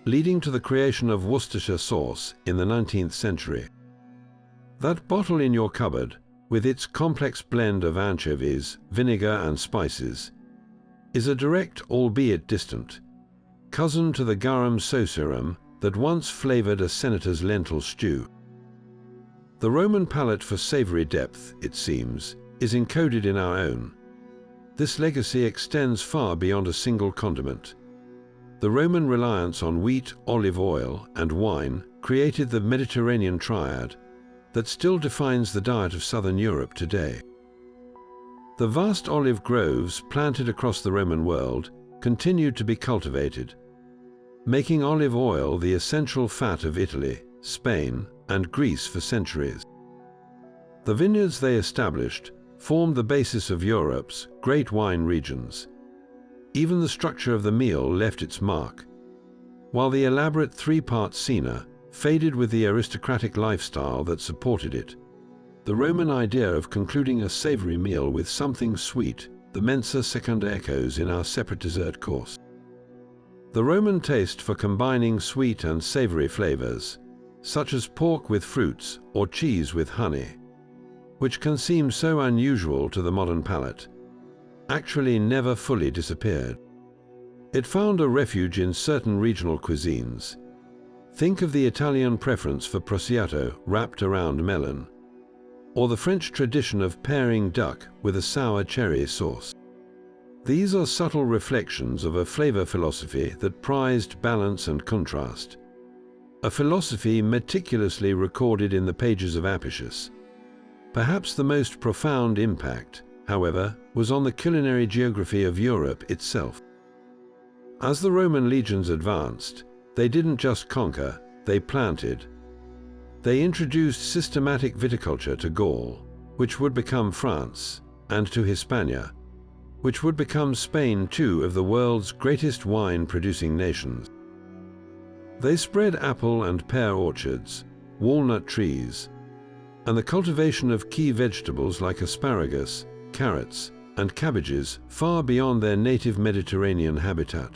leading to the creation of Worcestershire sauce in the 19th century. That bottle in your cupboard, with its complex blend of anchovies, vinegar, and spices, is a direct, albeit distant, cousin to the garum sociorum that once flavored a senator's lentil stew. The Roman palate for savory depth, it seems, is encoded in our own. This legacy extends far beyond a single condiment. The Roman reliance on wheat, olive oil, and wine created the Mediterranean triad that still defines the diet of southern Europe today. The vast olive groves planted across the Roman world continued to be cultivated, making olive oil the essential fat of Italy, Spain, and Greece for centuries. The vineyards they established formed the basis of Europe's great wine regions. Even the structure of the meal left its mark, while the elaborate three-part cena faded with the aristocratic lifestyle that supported it. The Roman idea of concluding a savory meal with something sweet, the mensa secunda, echoes in our separate dessert course. The Roman taste for combining sweet and savory flavors, such as pork with fruits or cheese with honey, which can seem so unusual to the modern palate, actually never fully disappeared. It found a refuge in certain regional cuisines. Think of the Italian preference for prosciutto wrapped around melon, or the French tradition of pairing duck with a sour cherry sauce. These are subtle reflections of a flavor philosophy that prized balance and contrast, a philosophy meticulously recorded in the pages of Apicius. Perhaps the most profound impact, however, was on the culinary geography of Europe itself. As the Roman legions advanced, They didn't just conquer, they planted. They introduced systematic viticulture to Gaul, which would become France, and to Hispania, which would become Spain, two of the world's greatest wine-producing nations. They spread apple and pear orchards, walnut trees, and the cultivation of key vegetables like asparagus, carrots, and cabbages far beyond their native Mediterranean habitat.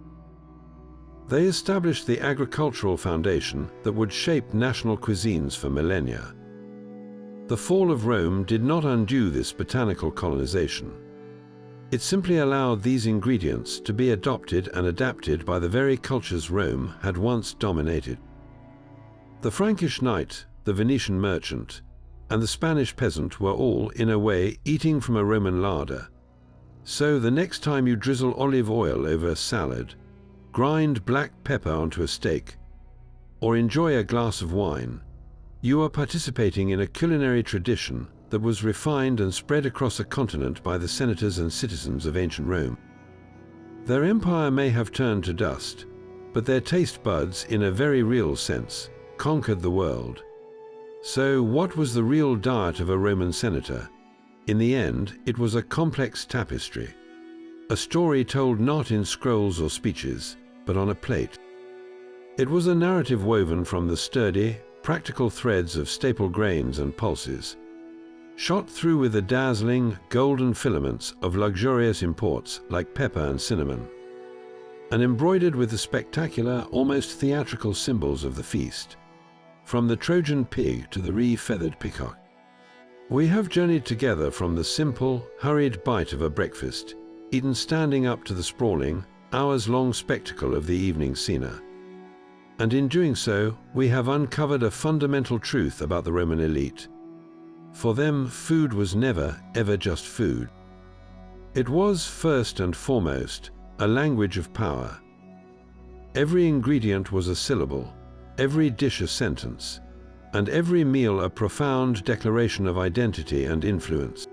They established the agricultural foundation that would shape national cuisines for millennia. The fall of Rome did not undo this botanical colonization. It simply allowed these ingredients to be adopted and adapted by the very cultures Rome had once dominated. The Frankish knight, the Venetian merchant, and the Spanish peasant were all, in a way, eating from a Roman larder. So the next time you drizzle olive oil over a salad, grind black pepper onto a steak, or enjoy a glass of wine, you are participating in a culinary tradition that was refined and spread across a continent by the senators and citizens of ancient Rome. Their empire may have turned to dust, but their taste buds, in a very real sense, conquered the world. So what was the real diet of a Roman senator? In the end, it was a complex tapestry, a story told not in scrolls or speeches, but on a plate. It was a narrative woven from the sturdy, practical threads of staple grains and pulses, shot through with the dazzling, golden filaments of luxurious imports like pepper and cinnamon, and embroidered with the spectacular, almost theatrical symbols of the feast, from the Trojan pig to the re-feathered peacock. We have journeyed together from the simple, hurried bite of a breakfast, eaten standing up, to the sprawling, hours-long spectacle of the evening cena. And in doing so, we have uncovered a fundamental truth about the Roman elite. For them, food was never, ever just food. It was, first and foremost, a language of power. Every ingredient was a syllable, every dish a sentence, and every meal a profound declaration of identity and influence.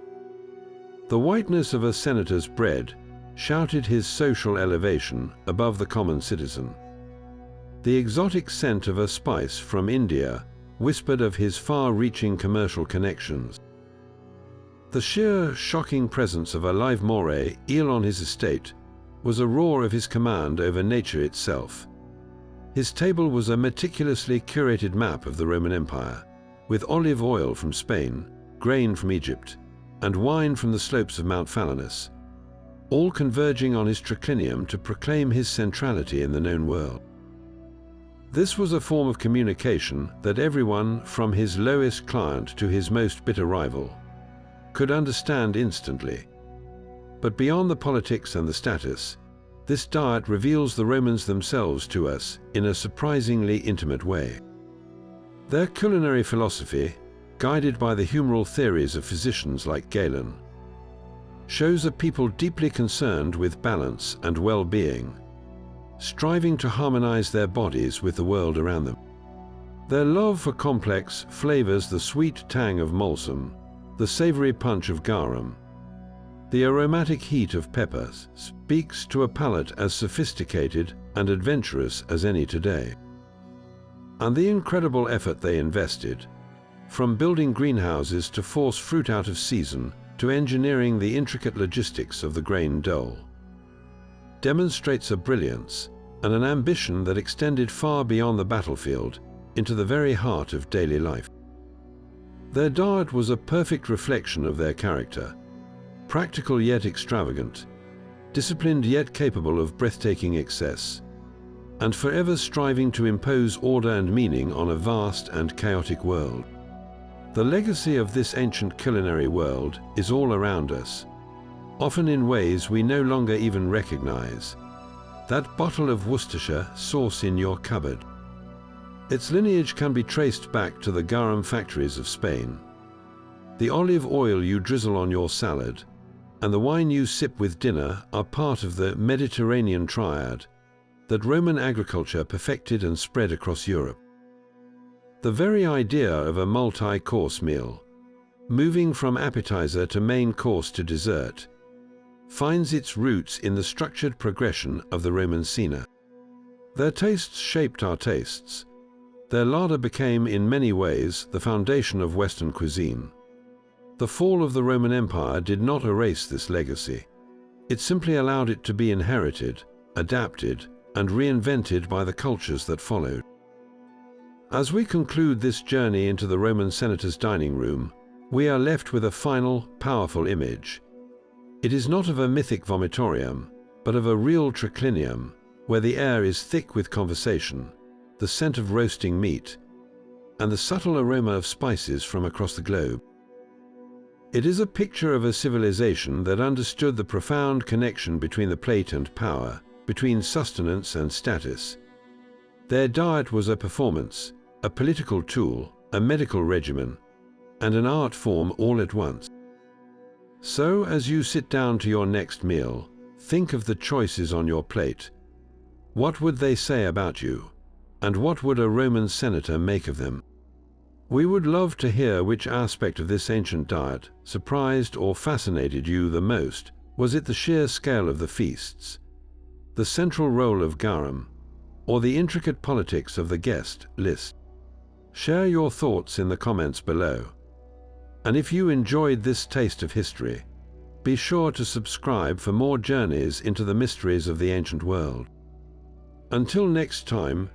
The whiteness of a senator's bread shouted his social elevation above the common citizen. The exotic scent of a spice from India whispered of his far-reaching commercial connections. The sheer, shocking presence of a live moray eel on his estate was a roar of his command over nature itself. His table was a meticulously curated map of the Roman Empire, with olive oil from Spain, grain from Egypt, and wine from the slopes of Mount Falanus, all converging on his triclinium to proclaim his centrality in the known world. This was a form of communication that everyone, from his lowest client to his most bitter rival, could understand instantly. But beyond the politics and the status, this diet reveals the Romans themselves to us in a surprisingly intimate way. Their culinary philosophy, guided by the humoral theories of physicians like Galen, shows a people deeply concerned with balance and well-being, striving to harmonize their bodies with the world around them. Their love for complex flavors, the sweet tang of balsam, the savory punch of garum, the aromatic heat of peppers, speaks to a palate as sophisticated and adventurous as any today. And the incredible effort they invested, from building greenhouses to force fruit out of season to engineering the intricate logistics of the grain dole, demonstrates a brilliance and an ambition that extended far beyond the battlefield into the very heart of daily life. Their diet was a perfect reflection of their character, practical yet extravagant, disciplined yet capable of breathtaking excess, and forever striving to impose order and meaning on a vast and chaotic world. The legacy of this ancient culinary world is all around us, often in ways we no longer even recognize. That bottle of Worcestershire sauce in your cupboard. Its lineage can be traced back to the garum factories of Spain. The olive oil you drizzle on your salad and the wine you sip with dinner are part of the Mediterranean triad that Roman agriculture perfected and spread across Europe. The very idea of a multi-course meal, moving from appetizer to main course to dessert, finds its roots in the structured progression of the Roman cena. Their tastes shaped our tastes. Their larder became, in many ways, the foundation of Western cuisine. The fall of the Roman Empire did not erase this legacy. It simply allowed it to be inherited, adapted, and reinvented by the cultures that followed. As we conclude this journey into the Roman senator's dining room, we are left with a final, powerful image. It is not of a mythic vomitorium, but of a real triclinium, where the air is thick with conversation, the scent of roasting meat, and the subtle aroma of spices from across the globe. It is a picture of a civilization that understood the profound connection between the plate and power, between sustenance and status. Their diet was a performance, a political tool, a medical regimen, and an art form all at once. So, as you sit down to your next meal, think of the choices on your plate. What would they say about you? And what would a Roman senator make of them? We would love to hear which aspect of this ancient diet surprised or fascinated you the most. Was it the sheer scale of the feasts, the central role of garum, or the intricate politics of the guest list? Share your thoughts in the comments below. And if you enjoyed this taste of history, be sure to subscribe for more journeys into the mysteries of the ancient world. Until next time,